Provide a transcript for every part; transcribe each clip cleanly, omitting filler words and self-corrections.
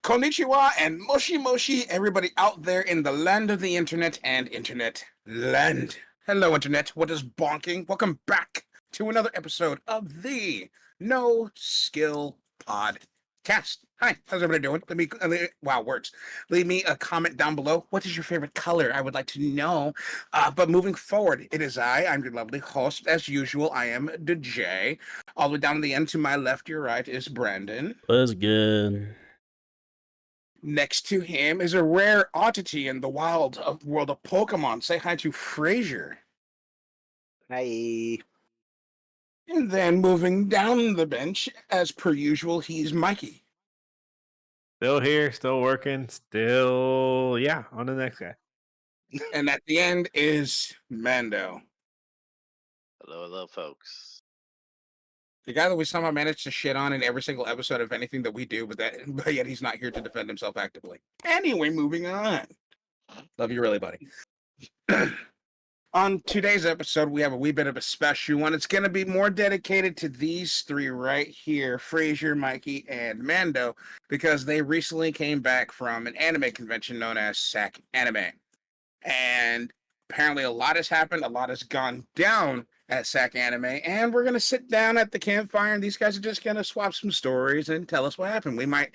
Konnichiwa and Moshi Moshi, everybody out there in the land of the internet and internet land. Hello, internet. What is bonking? Welcome back to another episode of the NoSkill Podcast. Hi, how's everybody doing? Wow, words. Leave me a comment down below. What is your favorite color? I would like to know. But moving forward, it is I'm your lovely host. As usual, I am DJ. All the way down to the end to my left, your right is Brandon. That's good. Next to him is a rare oddity in the world of Pokemon. Say hi to Fraser. Hi. And then moving down the bench, as per usual, he's Mikey. Still here, still working, still, on the next guy. And at the end is Mando. Hello, folks. The guy that we somehow managed to shit on in every single episode of anything that we do, but yet he's not here to defend himself actively. Anyway, moving on. Love you really, buddy. On today's episode, we have a wee bit of a special one. It's going to be more dedicated to these three right here, Fraser, Mikey, and Mando, because they recently came back from an anime convention known as Sac Anime. And apparently a lot has happened, a lot has gone down at Sac Anime, and we're going to sit down at the campfire, and these guys are just going to swap some stories and tell us what happened. We might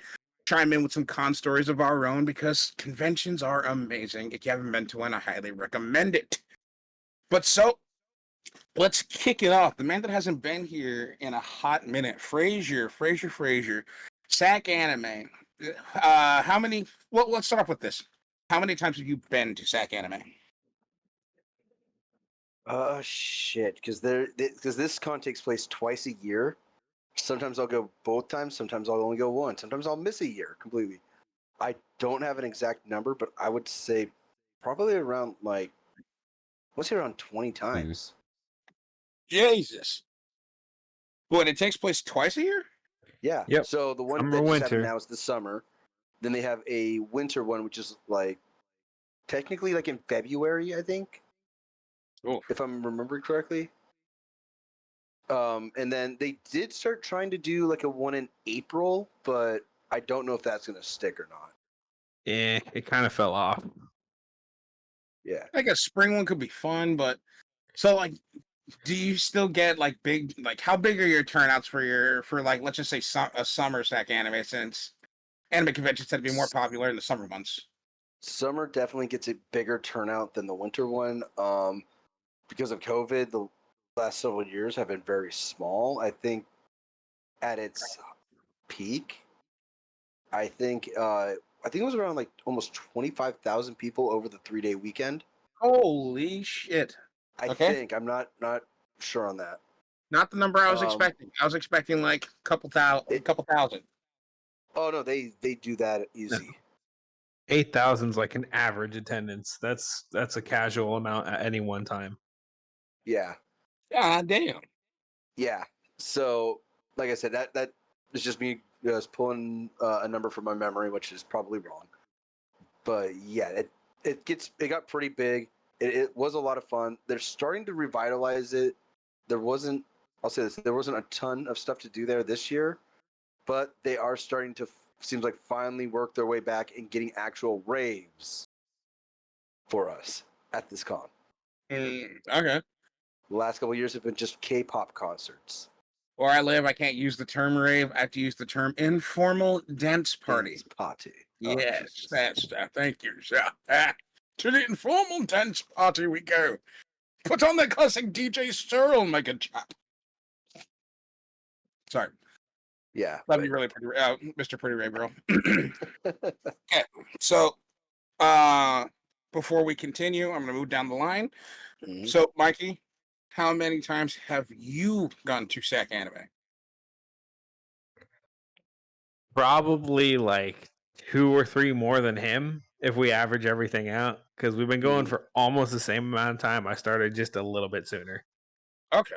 chime in with some con stories of our own, because conventions are amazing. If you haven't been to one, I highly recommend it. But so, let's kick it off. The man that hasn't been here in a hot minute, Fraser. Sac Anime. Let's start off with this. How many times have you been to Sac Anime? Shit, because this con takes place twice a year. Sometimes I'll go both times. Sometimes I'll only go once. Sometimes I'll miss a year completely. I don't have an exact number, but I would say probably around around 20 times. Jesus. What, it takes place twice a year? Yeah. Yep. So the one Summer, that just winter. happened now is the summer. Then they have a winter one, which is technically in February, I think. Oh. If I'm remembering correctly. And then they did start trying to do a one in April, but I don't know if that's going to stick or not. Yeah, it kind of fell off. Yeah. Like a spring one could be fun, but so do you still get big, how big are your turnouts for let's just say a summer Sac Anime, since anime conventions tend to be more popular in the summer months? Summer definitely gets a bigger turnout than the winter one. Because of COVID, the last several years have been very small. I think at its peak, I think it was around almost 25,000 people over the 3-day weekend. Holy shit! I think I'm not sure on that. Not the number I was expecting. I was expecting a couple thousand. Oh no, they do that easy. 8,000 is an average attendance. That's a casual amount at any one time. Yeah. God damn. Yeah. So, like I said, that is just me just pulling a number from my memory, which is probably wrong. But yeah, it got pretty big. It was a lot of fun. They're starting to revitalize it. I'll say this, there wasn't a ton of stuff to do there this year, but they are starting to seems like finally work their way back and getting actual raves for us at this con. Okay. The last couple of years have been just K-pop concerts. Where I live, I can't use the term rave. I have to use the term informal dance party. Dance party. Yes, that's stuff. Thank you, sir. To the informal dance party we go. Put on the classic DJ Searle, make a chap. Sorry. Yeah. Love you really, Mr. Pretty Ray Bro. Okay, so before we continue, I'm going to move down the line. Mm-hmm. So, Mikey, how many times have you gone to Sac Anime? Probably 2 or 3 more than him if we average everything out, because we've been going for almost the same amount of time. I started just a little bit sooner. Okay.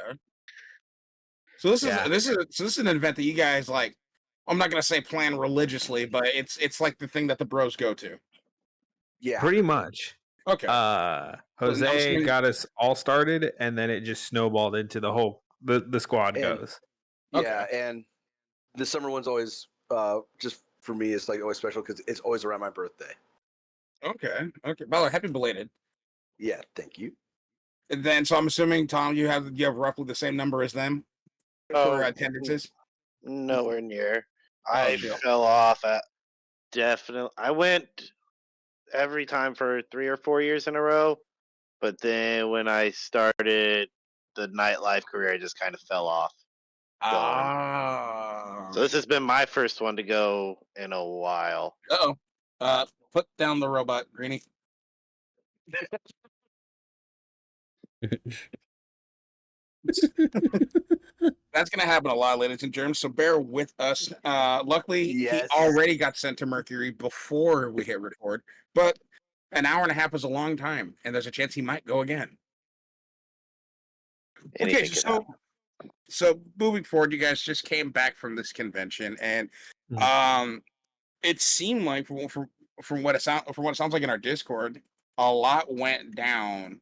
So this is an event that you guys I'm not gonna say plan religiously, but it's the thing that the bros go to. Yeah. Pretty much. Okay. Jose got us all started, and then it just snowballed into the whole the squad goes. Yeah, and the summer one's always just for me is like always special because it's always around my birthday. Okay. By the way, happy belated. Yeah, thank you. And then, so I'm assuming, Tom, you have roughly the same number as them for attendances. Nowhere near. Oh, I shit. fell off at definitely. I went every time for 3 or 4 years in a row, but then when I started the nightlife career, I just kind of fell off. So this has been my first one to go in a while. Put down the robot, Greenie. That's going to happen a lot, ladies and germs, so bear with us. Luckily, Yes. he already got sent to Mercury before we hit record, but an hour and a half is a long time, and there's a chance he might go again. Anything Okay, could happen. so moving forward, you guys just came back from this convention, and it seemed like from what it sounds like in our Discord, a lot went down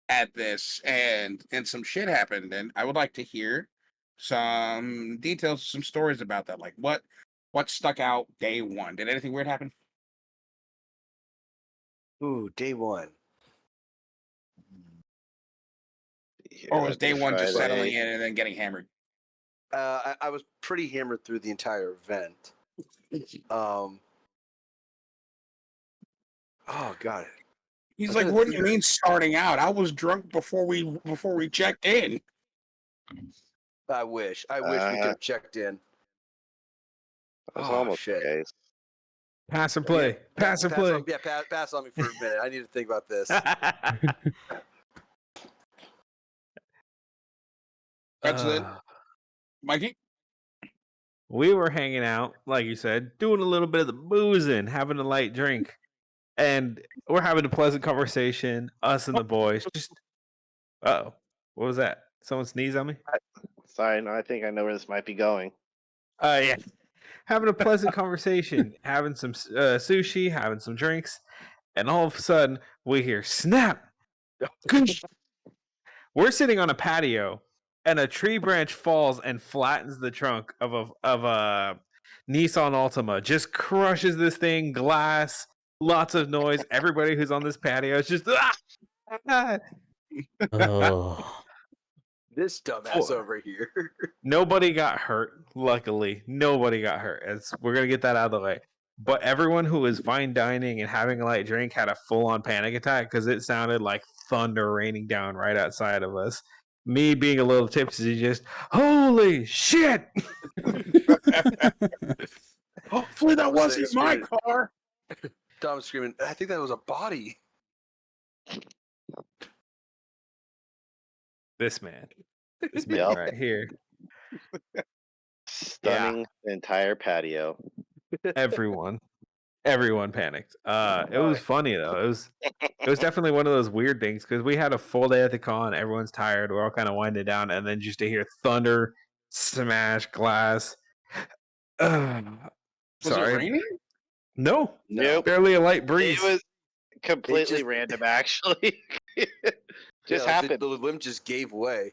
at this, and some shit happened, and I would like to hear some details, some stories about that. Like what stuck out day one? Did anything weird happen? Ooh, day one. Here, Or was let me day one just Friday. settling in and then getting hammered? I was pretty hammered through the entire event. Oh god. He's like, what do you mean starting out? I was drunk before we checked in. I wish we could have checked in. I was Oh, almost shit. okay. Pass and play. Pass and play. Pass on me for a minute. I need to think about this. That's it. Mikey? We were hanging out, like you said, doing a little bit of the boozing, having a light drink. And we're having a pleasant conversation, us and the boys. Just, what was that? Someone sneeze on me? Sorry, no, I think I know where this might be going. Yeah. Having a pleasant conversation, having some sushi, having some drinks. And all of a sudden, we hear snap. We're sitting on a patio, and a tree branch falls and flattens the trunk of a Nissan Altima. Just crushes this thing, glass, lots of noise. Everybody who's on this patio is just This dumbass over here. Nobody got hurt. Luckily, nobody got hurt. We're gonna get that out of the way. But everyone who was fine dining and having a light drink had a full-on panic attack because it sounded like thunder raining down right outside of us. Me being a little tipsy, just holy shit! Hopefully that wasn't my car. Tom screaming, I think that was a body. This man Yep. right here. Stunning the entire patio. Everyone panicked. It was funny though. It was definitely one of those weird things because we had a full day at the con. Everyone's tired. We're all kind of winding down, and then just to hear thunder, smash glass. Was Sorry. it raining? No, Nope. barely a light breeze. It was completely random, actually. Just happened. The limb just gave way.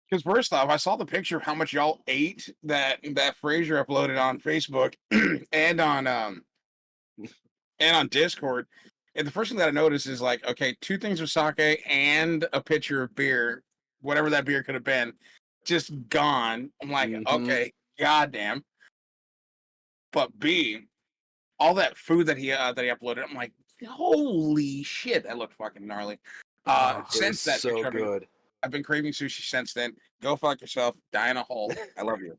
Because first off, I saw the picture of how much y'all ate that Fraser uploaded on Facebook and on Discord. And the first thing that I noticed is like, okay, 2 things of sake and a pitcher of beer, whatever that beer could have been, just gone. I'm like, okay, goddamn. But B, all that food that he uploaded, I'm like, holy shit, that looked fucking gnarly. Since that so picture, good. I've been craving sushi since then. Go fuck yourself. Die in a hole. I love you.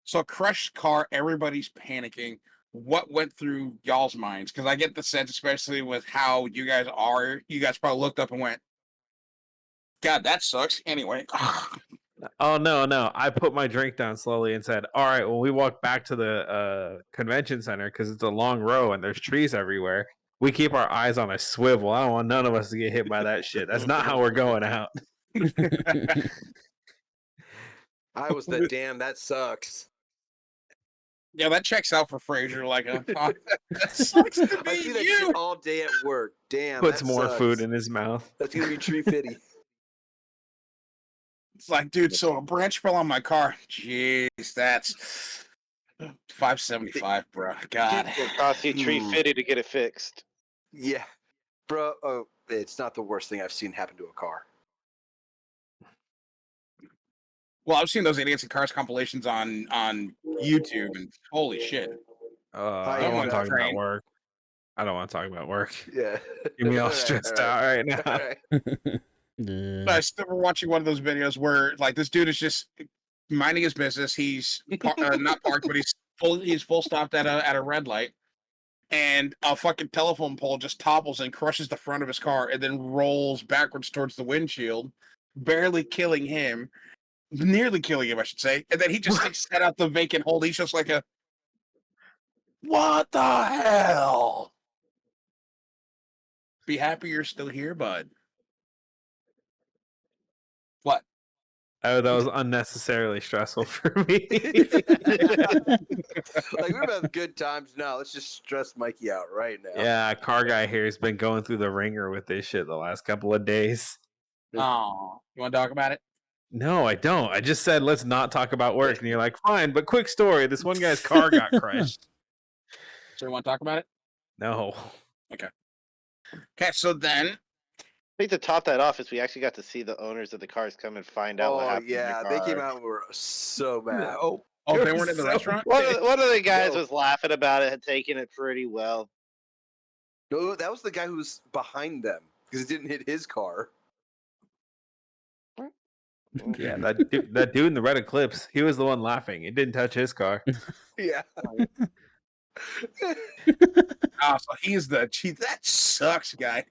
So crushed car, everybody's panicking. What went through y'all's minds? Because I get the sense, especially with how you guys are, you guys probably looked up and went, God, that sucks. Anyway. Oh no! I put my drink down slowly and said, "All right, when we walk back to the convention center, because it's a long row and there's trees everywhere, we keep our eyes on a swivel. I don't want none of us to get hit by that shit. That's not how we're going out." I was the damn. That sucks. Yeah, that checks out for Fraser. Like, that sucks to be I see that you shit all day at work. Damn. Puts that more sucks. food in his mouth. That's gonna be tree fitty. It's like, dude, so a branch fell on my car. Jeez, that's $575, bro. God. It costs you $350 to get it fixed. Yeah, bro. Oh, it's not the worst thing I've seen happen to a car. Well, I've seen those idiots in cars compilations on YouTube, and holy shit. I don't want to talk Train. about work. I don't want to talk about work. Yeah. Get me all Alright, stressed alright. out right now. Alright. Yeah. I still remember watching one of those videos where, like, this dude is just minding his business. He's not parked, but he's full stopped at a red light, and a fucking telephone pole just topples and crushes the front of his car, and then rolls backwards towards the windshield, barely killing him, nearly killing him, I should say. And then he just sticks his head out the vacant hole. He's just like what the hell? Be happy you're still here, bud. What? Oh, that was unnecessarily stressful for me. Like we're having good times now. Let's just stress Mikey out right now. Yeah, car guy here has been going through the ringer with this shit the last couple of days. Oh, you want to talk about it? No, I don't. I just said let's not talk about work, and you're like, fine, but quick story. This one guy's car got crashed. So you want to talk about it? No. Okay, so then I think to top that off is we actually got to see the owners of the cars come and find out what Oh happened. yeah, in the they car. came out and were so mad. No. oh, It they was weren't in the so- restaurant. One of the guys No. was laughing about it, had taken it pretty well. No, that was the guy who was behind them because it didn't hit his car. Yeah, that dude in the red eclipse, he was the one laughing. It didn't touch his car. Yeah. Oh, so he's the chief. That sucks, guy.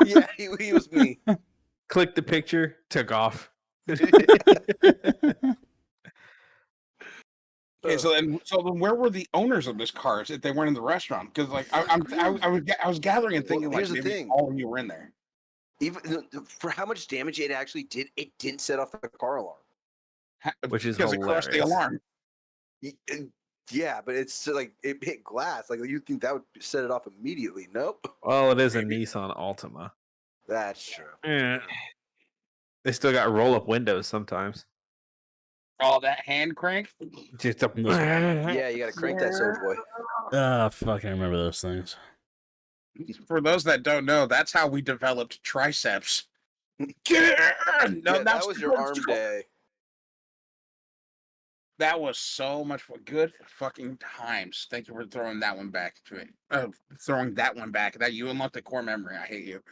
Yeah, he was me. Clicked the picture, took off. Okay, so then where were the owners of this cars if they weren't in the restaurant? Because like I was gathering and thinking Well, like here's the maybe thing. all of you were in there. Even for how much damage it actually did, it didn't set off the car alarm. Which is because it crushed the hilarious. alarm. Yeah, but it's like it hit glass. Like you think that would set it off immediately? Nope. Well, it is a Nissan Altima. That's true. Yeah. They still got roll-up windows sometimes. Oh, that hand crank. Just a Yeah, you got to crank that soldier boy. Ah, fucking remember those things. For those that don't know, that's how we developed triceps. No, Yeah, that that's was your arm true. day. That was so much fun. Good fucking times. Thank you for throwing that one back to me. Throwing that one back. That you unlocked a core memory. I hate you.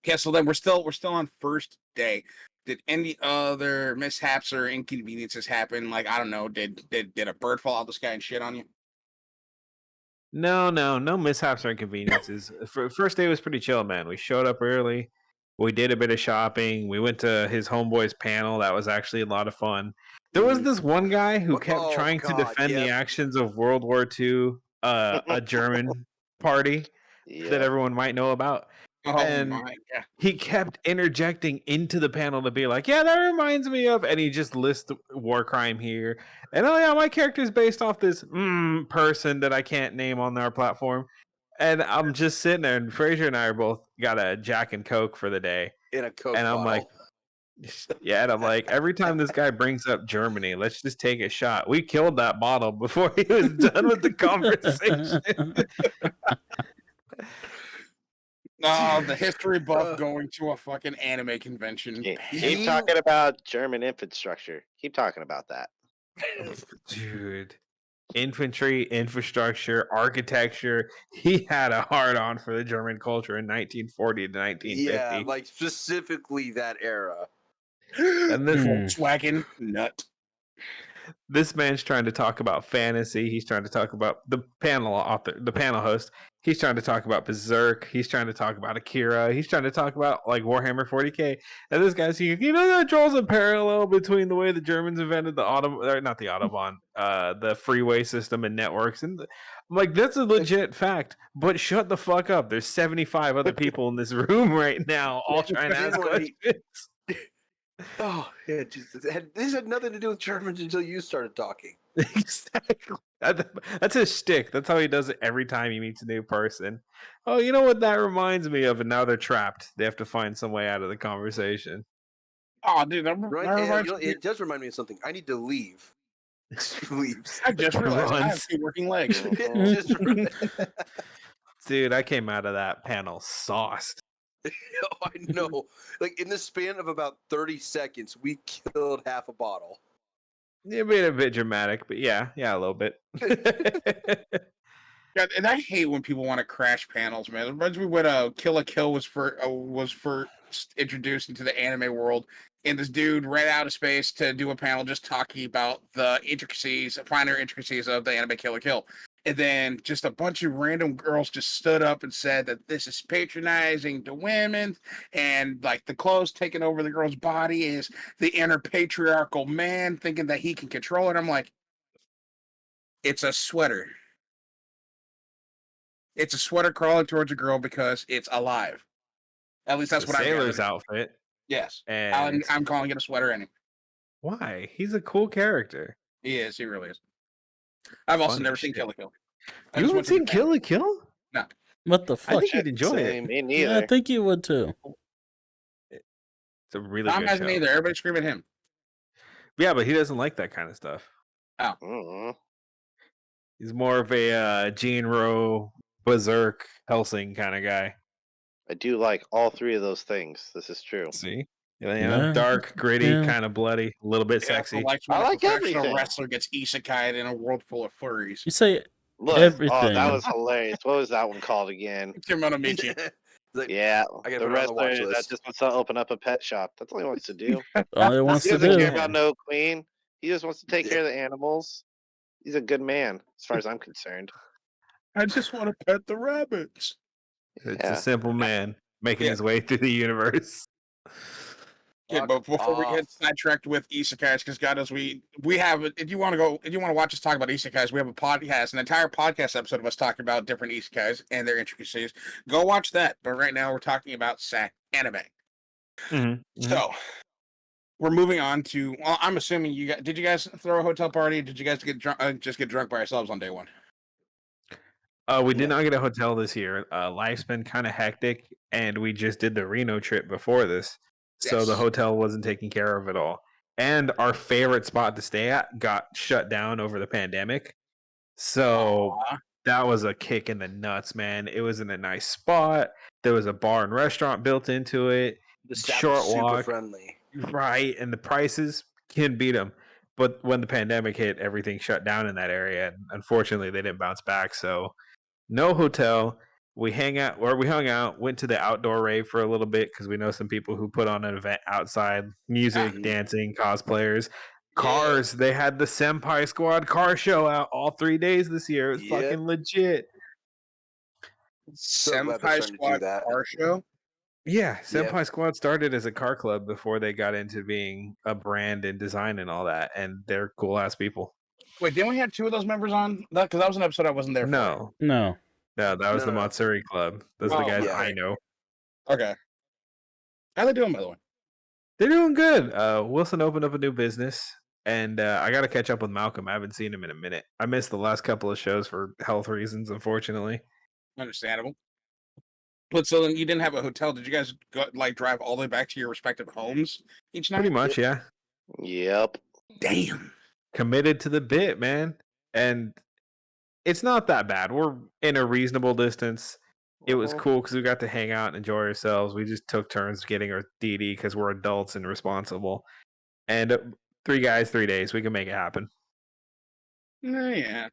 Okay, so then we're still on first day. Did any other mishaps or inconveniences happen? Like, I don't know, did a bird fall out of the sky and shit on you? No mishaps or inconveniences. First day was pretty chill, man. We showed up early. We did a bit of shopping. We went to his homeboy's panel. That was actually a lot of fun. There was this one guy who kept Oh, trying to God, defend the yep. actions of World War II, a German party that Yeah. everyone might know about. Oh And my god. he kept interjecting into the panel to be like, yeah, that reminds me of, and he just lists war crime here. And oh yeah, my character's based off this person that I can't name on our platform. And I'm just sitting there, and Fraser and I are both got a Jack and Coke for the day. In a Coke And I'm bottle. like, yeah, and I'm like, every time this guy brings up Germany, let's just take a shot. We killed that bottle before he was done with the conversation. Oh, the history buff going to a fucking anime convention. Keep You- talking about German infrastructure. Keep talking about that. Dude, infantry, infrastructure, architecture. He had a hard on for the German culture in 1940 to 1950. Yeah, like specifically that era. And this Volkswagen nut. this man's trying to talk about fantasy. He's trying to talk about the panel author, the panel host. He's trying to talk about Berserk. He's trying to talk about Akira. He's trying to talk about like Warhammer 40K. And this guy's saying, that draws a parallel between the way the Germans invented the the freeway system and networks. And I'm like, that's a legit fact. But shut the fuck up. There's 75 other people in this room right now, all trying to ask Meanwhile, he- questions. Oh, yeah, this had nothing to do with Germans until you started talking. Exactly. That's his shtick. That's how he does it every time he meets a new person. Oh, you know what that reminds me of? And now they're trapped. They have to find some way out of the conversation. Oh, dude, that Right? And, reminds me. it does remind me of something. I need to leave. Leaves. I just realized I have Runs. 2 working legs. Just Dude, I came out of that panel sauced. I know. Like in the span of about 30 seconds, we killed half a bottle. It made it a bit dramatic, but yeah, a little bit. Yeah, and I hate when people want to crash panels, man. It reminds me when Kill a Kill was first introduced into the anime world, and this dude ran out of space to do a panel just talking about the finer intricacies of the anime Kill a Kill. And then just a bunch of random girls just stood up and said that this is patronizing to women, and like the clothes taking over the girl's body is the inner patriarchal man thinking that he can control it. I'm like, it's a sweater. It's a sweater crawling towards a girl because it's alive. At least that's The what I sailor's gathered. outfit. Yes. And I'm calling it a sweater anyway. why? He's a cool character. He is. He really is. I've also Funny never seen shit. Kill a Kill. I You just haven't went to the seen Kill a Kill? What the I fuck? think you'd enjoy Same. it. Me Yeah, neither. I think you would too. It's a really Tom good hasn't show. either. Everybody scream at him. Yeah, but he doesn't like that kind of stuff. Mm. He's more of a Jinro, Berserk, Helsing kind of guy. I do like all 3 of those things. This is true. See? Yeah, Yeah. dark, gritty, Yeah. kind of bloody, a little bit He also sexy. likes when I a like professional everything. wrestler gets isekai'd in a world full of furries. You say Look, oh, everything. that was hilarious. What was that one called again? Kimono Michi. Like, Yeah, I gotta the put it on the watch wrestler that list. just wants to open up a pet shop. That's all he wants to do. All he wants He to doesn't care do. about no queen. He just wants to take care of the animals. He's a good man, as far as I'm concerned. I just want to pet the rabbits. It's Yeah. a simple man making Yeah. his way through the universe. Okay, Fuck but before we off. get sidetracked with isekais, because God knows we have. If you want to watch us talk about isekais, we have a podcast, an entire podcast episode of us talking about different isekais and their intricacies. Go watch that. But right now we're talking about Sac Anime. So we're moving on to. Well, I'm assuming did you guys throw a hotel party? Did you guys get drunk? Just get drunk by yourselves on day one? We did No. not get a hotel this year. Life's been kind of hectic, and we just did the Reno trip before this. So the Yes. hotel wasn't taking care of it all. And our favorite spot to stay at got shut down over the pandemic. So Aw. that was a kick in the nuts, man. It was in a nice spot. There was a bar and restaurant built into it. The staff Short is super walk. friendly. Right. And the prices can beat them. But when the pandemic hit, everything shut down in that area. And unfortunately, they didn't bounce back. So no hotel. We hung out, went to the outdoor rave for a little bit because we know some people who put on an event outside, music, Mhm. dancing, cosplayers, Yeah. cars. They had the Senpai Squad car show out all 3 days this year. It was Yep. fucking legit. So glad they're Senpai starting to do Squad that. car show. Yeah, Yep. Senpai Squad started as a car club before they got into being a brand and design and all that, and they're cool ass people. Wait, didn't we have 2 of those members on? Because that was an episode I wasn't there for. No, No. that was No, the no. Matsuri Club. Those are Oh, the guys yeah. I know. Okay. How they doing, by the way? They're doing good. Wilson opened up a new business, and I got to catch up with Malcolm. I haven't seen him in a minute. I missed the last couple of shows for health reasons, unfortunately. Understandable. But so then you didn't have a hotel. Did you guys drive all the way back to your respective homes each night? Pretty much, yeah. Yep. Damn. Committed to the bit, man. And it's not that bad. We're in a reasonable distance. It was Mhm. cool because we got to hang out and enjoy ourselves. We just took turns getting our DD because we're adults and responsible. And 3 guys, 3 days. We can make it happen. Yeah.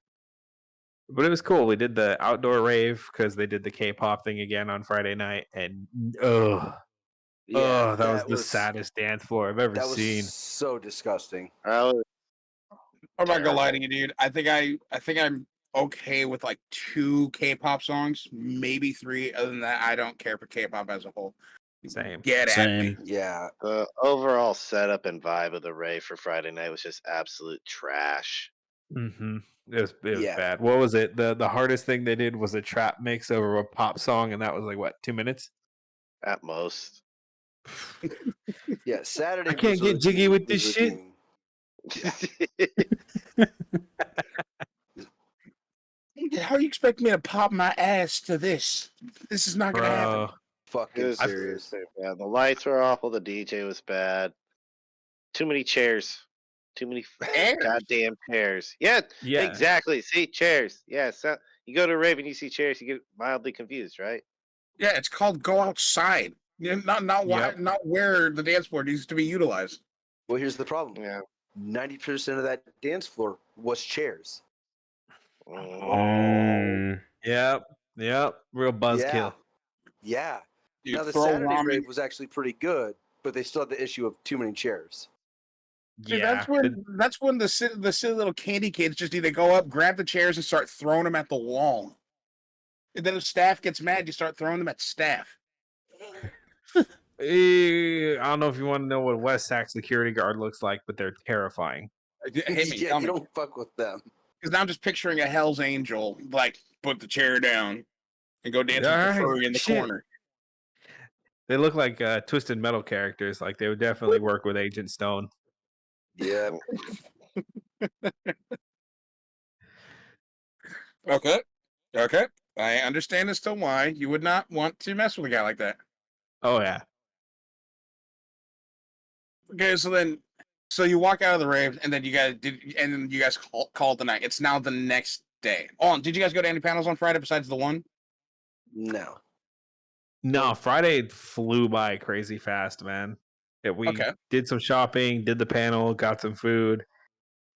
But it was cool. We did the outdoor rave because they did the K-pop thing again on Friday night. And Yeah, that was the saddest dance floor I've ever That was seen. so disgusting. I was I'm not gonna lie to terrible. you, dude. I think I'm okay with like 2 K-pop songs, maybe 3. Other than that, I don't care for K-pop as a whole. Same. Get at me. Same. Yeah. The overall setup and vibe of the rave for Friday night was just absolute trash. Mm-hmm. It was Yeah. bad. What was it? The hardest thing they did was a trap mix over a pop song, and that was like what, 2 minutes? At most. Yeah. Saturday. I can't was get the- jiggy with was this the shit. thing. How you expect me to pop my ass to this? This is not gonna happen. Bro, It Fucking was serious. so bad. The lights were awful. The DJ was bad. Too many chairs. Too many Chairs? goddamn chairs. Yeah, Yeah. exactly. See, chairs. Yeah, so you go to a rave and you see chairs, you get mildly confused, right? Yeah, it's called go outside. Yep. Not where the dance floor needs to be utilized. Well, here's the problem. Yeah. 90% of that dance floor was chairs. Yep. Real buzzkill. Yeah. Dude, Now the throw Saturday ramen. rave was actually pretty good, but they still had the issue of too many chairs. Dude, Yeah. that's when the silly little candy kids just need to go up, grab the chairs, and start throwing them at the wall. And then if staff gets mad, you start throwing them at staff. I don't know if you want to know what West Sac security guard looks like, but they're terrifying. Hit me, Yeah, tell you me. don't fuck with them. Because now I'm just picturing a Hell's Angel, like, put the chair down and go dance with the Alright, furry in the shit. corner. They look like Twisted Metal characters. Like they would definitely work with Agent Stone. Yeah. Okay. I understand as to why you would not want to mess with a guy like that. Oh yeah. Okay, so you walk out of the rave, and then you guys called the night. It's now the next day. Oh, did you guys go to any panels on Friday besides the one? No. No, Friday flew by crazy fast, man. Yeah, we Okay. did some shopping, did the panel, got some food,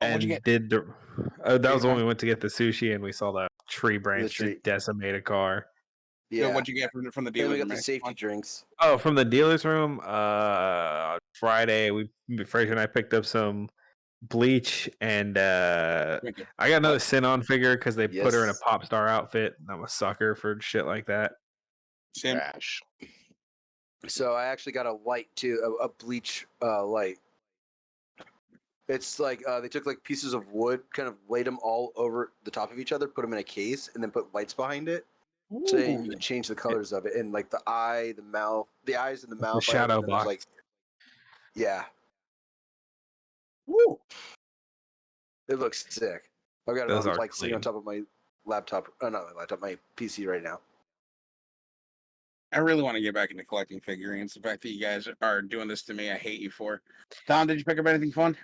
Oh, what'd and you get? did the. That was you when find? we went to get the sushi, and we saw the tree branch tree. just decimate a car. Yeah. What'd you get from the Then we dealer? got the safety drinks. Oh, from the dealer's room. Friday, Fraser and I picked up some bleach, and I got another Sin-On figure because they put her in a Yes. pop star outfit. I'm a sucker for shit like that. Sim. Trash. So I actually got a light too, a bleach light. It's like they took like pieces of wood, kind of laid them all over the top of each other, put them in a case, and then put lights behind it. So you can change the colors of it, and like the eyes and the mouth. The I shadow was box. like, yeah, Woo. it looks sick. I've got it Those on are like sitting on clean. top of my laptop. Not my laptop, my PC right now. I really want to get back into collecting figurines. The fact that you guys are doing this to me, I hate you for. Tom, did you pick up anything fun?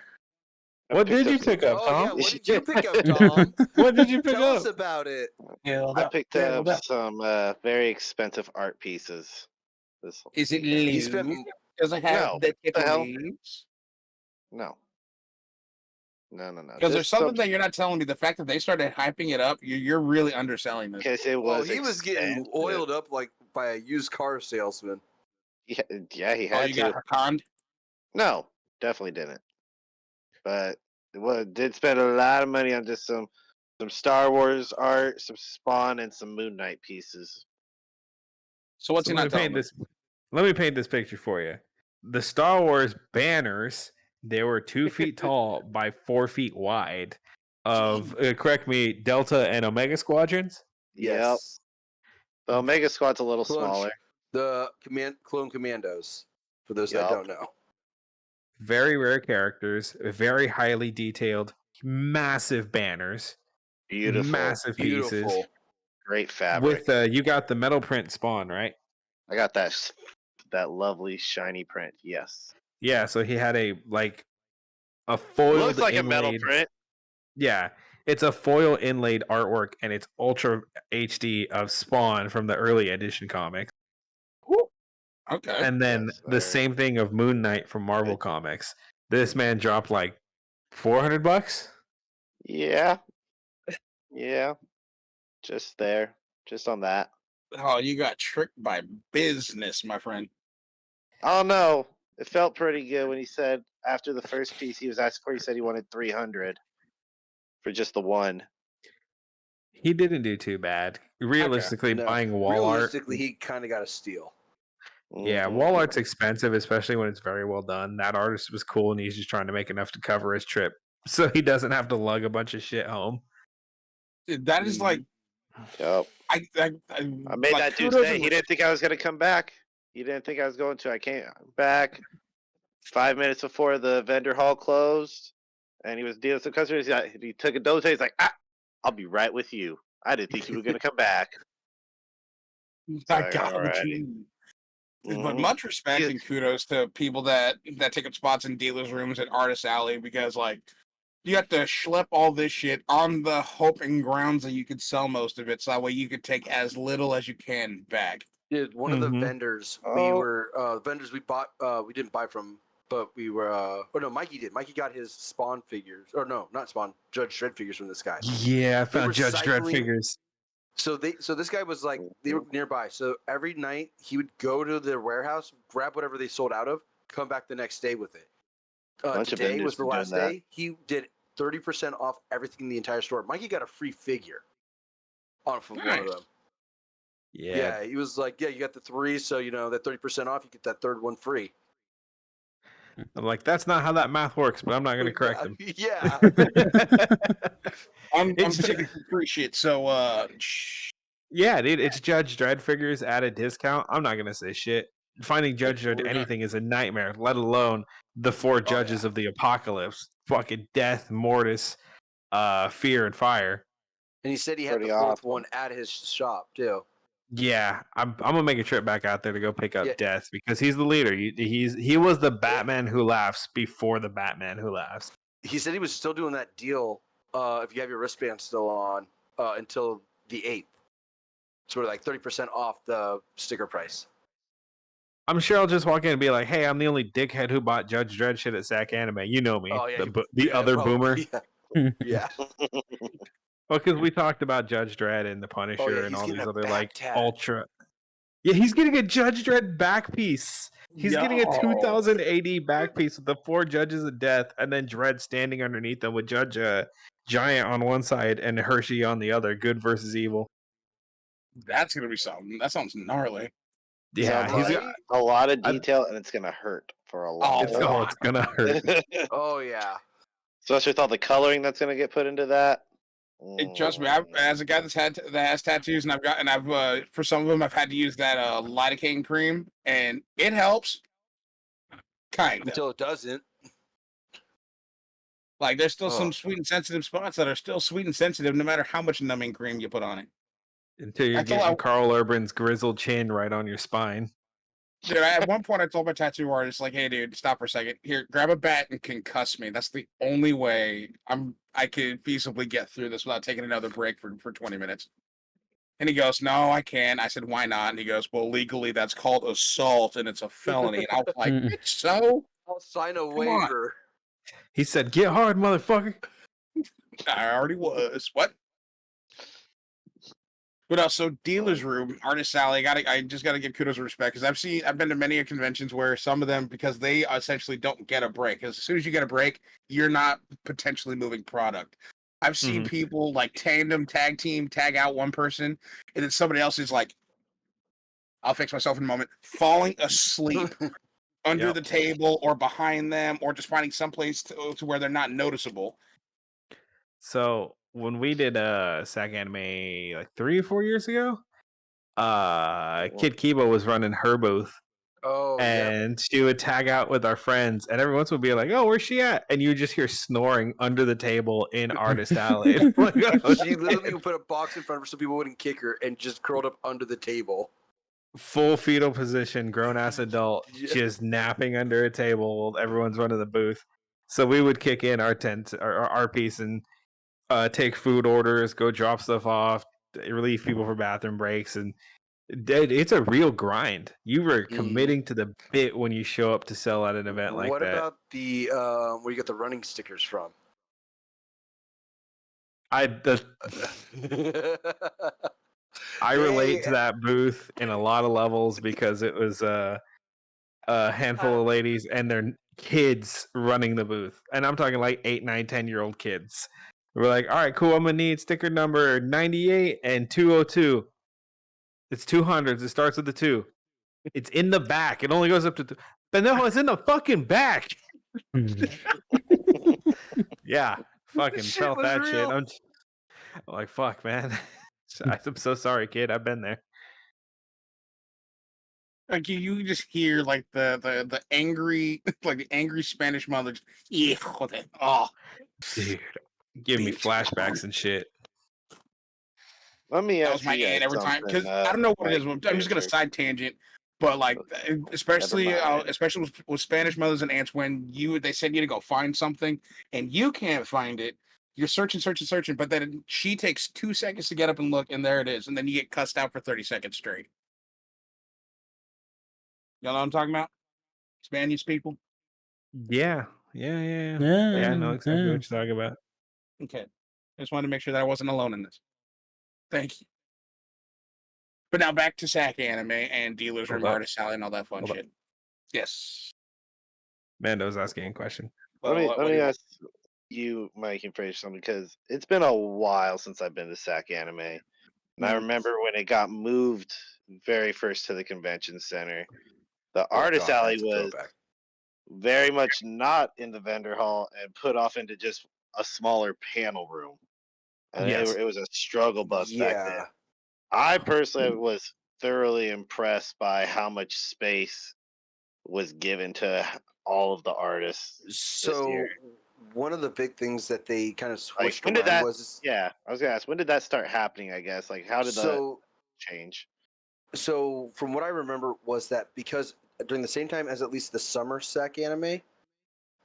What did you pick up, Oh Tom? yeah, what did you pick up, Tom? What did you pick Tell up? us about it. I picked up some very expensive art pieces. Is it He loose? spent Does it have No, the what the hell? leaves? No. Because there's something that you're not telling me. The fact that they started hyping it up, you're really underselling this. Because it Well, was he was getting expensive. oiled up like by a used car salesman. Yeah, he Oh, had you to. got conned? No, definitely didn't. But did spend a lot of money on just some Star Wars art, some Spawn, and some Moon Knight pieces. So what's he not telling me? Let me paint this picture for you. The Star Wars banners, they were 2 feet tall by 4 feet wide. Of correct me, Delta and Omega squadrons. Yep. The Omega Squad's a little Clone- smaller. The clone commandos, for those that Yup. don't know. Very rare characters, very highly detailed, massive banners, Beautiful. massive pieces. Beautiful. Great fabric. With you got the metal print Spawn, right? I got that lovely shiny print. Yes. Yeah, so he had a foiled Looks like inlaid, a metal print. Yeah, it's a foil inlaid artwork, and it's ultra HD of Spawn from the early edition comics. Okay. And then Yes, the same thing of Moon Knight from Marvel Comics. This man dropped like $400. Yeah. Yeah. Just there. Just on that. Oh, you got tricked by business, my friend. Oh no. It felt pretty good when he said after the first piece he was asked for, he said he wanted 300 for just the one. He didn't do too bad. Realistically, No, buying wall art. realistically, he kind of got a steal. Yeah, Mhm. wall art's expensive, especially when it's very well done. That artist was cool, and he's just trying to make enough to cover his trip, so he doesn't have to lug a bunch of shit home. Dude, that is like Yep. I made that dude say he didn't think I was gonna come back. He didn't think I was going to. I came back 5 minutes before the vendor hall closed, and he was dealing with some customers. He took a dote. He's like, I'll be right with you. I didn't think you were gonna come back. I Sorry, got alrighty. what you need. But Mhm. much respect Yeah. and kudos to people that take up spots in dealers' rooms at Artist Alley, because like you have to schlep all this shit on the hope and grounds that you could sell most of it, so that way you could take as little as you can back. Dude, one of the Mhm. vendors Oh. we bought, we didn't buy from, but we were, oh no, Mikey did. Mikey got his Spawn figures, or no, not Spawn, Judge Dredd figures from this guy. Yeah, I They were found Judge Dredd cycling- figures. So this guy was like, they were nearby. So every night he would go to their warehouse, grab whatever they sold out of, come back the next day with it. Bunch of Today vendors was the been doing last that. day. He did 30% off everything in the entire store. Mikey got a free figure off of one of Nice. them. Yeah. Yeah, he was like, yeah, you got the 3, so that 30% off, you get that third one free. I'm like, that's not how that math works, but I'm not going to correct him. Yeah. I'm It's taking some free shit, so Yeah, dude, it's Judge Dredd figures at a discount. I'm not going to say shit. Finding Judge Dredd We're not- anything is a nightmare, let alone the 4 judges yeah. of the apocalypse. Fucking Death, Mortis, Fear, and Fire. And he said he had Pretty the 4th awesome. one at his shop too. Yeah, I'm gonna make a trip back out there to go pick up Yeah. Death because he's the leader. He was the Batman who laughs before the Batman who laughs. He said he was still doing that deal if you have your wristband still on until the 8th. Sort of like 30% off the sticker price. I'm sure I'll just walk in and be like, "Hey, I'm the only dickhead who bought Judge Dredd shit at Sac Anime. You know me, Oh yeah, the other boomer." Yeah. Yeah. Well, because we talked about Judge Dredd and the Punisher and he's all getting these a other back like tat. ultra. Yeah, he's getting a Judge Dredd back piece. He's getting a 2000 AD back piece with the 4 judges of death, and then Dredd standing underneath them with Judge Giant on one side and Hershey on the other. Good versus evil. that's gonna be something. That sounds gnarly. Yeah, Sounds he's like a lot of I- detail, and it's gonna hurt for a long it's time. it's gonna hurt. Oh yeah. Especially with all the coloring that's gonna get put into that. Trust me, as a guy that has tattoos, and I've for some of them I've had to use that lidocaine cream, and it helps. Kind of. Until it doesn't. Like there's still Oh. some sweet and sensitive spots that are still sweet and sensitive, no matter how much numbing cream you put on it. Until you're That's all getting I- Carl Urban's grizzled chin right on your spine. Dude, at one point I told my tattoo artist, like, "Hey, dude, stop for a second. Here, grab a bat and concuss me. That's the only way I could feasibly get through this without taking another break for 20 minutes." And he goes, "No, I can't." I said, "Why not?" And he goes, "Well, legally that's called assault and it's a felony." And I was like, Mm. "Bitch, so?" I'll sign a on. waiver. He said, "Get hard, motherfucker." I already was. What? But also, dealer's room, Artist Alley. I just gotta give kudos and respect, because I've been to many conventions where some of them, because they essentially don't get a break. Because as soon as you get a break, you're not potentially moving product. I've seen people like tag team, tag out one person, and then somebody else is like, "I'll fix myself in a moment," falling asleep under Yep. the table or behind them, or just finding someplace to where they're not noticeable. So when we did Sac Anime like 3 or 4 years ago, Kid Kibo was running her booth, Oh yeah. and she would tag out with our friends, and every once would be like, "Oh, where's she at?" And you would just hear snoring under the table in Artist Alley. Like, oh, She literally shit. would put a box in front of her so people wouldn't kick her and just curled up under the table. Full fetal position, grown ass adult, Yeah. just napping under a table while everyone's running the booth. So we would kick in our tent, our piece, and take food orders, go drop stuff off, relieve people for bathroom breaks, and it's a real grind. You were committing to the bit when you show up to sell at an event like What that. about the where you get the running stickers from? I relate Hey. to that booth in a lot of levels because it was a handful of ladies and their kids running the booth, and I'm talking like 8, 9, 10-year-old kids. We're like, "All right, cool. I'm gonna need sticker number 98 and 202. It's 200s. It starts with the 2. It's in the back. It only goes up to 2. But no, it's in the fucking back." Yeah, fucking Shit felt was that shit. real. I'm like, fuck, man. I'm so sorry, kid. I've been there. Like you just hear like the angry like the angry Spanish mother. Yeah, oh, Dude, give me flashbacks and shit. Let me that ask was my you guys aunt every time. Because something, I don't know what it is. Mike I'm just gonna Fraser. side tangent. But like, especially mind. especially with Spanish mothers and aunts, when they send you to go find something and you can't find it, you're searching, but then she takes 2 seconds to get up and look, and there it is, and then you get cussed out for 30 seconds straight. Y'all know what I'm talking about? Spanish people. Yeah. Yeah, I know exactly what you're talking about. Okay, I just wanted to make sure that I wasn't alone in this. Thank you. But now back to Sac Anime and Dealer's Hold Room, up. Artist Alley, and all that fun Hold up. shit. Yes. Mando's asking a question. Let me What do you want? ask you, Mike and Fraser, something, because it's been a while since I've been to Sac Anime, and I remember when it got moved very first to the convention center. The Artist Alley that's a was throwback. very much not in the vendor hall and put off into just a smaller panel room, and Yes. it was a struggle bus back then. Yeah. I personally was thoroughly impressed by how much space was given to all of the artists this So year. one of the big things that they kind of Like, switched when did around that? was Yeah, I was gonna ask, when did that start happening? I guess, like, how did that so change? so from what I remember was that because during the same time as at least the summer Sac Anime,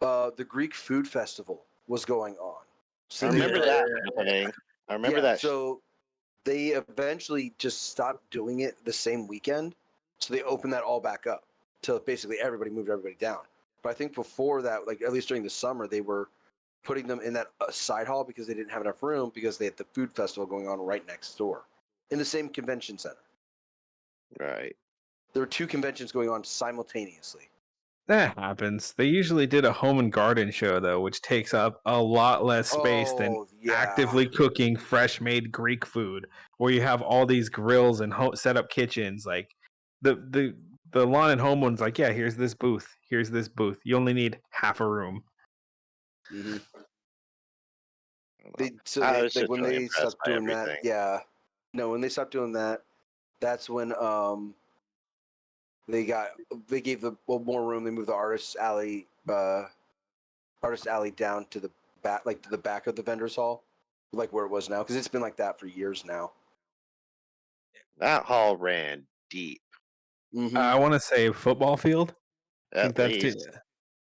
the Greek Food Festival was going on. So I they remember put- that happening. I remember that. So they eventually just stopped doing it the same weekend. So they opened that all back up till basically everybody moved everybody down. But I think before that, like at least during the summer, they were putting them in that side hall because they didn't have enough room because they had the food festival going on right next door in the same convention center. Right. There were 2 conventions going on simultaneously. That happens. They usually did a home and garden show though, which takes up a lot less space than Oh, yeah. actively cooking fresh made Greek food, where you have all these grills and set up kitchens. Like the lawn and home one's like, yeah, here's this booth. You only need half a room. Mm-hmm. I was Like just when really they impressed stopped by doing everything. that, when they stopped doing that, that's when they gave the more room. They moved the artist alley down to the back, like to the back of the vendors hall, like where it was now, because it's been like that for years now. That hall ran deep, Mm-hmm. I want to say football field. I think at that's least.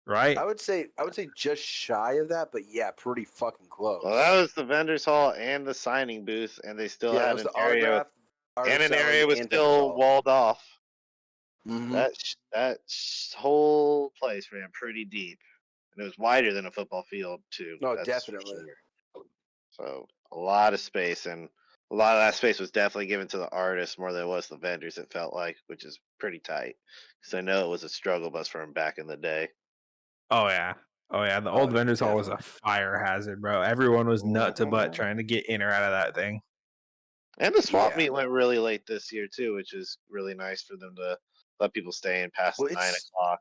right. I would say just shy of that, but yeah, pretty fucking close. Well, that was the vendors hall and the signing booth, and they still that had was an the area, autograph, and artist an area alley, was and vendors still hall. walled off. Mm-hmm. That whole place ran pretty deep, and it was wider than a football field too. No, That's for definitely. sure. So a lot of space, and a lot of that space was definitely given to the artists more than it was the vendors. It felt like, which is pretty tight, because I know it was a struggle bus for them back in the day. Oh yeah. The old vendors hall was a definitely. fire hazard, bro. Everyone was nut to butt Mhm. trying to get in or out of that thing. And the swap Yeah. meet went really late this year too, which is really nice for them to let people stay in past Well, 9 o'clock.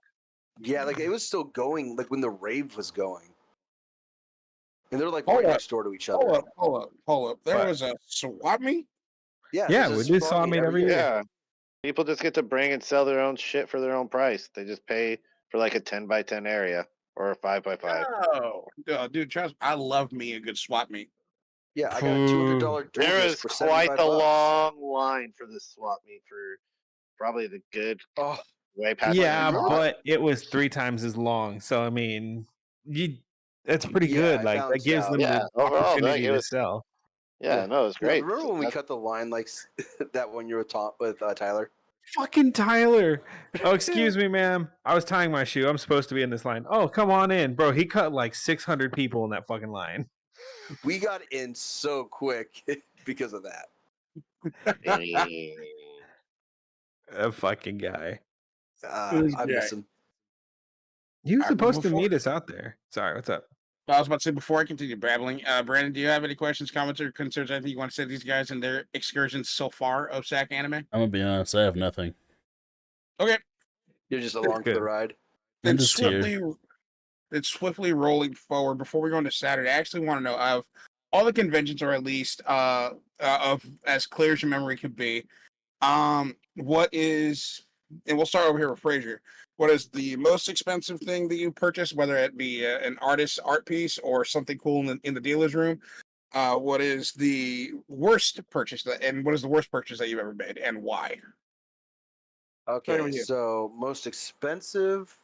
Yeah, like it was still going, like when the rave was going, and they're like Hold right up. next door to each other. Hold up. There What? was a swap meet? Yeah, Yeah, there's we a do swap meet every year. Yeah, people just get to bring and sell their own shit for their own price. They just pay for like a 10x10 area or a 5x5. Oh, dude, trust me, I love me a good swap meet. Yeah, I got a $200 dual There disc was for quite $75. the long line for this swap meet for probably the good Oh, way past Yeah, 9 o'clock. but it was 3 times as long. So I mean, that's pretty yeah, good. it Like that balanced gives out. them Yeah, the overall, opportunity it to was. sell. Yeah, no, it was Now, great. remember when we cut the line like that one year with Tyler? Fucking Tyler. Oh, excuse me, ma'am. I was tying my shoe. I'm supposed to be in this line. Oh, come on in, bro. He cut like 600 people in that fucking line. We got in so quick because of that. A fucking guy. I miss him. You were All right, but supposed to before- meet us out there. Sorry, what's up? I was about to say, before I continue babbling, Brandon, do you have any questions, comments, or concerns? Anything you want to say to these guys and their excursions so far of Sac Anime? I'm gonna be honest, I have nothing. Okay, You're just along for the good. ride. I'm then just here. swiftly rolling forward before we go into Saturday. I actually want to know of all the conventions, or at least of as clear as your memory could be. What is, and we'll start over here with Fraser. What is the most expensive thing that you purchased, whether it be an artist's art piece or something cool in the dealer's room? What is the worst purchase and what is the worst purchase that you've ever made, and why? Okay, with you. so most expensive.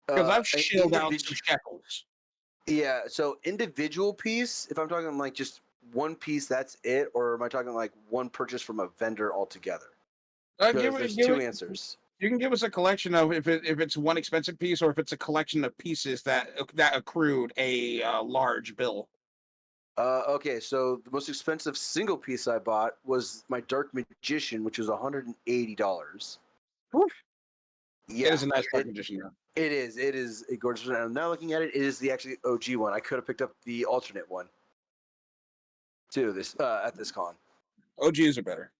Because I've an shelled out some individu- shekels. Yeah, so individual piece. If I'm talking like just one piece, that's it, or am I talking like one purchase from a vendor altogether? Because there's two answers. You can give us a collection of if it's one expensive piece or if it's a collection of pieces that accrued a large bill. Okay, so the most expensive single piece I bought was my Dark Magician, which was $180. Yeah, It is a nice Dark Magician. it is. It is a gorgeous one. I'm now looking at it. It is the actually OG one. I could have picked up the alternate one too. This at this con. OGs are better.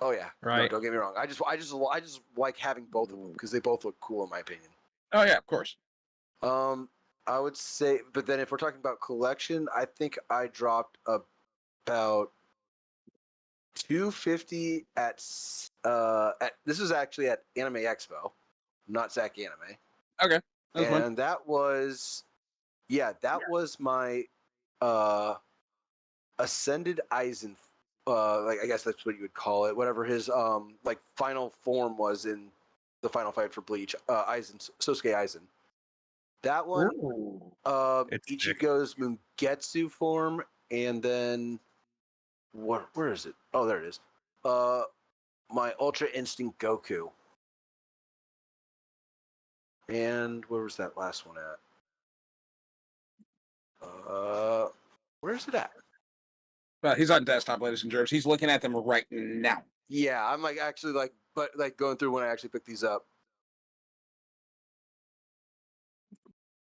Oh yeah, no, Right. don't get me wrong. I just like having both of them because they both look cool in my opinion. Oh yeah, of course. I would say, but then if we're talking about collection, I think I dropped about $250 at this was actually at Anime Expo, not Sac Anime. Okay, that's fine. And that was my Ascended Eisen, like I guess that's what you would call it, whatever his like final form was in the final fight for Bleach, Eisen, Sosuke Eisen. That one, It's sick. Ichigo's Mungetsu form, and then where is it? Oh, there it is. My Ultra Instinct Goku. And where was that last one at? Where's it at? He's on desktop, ladies and germs. He's looking at them right now. Yeah, I'm like actually like going through when I actually picked these up.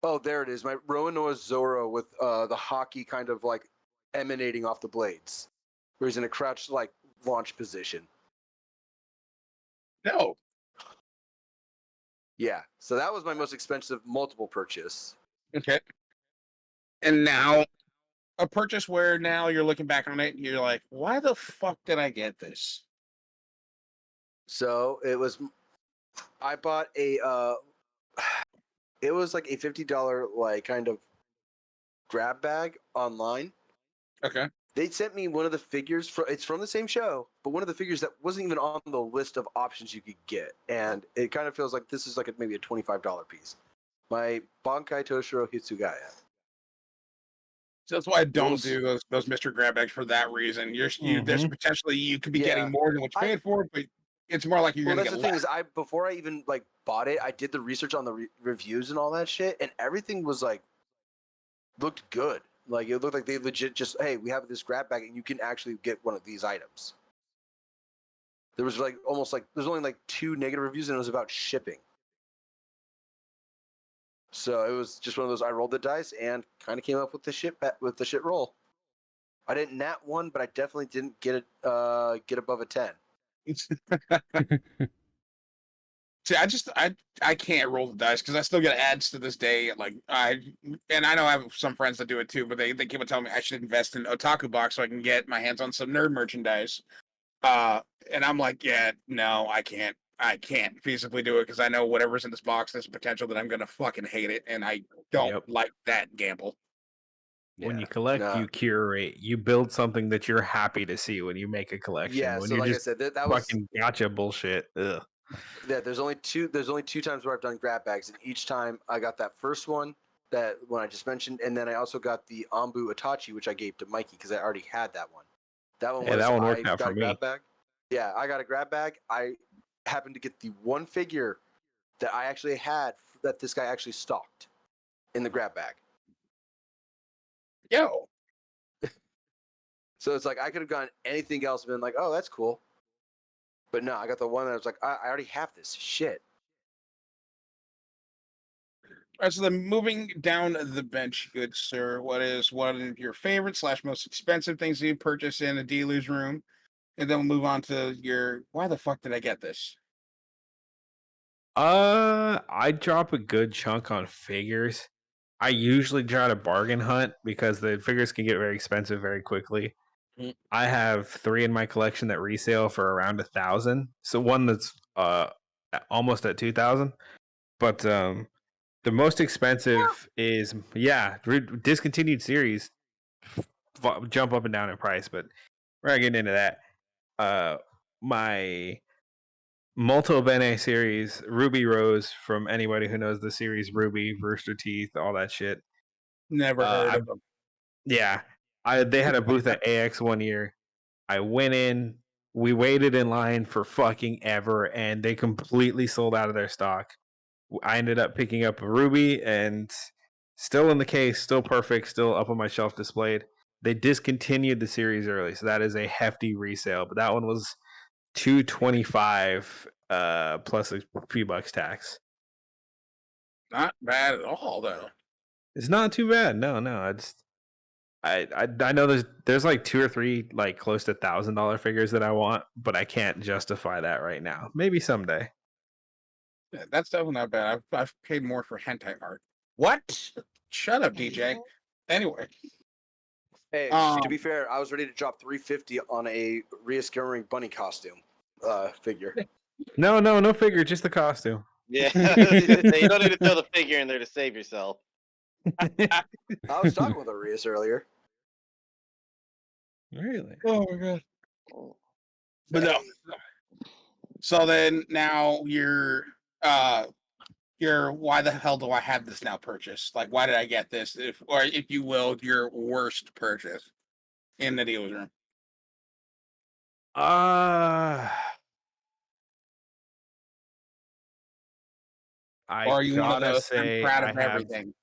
Oh, there it is. My Roanoa Zoro with the hockey kind of like emanating off the blades, where he's in a crouched like launch position. No. Yeah, so that was my most expensive multiple purchase. Okay. And now, a purchase where now you're looking back on it and you're like, why the fuck did I get this? So I bought it was like a $50 like kind of grab bag online. Okay. They sent me one of the figures it's from the same show, but one of the figures that wasn't even on the list of options you could get, and it kind of feels like this is like maybe a $25 piece. My Bankai Toshiro Hitsugaya. So that's why I don't do those mystery grab bags for that reason. There's potentially you could be getting more than what you paid for, but it's more like you're gonna get. That's the thing is, before I even like bought it, I did the research on the reviews and all that shit, and everything was like looked good. Like it looked like they legit just, hey, we have this grab bag and you can actually get one of these items. There was like almost like there's only like 2 negative reviews and it was about shipping. So it was just one of those, I rolled the dice and kind of came up with the shit roll. I didn't nat 1, but I definitely didn't get above a 10. See, I can't roll the dice because I still get ads to this day. Like I know I have some friends that do it too, but they keep on telling me I should invest in Otaku Box so I can get my hands on some nerd merchandise. And I'm like, yeah, no, I can't feasibly do it because I know whatever's in this box, there's potential that I'm gonna fucking hate it, and I don't like that gamble. When you collect, you curate. You build something that you're happy to see when you make a collection. Yeah, when so you're like just I said, that fucking gotcha bullshit. Ugh. Yeah, there's only two times where I've done grab bags, and each time I got that first one, that one I just mentioned, and then I also got the Ambu Itachi, which I gave to Mikey because I already had that one. That one that one worked out for me. Grab bag. Yeah, I got a grab bag. I happened to get the one figure that I actually had that this guy actually stocked in the grab bag. Yo. So it's like I could have gotten anything else and been like, oh, that's cool. But no, I got the one that was like, I already have this shit. All right, so then moving down the bench, good sir, what is one of your favorite / most expensive things you purchase in a dealer's room? And then we'll move on to your, why the fuck did I get this? I drop a good chunk on figures. I usually try to bargain hunt because the figures can get very expensive very quickly. I have 3 in my collection that resale for around 1,000. So one that's almost at 2,000. But the most expensive is discontinued series jump up and down in price, but we're not getting into that. My Molto Bene series, Ruby Rose from anybody who knows the series Ruby, Rooster Teeth, all that shit. Never heard of them. Yeah, they had a booth at AX one year. I went in. We waited in line for fucking ever, and they completely sold out of their stock. I ended up picking up a Ruby, and still in the case, still perfect, still up on my shelf displayed. They discontinued the series early, so that is a hefty resale. But that one was $225 plus a few bucks tax. Not bad at all, though. It's not too bad. No, it's I know there's like 2 or 3 like close to $1,000 figures that I want, but I can't justify that right now. Maybe someday. Yeah, that's definitely not bad. I've paid more for hentai art. What? Shut up, DJ. Anyway, Hey, to be fair, I was ready to drop $350 on a reassuring bunny costume figure. No figure, just the costume. Yeah, you don't need to throw the figure in there to save yourself. I was talking with Arias earlier. Really? oh my god. But no. So then now you're why the hell do I have this now purchased? Like, why did I get this? If you will, your worst purchase in the dealer's room. I Or are you one of gotta those? I'm say proud I of have everything.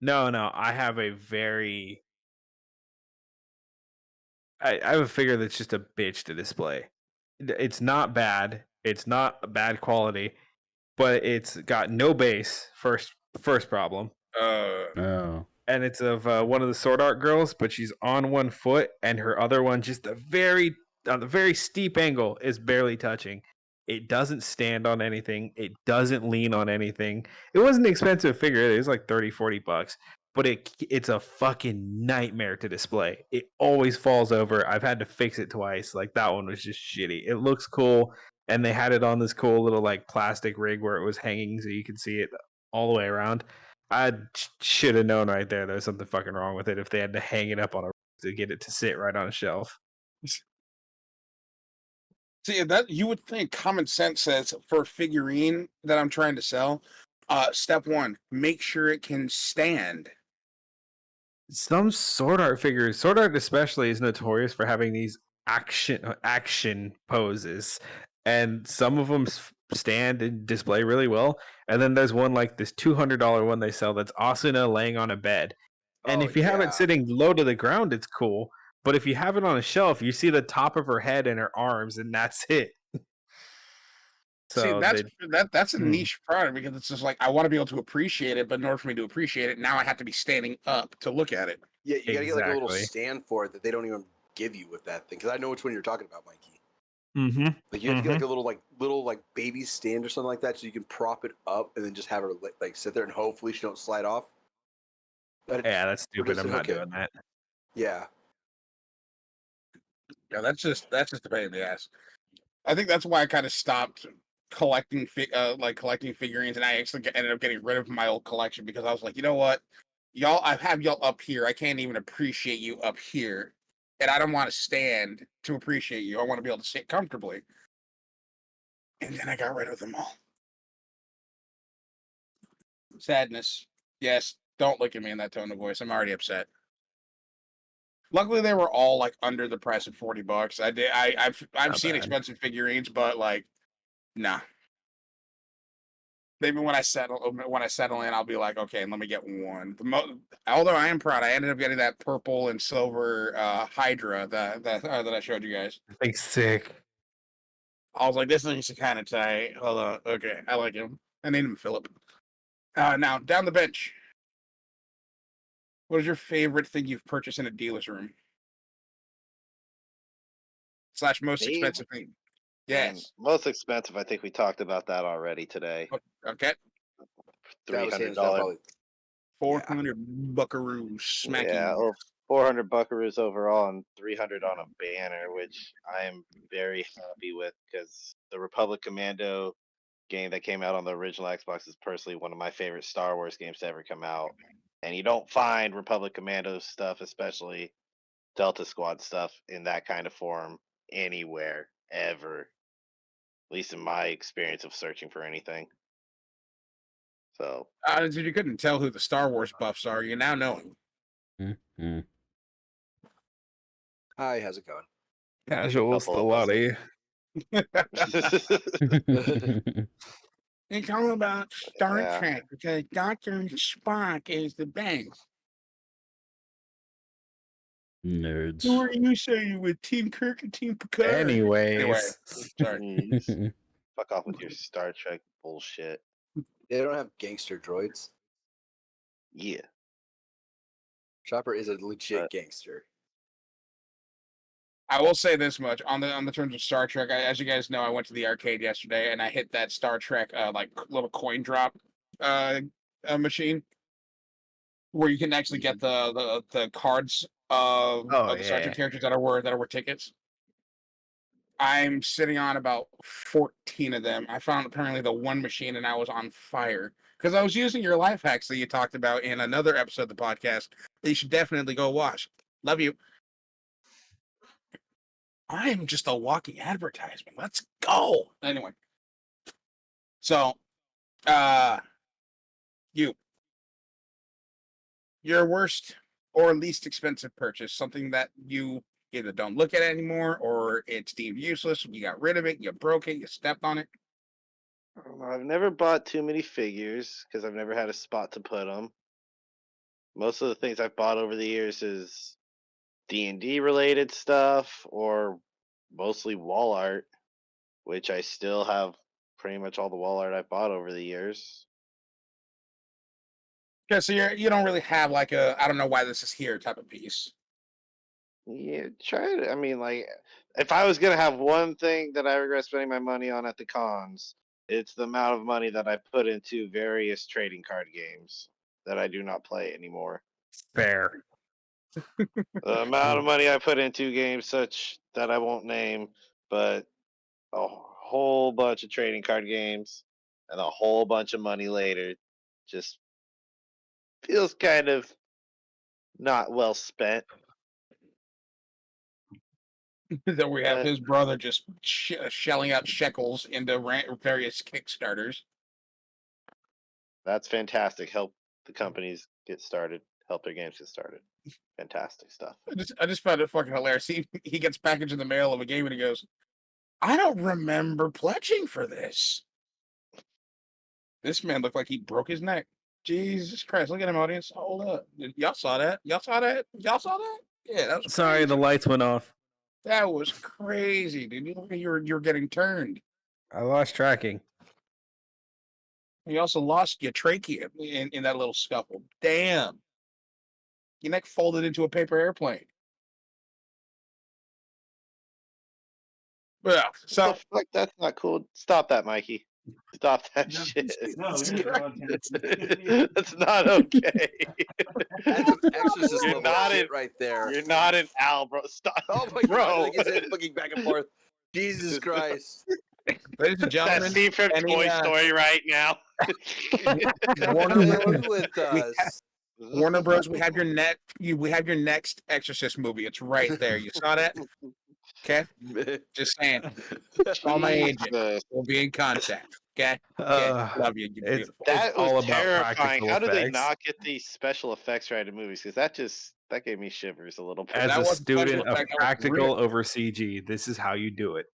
no. I have a very I have a figure that's just a bitch to display. It's not bad. It's not a bad quality, but it's got no base. First problem. Oh. And it's of one of the sword art girls, but she's on one foot, and her other one just on the very steep angle is barely touching. It doesn't stand on anything. It doesn't lean on anything. It wasn't an expensive figure. It was like $30-$40, but it's a fucking nightmare to display. It always falls over. I've had to fix it twice. Like that one was just shitty. It looks cool, and they had it on this cool little like plastic rig where it was hanging so you could see it all the way around. I should have known right there there's something fucking wrong with it if they had to hang it up on a to get it to sit right on a shelf. See, that you would think common sense says for a figurine that I'm trying to sell, step one, make sure it can stand. Some sword art figures, sword art especially, is notorious for having these action poses, and some of them stand and display really well. And then there's one like this $200 one they sell that's Asuna laying on a bed. And Oh, if you have yeah. it sitting low to the ground, it's cool. But if you have it on a shelf, you see the top of her head and her arms, and that's it. See, So that's a niche product because it's just like I want to be able to appreciate it, but in order for me to appreciate it, now I have to be standing up to look at it. Yeah, you gotta get like a little Exactly. stand for it that they don't even give you with that thing. Because I know which one you're talking about, Mikey. Mm-hmm. Like you have to get like a little baby stand or something like that, so you can prop it up and then just have her like sit there and hopefully she don't slide off. Yeah, that's Or stupid. just I'm not hook it. doing that. Yeah. Yeah, that's just a pain in the ass. I think that's why I kind of stopped collecting collecting figurines, and I actually ended up getting rid of my old collection because I was like, you know what, y'all, I have y'all up here. I can't even appreciate you up here, and I don't want to stand to appreciate you. I want to be able to sit comfortably. And then I got rid of them all. Sadness. Yes, don't look at me in that tone of voice. I'm already upset. Luckily, they were all like under the price of $40. I've seen bad. expensive figurines, but like, nah. Maybe when I settle in, I'll be like, okay, let me get one. Although I am proud, I ended up getting that purple and silver Hydra that I showed you guys. I think sick. I was like, this thing's kind of tight. Hold on, okay, I like him. I named him Philip. Now down the bench. What is your favorite thing you've purchased in a dealer's room? / most expensive thing. Yes. Most expensive. I think we talked about that already today. Okay. That was hands $300. down probably. 400 buckaroos smacking. Yeah, 400 buckaroos overall and 300 on a banner, which I am very happy with because the Republic Commando game that came out on the original Xbox is personally one of my favorite Star Wars games to ever come out. And you don't find Republic Commando stuff, especially Delta Squad stuff, in that kind of form anywhere ever. least in my experience of searching for anything. So You couldn't tell who the Star Wars buffs are. You now know them. Mm-hmm. Hi, how's it going? Casual, Couple still of out of you. It's all about Star Yeah. Trek because Dr. Spock is the best. Nerds. Who are you saying with Team Kirk and Team Picard? Anyways, Anyway, sorry. Jeez. Fuck off with your Star Trek bullshit. They don't have gangster droids. Yeah. Chopper is a legit But- gangster. I will say this much on the terms of Star Trek. As you guys know, I went to the arcade yesterday and I hit that Star Trek like little coin drop machine where you can actually get the cards of the Star Trek characters that are worth tickets. I'm sitting on about 14 of them. I found apparently the one machine and I was on fire because I was using your life hacks that you talked about in another episode of the podcast that you should definitely go watch. Love you. I'm just a walking advertisement. Let's go. Anyway. So, your worst or least expensive purchase, something that you either don't look at anymore or it's deemed useless. You got rid of it, you broke it, you stepped on it. I've never bought too many figures because I've never had a spot to put them. Most of the things I've bought over the years is D&D related stuff or mostly wall art, which I still have pretty much all the wall art I've bought over the years. Okay, so you don't really have like a I don't know why this is here type of piece. Yeah, try it. I mean, like, if I was gonna have one thing that I regret spending my money on at the cons, it's the amount of money that I put into various trading card games that I do not play anymore. fair. The amount of money I put into games such that I won't name, but a whole bunch of trading card games and a whole bunch of money later just feels kind of not well spent. Then we have his brother just shelling out shekels into various Kickstarters. That's fantastic. Help the companies get started. Help their games get started. Fantastic stuff. I just found it fucking hilarious. He gets package in the mail of a game and he goes, I don't remember pledging for this. This man looked like he broke his neck. Jesus Christ. Look at him, audience. Hold up. Y'all saw that? Y'all saw that? Y'all saw that? Yeah, that was Sorry, crazy. the lights went off. That was crazy, dude. You look like you're getting turned. I lost tracking. You also lost your trachea in that little scuffle. Damn. Your neck folded into a paper airplane. Yeah. So What the fuck? That's not cool. Stop that, Mikey. Stop that No, shit. no, That's not okay. That's some exorcist You're level not shit in- right there. You're not an owl, bro. Stop. Oh my bro. god, like his head fucking back and forth. Jesus Christ. ladies and That gentlemen, scene from any, Toy Story right now. Warner Stay Bros. with us. Warner Bros. We have your next Exorcist movie. It's right there. You saw that? Okay. Just saying. Call my agent. Jesus. We'll be in contact. Okay. Love you. You're it's- beautiful. That all was about terrifying. practical How do they effects. not get these special effects right in movies? Because that gave me shivers a little bit. As that a wasn't special student of effect, that was practical real. over CG, this is how you do it.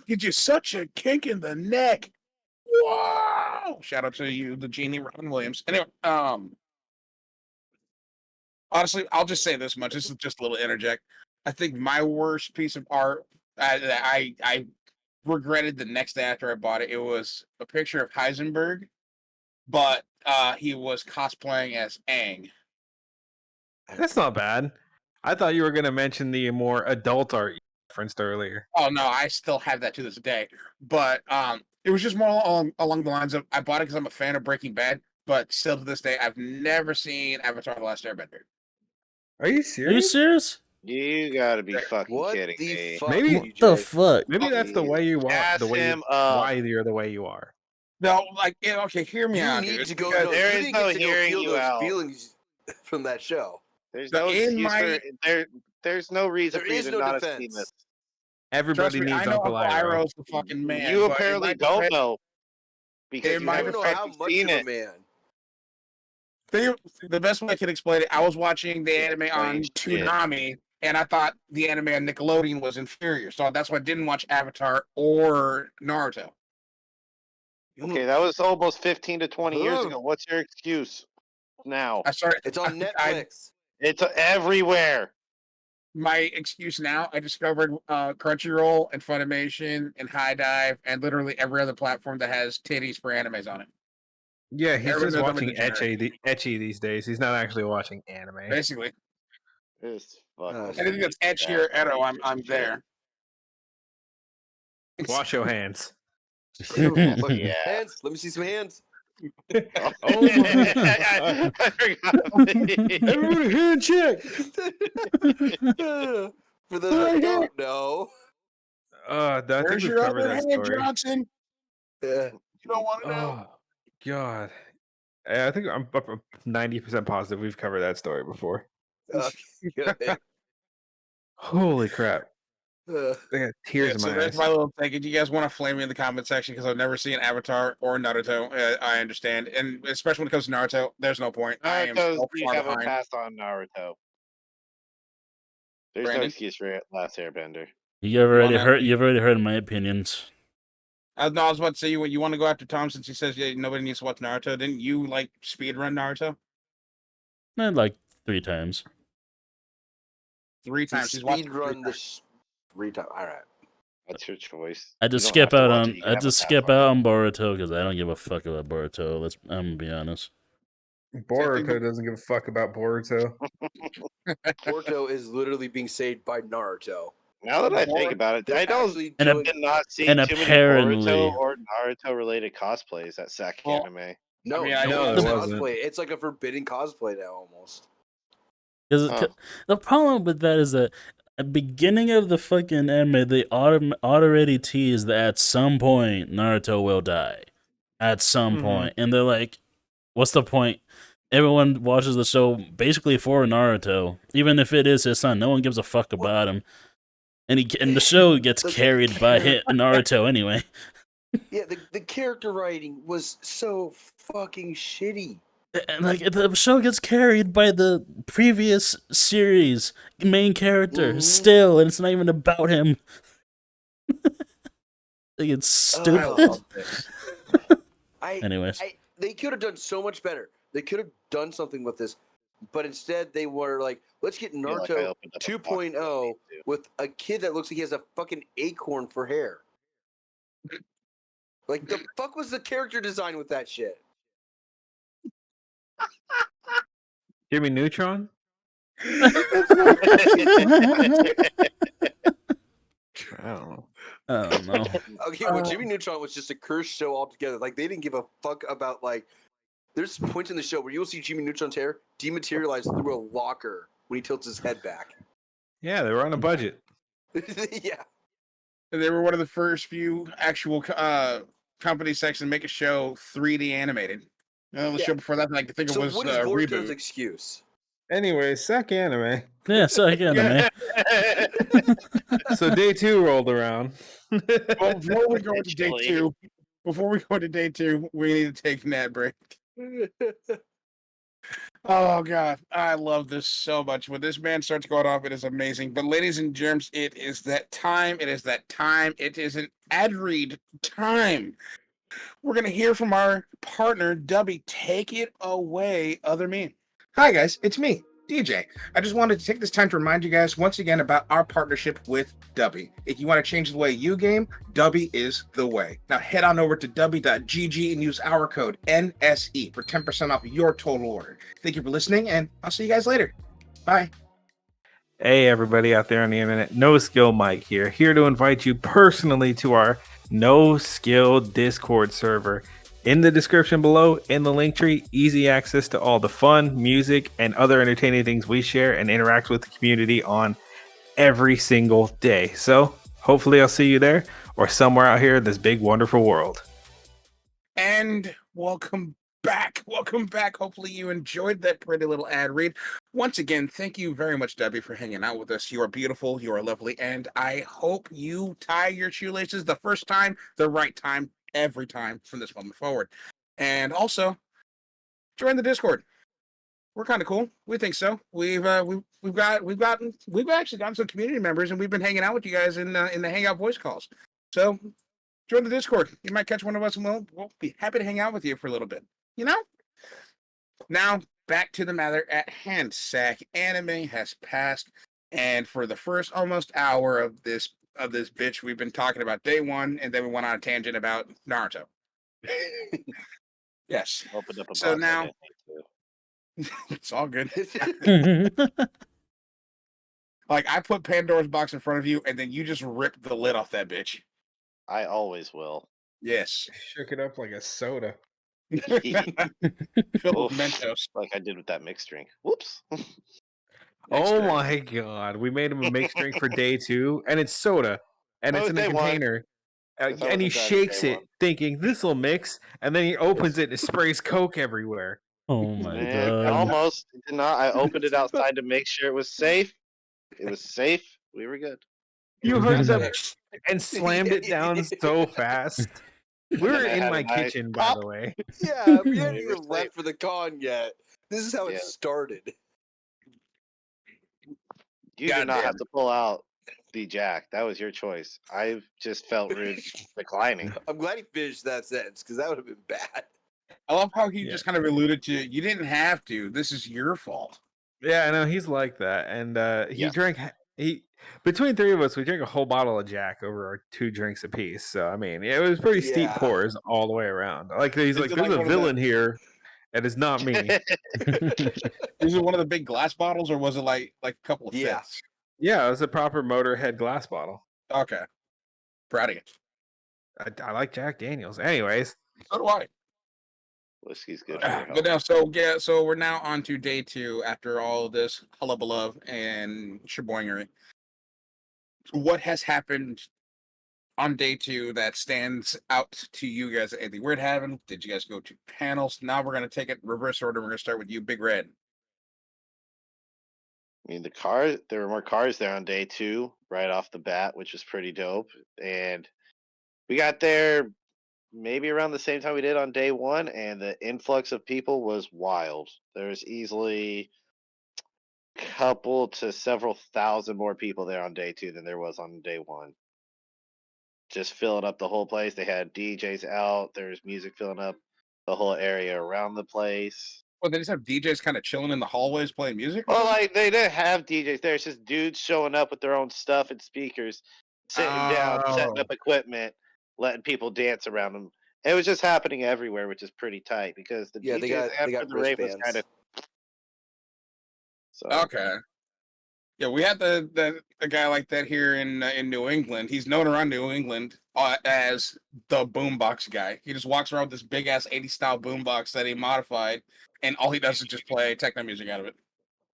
Gives you such a kick in the neck. Wow! Shout out to you, the genie, Robin Williams. Anyway, honestly, I'll just say this much. This is just a little interject. I think my worst piece of art, I regretted the next day after I bought it. It was a picture of Heisenberg, but he was cosplaying as Aang. That's not bad. I thought you were going to mention the more adult art you referenced earlier. Oh no, I still have that to this day. But it was just more along the lines of I bought it because I'm a fan of Breaking Bad, but still to this day, I've never seen Avatar: The Last Airbender. Are you Are you serious? serious? You gotta be fucking What kidding the me. fuck? Maybe- What the fuck? Maybe that's the way you are. Gas The way him you, up. why you're the way you are. No, like okay, hear me You out, need dude. to go. because No, there you is didn't no get to go hearing feel you those out. feelings from that show. There's So no in excuse my- for There's no reason There for you is to no not have seen defense. this. Everybody Trust me, I needs know Uncle Uncle Iroh. Iroh's the fucking man. You but in apparently my don't defense- know because in you my I haven't don't know how frankly much seen of a it. man. The best way I can explain it, I was watching the anime on Explain shit. Toonami, and I thought the anime on Nickelodeon was inferior, so that's why I didn't watch Avatar or Naruto. Okay, that was almost 15 to 20 years Ugh. ago. What's your excuse now? I started. It's on I- Netflix. It's everywhere. my excuse now, I discovered Crunchyroll and Funimation and High Dive and literally every other platform that has titties for animes on it. Yeah, he's Everyone just knows I'm a watching degenerate. ecchi these days. He's not actually watching anime. Basically, This fucking anything that's etchy or edo, I'm there. Wash your hands. Look, Yeah. hands. Let me see some hands. Oh my! I forgot. Everybody hand check. For those that don't know, I think Where's we've your covered other that hand, story. Johnson? uh, You don't want to know. Oh God! I think I'm 90% positive we've covered that story before. good. Holy crap! Uh, I got tears in So my that's eyes. my little thing. If you guys want to flame me in the comment section because I've never seen Avatar or Naruto, I understand, and especially when it comes to Naruto, there's no point. I am Naruto's, so you far haven't behind. passed on Naruto. There's no Brandon? excuse for Last Airbender. You've already wanna- heard. You've already heard my opinions. No, I was about to say you want to go after Tom since he says nobody needs to watch Naruto. Didn't you like speedrun Naruto Like 3 times. 3 times? She's watched speed it 3 run the times. 3 times. All right. That's your choice. I You just don't have skip to out watch it, on. you can I have a just pass skip on it. out on Boruto because I don't give a fuck about Boruto. I'm gonna be honest. Boruto doesn't give a fuck about Boruto. Boruto is literally being saved by Naruto. Now that I think about it, They're I don't actually And a- doing. did not see and too many apparently- Boruto or Naruto related cosplays at Sac Well, Anime. No, I mean, I no know one there does wasn't. cosplay. It's like a forbidden cosplay now, almost. Huh. The problem with that is that at the beginning of the fucking anime, they already teased that at some point Naruto will die. At some Mhm. point. And they're like, what's the point? Everyone watches the show basically for Naruto. Even if it is his son, no one gives a fuck about him. And the show gets The carried by Naruto anyway. Yeah, the character writing was so fucking shitty. And like the show gets carried by the previous series main character Mhm. still, and it's not even about him. Like it's I stupid. love Anyways, They could have done so much better. They could have done something with this, but instead they were like, let's get I feel like I Naruto opened up a 2.0 box that I need to. with a kid that looks like he has a fucking acorn for hair. Like the fuck was the character design with that shit? Jimmy Neutron? I I don't know. don't know. Okay, well, Jimmy Neutron was just a cursed show altogether. Like they didn't give a fuck about like. There's points in the show where you'll see Jimmy Neutron's hair dematerialize through a locker when he tilts his head back. Yeah, they were on a budget. Yeah. And they were one of the first few actual companies to actually make a show 3D animated. The Yeah. show before that, I think So it was what is Boruto's Reboot. excuse? Anyway, Sac Anime. Yeah, so again, man. So day 2 rolled around. Well, before we go into day Eventually. 2, we need to take an ad break. Oh god, I love this so much. When this man starts going off, it is amazing. But ladies and germs, it is that time. It is that time. It is an ad read time. We're gonna hear from our partner, Dubby. Take it away, other me. Hi guys, it's me, DJ. I just wanted to take this time to remind you guys once again about our partnership with Dubby. If you want to change the way you game, Dubby is the way. Now head on over to dubby.gg and use our code NSE for 10% off your total order. Thank you for listening, and I'll see you guys later. Bye. Hey, everybody out there on the internet. NoSkill Mike here to invite you personally to our NoSkill Discord server. In the description below, in the link tree, easy access to all the fun, music, and other entertaining things we share and interact with the community on every single day. So hopefully I'll see you there or somewhere out here in this big, wonderful world. And welcome back, Welcome back. Hopefully you enjoyed that pretty little ad read. Once again, thank you very much, Debbie, for hanging out with us. You are beautiful, you are lovely, and I hope you tie your shoelaces the first time, the right time, every time from this moment forward. And also, join the Discord. We're kind of cool. We think so. We've actually gotten some community members, and we've been hanging out with you guys in the Hangout voice calls. So join the Discord. You might catch one of us, and we'll be happy to hang out with you for a little bit. You know? Now, back to the matter at hand. Sac Anime has passed, and for the first almost hour of this bitch, we've been talking about day one, and then we went on a tangent about Naruto. Yes. Opened up a So box I now, didn't need to. it's all good. Like, I put Pandora's box in front of you, and then you just ripped the lid off that bitch. I always will. Yes. Shook it up like a soda. Filled with Oof, Mentos. like I did with that mixed drink. Whoops. Oh Next my god. We made him a mixed drink for day 2, and it's soda. And That it's was in a day one. container. That's And he always done shakes day it, one. thinking this'll mix, and then he opens it and it sprays Coke everywhere. Oh my Man, god. almost it did not. I opened it outside to make sure it was safe. It was safe. We were good. You heard That's them and slammed it down so fast. We were then I in had my a nice kitchen, by pop. the way. Yeah, we hadn't We were even left safe. for the con yet. This is how it Yeah. started. You God did not damn have it. to pull out the jack. That was your choice. I just felt rude declining. I'm glad he finished that sentence because that would have been bad. I love how he Yeah. just kind of alluded to, you didn't have to. This is your fault. Yeah, I know he's like that, and he Yes. drank. Between 3 of us, we drank a whole bottle of Jack over our 2 drinks apiece. So I mean, it was pretty steep Yeah. pours all the way around. Like he's Is like, it "There's like a one of the- villain here, and it's not me." Was it one of the big glass bottles, or was it like a couple of Yeah. fifths? Yeah, it was a proper Motorhead glass bottle. Okay. Proud of you. I like Jack Daniels. Anyways, So do I. Whiskey's good for your But health. now, so we're now on to day 2 after all of this hullabaloo and shaboingery. What has happened on day 2 that stands out to you guys? Anything weird happened? Did you guys go to panels? Now we're going to take it in reverse order. We're going to start with you, Big Red. I mean, the car. There were more cars there on day 2, right off the bat, which was pretty dope. And we got there maybe around the same time we did on day 1, and the influx of people was wild. There was easily a couple to several thousand more people there on day 2 than there was on day 1. Just filling up the whole place. They had DJs out. There's music filling up the whole area around the place. Well, they just have DJs kind of chilling in the hallways playing music? Well, like they didn't have DJs there. It's just dudes showing up with their own stuff and speakers, sitting down, setting Oh. up equipment, letting people dance around them. It was just happening everywhere, which is pretty tight because the Yeah, DJs they got after the rave was wristbands. kind of. So Okay. Yeah, we had the guy like that here in New England. He's known around New England as the boombox guy. He just walks around with this big ass 80s style boombox that he modified, and all he does is just play techno music out of it.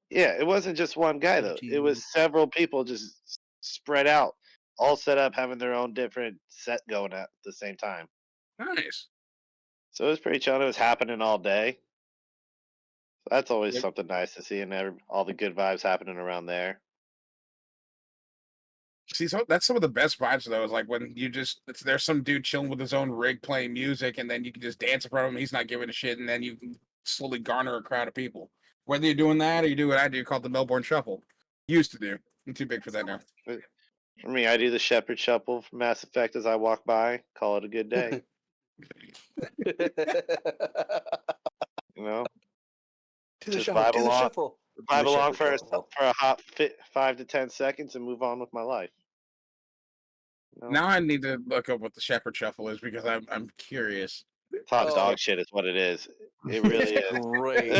yeah, it wasn't just one guy though. It was several people just spread out, all set up, having their own different set going at the same time. Nice. So it was pretty chill. It was happening all day. So that's always Yep. something nice to see, and all the good vibes happening around there. See, so that's some of the best vibes though. Is like when you there's some dude chilling with his own rig playing music, and then you can just dance in front of him. He's not giving a shit, and then you can slowly garner a crowd of people. Whether you're doing that or you do what I do, called the Melbourne Shuffle. Used to do. I'm too big for that now. For me, I do the Shepherd Shuffle from Mass Effect as I walk by. Call it a good day. You know, Do the Just shuffle. vibe Do the along. shuffle. vibe the along Shepherd for Shuffle. a hot 5 to 10 seconds and move on with my life. You know? Now I need to look up what the Shepherd Shuffle is because I'm curious. Hot Oh. dog shit is what it is. It really It's is. great.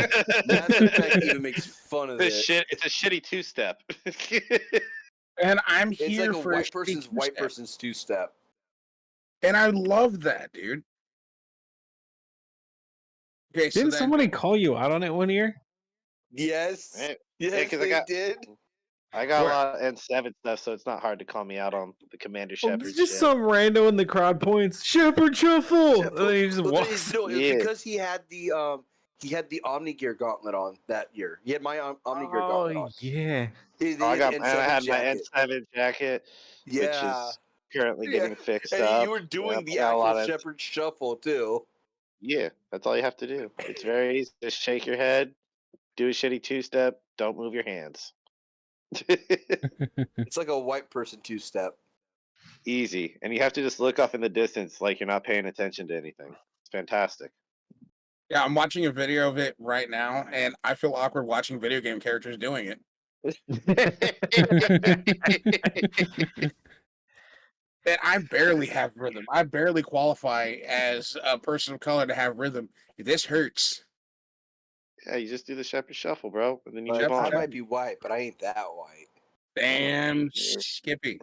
Mass Effect even makes fun of It's it. a shitty 2-step. And I'm It's here like a for white shitty person's white two-step. person's 2-step. And I love that, dude. Okay, so didn't then somebody call you out on it one year? Yes. Right. Yes, 'cause I they got- did. I got Where- a lot of N7 stuff, so it's not hard to call me out on the Commander Oh, Shepard just shit. some rando in the crowd points, Shepherd Shuffle, and then he just Well, walks. no, it was Yeah. because he had the he had the Omni Gear gauntlet on that year. He had my Omni Gear gauntlet on. yeah. He I had got, the and I N7 had my jacket. N7 jacket, which Yeah. is currently Yeah. getting fixed And up. you were doing I the got a lot actual of- Shepherd Shuffle too. Yeah, that's all you have to do. It's very easy. Just shake your head, do a shitty two-step, don't move your hands. It's like a white person two-step. Easy. And you have to just look off in the distance like you're not paying attention to anything. It's fantastic. Yeah, I'm watching a video of it right now, and I feel awkward watching video game characters doing it. And I barely have rhythm. I barely qualify as a person of color to have rhythm. This hurts. Yeah, you just do the Shepherd Shuffle, bro, and then you But move I on. might be white, but I ain't that white. Damn, Skippy.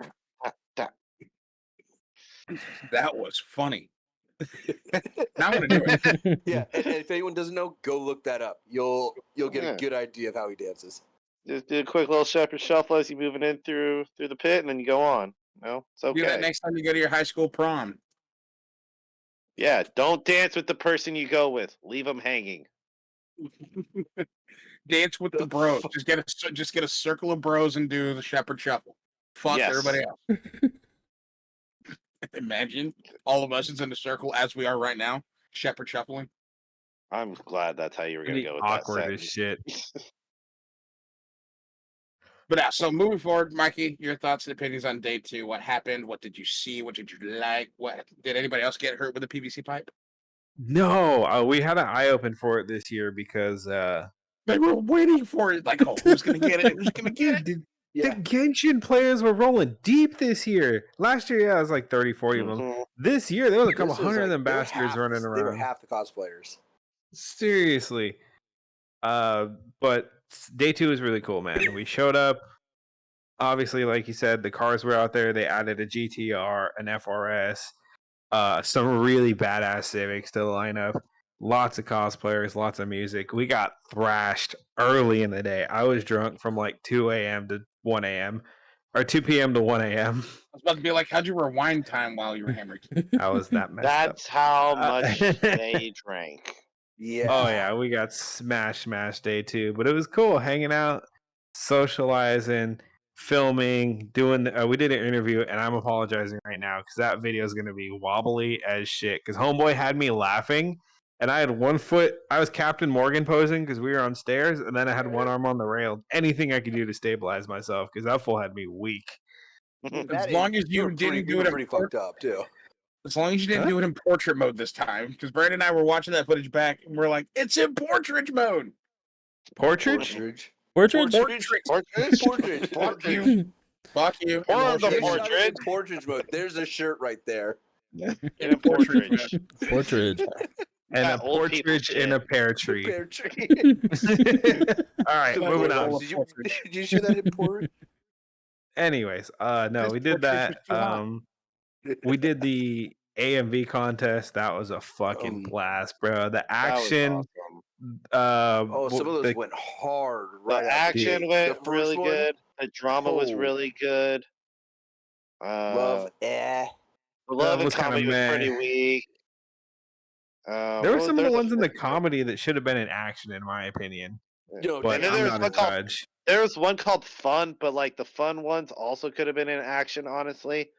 That was funny. Now I'm gonna do it. Yeah, and if anyone doesn't know, go look that up. You'll get Yeah. a good idea of how he dances. Just do a quick little Shepherd Shuffle as you're moving in through the pit, and then you go on. No, it's Do that okay. next time you go to your high school prom. Yeah, don't dance with the person you go with. Leave them hanging. Dance with the bros. Just get a circle of bros and do the shepherd shuffle. Fuck Yes. everybody else. Imagine all of us is in a circle as we are right now, shepherd shuffling. I'm glad that's how you were going to Pretty go with that awkward as sentence. shit. But yeah, so moving forward, Mikey, your thoughts and opinions on day 2. What happened? What did you see? What did you like? What did anybody else get hurt with a PVC pipe? No, we had an eye open for it this year because They were waiting for it. Like, oh, who's gonna get it? Who's gonna get it? dude, Yeah. the Genshin players were rolling deep this year. Last year, yeah, it was like 30, 40 of them. Mhm. This year, there was a couple This is hundred of like- them they were bastards half- running They were around. half the cosplayers. Seriously. But day 2 is really cool, man. We showed up. Obviously, like you said, the cars were out there. They added a GTR, an FRS, some really badass Civics to the lineup. Lots of cosplayers, lots of music. We got thrashed early in the day. I was drunk from like 2 a.m. to 1 a.m. or 2 p.m. to 1 a.m. I was about to be like, how'd you rewind time while you were hammered? I was that messed That's how Uh, much they drank. Yeah. Oh yeah, we got smash day 2, but it was cool hanging out, socializing, filming, doing. We did an interview, and I'm apologizing right now because that video is going to be wobbly as shit. Because homeboy had me laughing, and I had one foot. I was Captain Morgan posing because we were on stairs, and then I had one arm on the rail. Anything I could do to stabilize myself because that fool had me weak. As long as you were didn't do you it were in pretty fucked up too. As long as you didn't Huh? do it in portrait mode this time, because Brandon and I were watching that footage back, and we're like, it's in portrait mode. Portrait? Portrait. Portrait? Portrait. Fuck you. Fuck you. Or the Here's portrait. shot in portrait mode. There's a shirt right there. In a portrait. Portrait. And That a old people portrait in shit. a pear tree. Pear tree. All right, moving on. Did you shoot that in portrait? Anyways, no, This we did portrait that. was too hot. We did the AMV contest. That was a fucking blast, bro. The That was action. awesome. Oh, some of those the- went hard. The Right out action gate. went The first really one, good. The drama was Oh. really good. Love, The love and was kinda comedy was meh. pretty weak. There were some of the there's a ones in the few- comedy that should have been in action, in my opinion. Yo, But And then I'm there's not a one called- judge. There was one called Fun, but like the fun ones also could have been in action, honestly.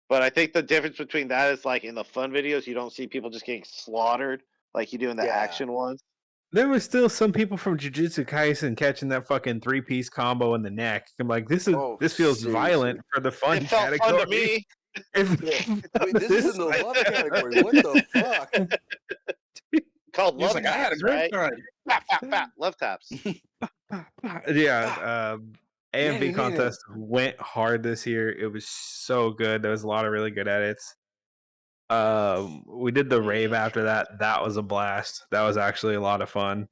But I think the difference between that is like in the fun videos, you don't see people just getting slaughtered like you do in the Yeah. action ones. There was still some people from Jujutsu Kaisen catching that fucking 3-piece combo in the neck. I'm like, this feels seriously. violent for the fun It felt category. fun to me. If- Wait, this is in the love category. What the fuck? Called He's love like, I had a taps, great right? time. Fat, fat, fat. Love taps. Yeah, AMV Yeah, contest went hard this year. It was so good. There was a lot of really good edits. We did the rave after that. That was a blast. That was actually a lot of fun.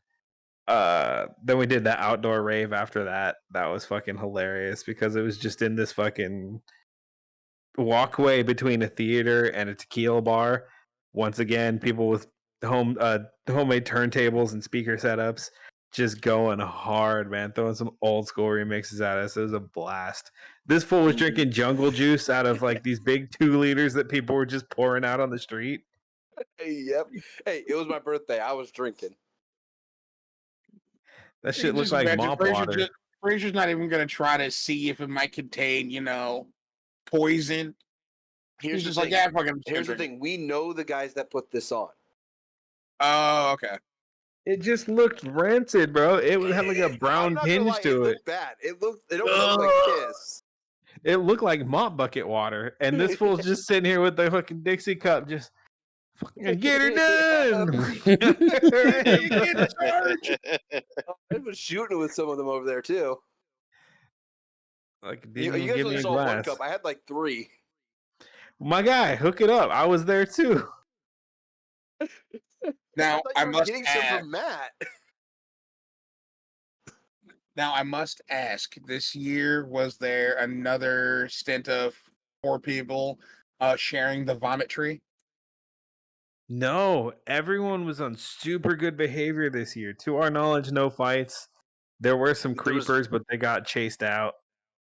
Then we did the outdoor rave after that. That was fucking hilarious because it was just in this fucking walkway between a theater and a tequila bar. Once again, people with homemade turntables and speaker setups just going hard, man. Throwing some old school remixes at us. It was a blast. This fool was drinking jungle juice out of like these big 2 liters that people were just pouring out on the street. Yep. Hey, it was my birthday. I was drinking. That You shit can looked just like imagine mop water. Fraser's not even going to try to see if it might contain, poison. Here's He's the just like, thing. yeah, fuck it, I'm just Here's the gonna drink thing. We know the guys that put this on. it. Oh, okay. It just looked rancid, bro. It had like a I'm brown not gonna lie, tinge to it. looked bad. It almost looked like piss. It looked like mop bucket water. And this fool's just sitting here with the fucking Dixie cup, just fucking get her done. Get charged. I was shooting with some of them over there too. Like, You didn't even guys give only me a saw one glass. cup. I had like 3. My guy, hook it up. I was there too. Now thought I you were must getting some ask. from Matt. Now I must ask. This year, was there another stint of 4 people sharing the vomit tree? No, everyone was on super good behavior this year. To our knowledge, no fights. There were some There was- creepers, but they got chased out.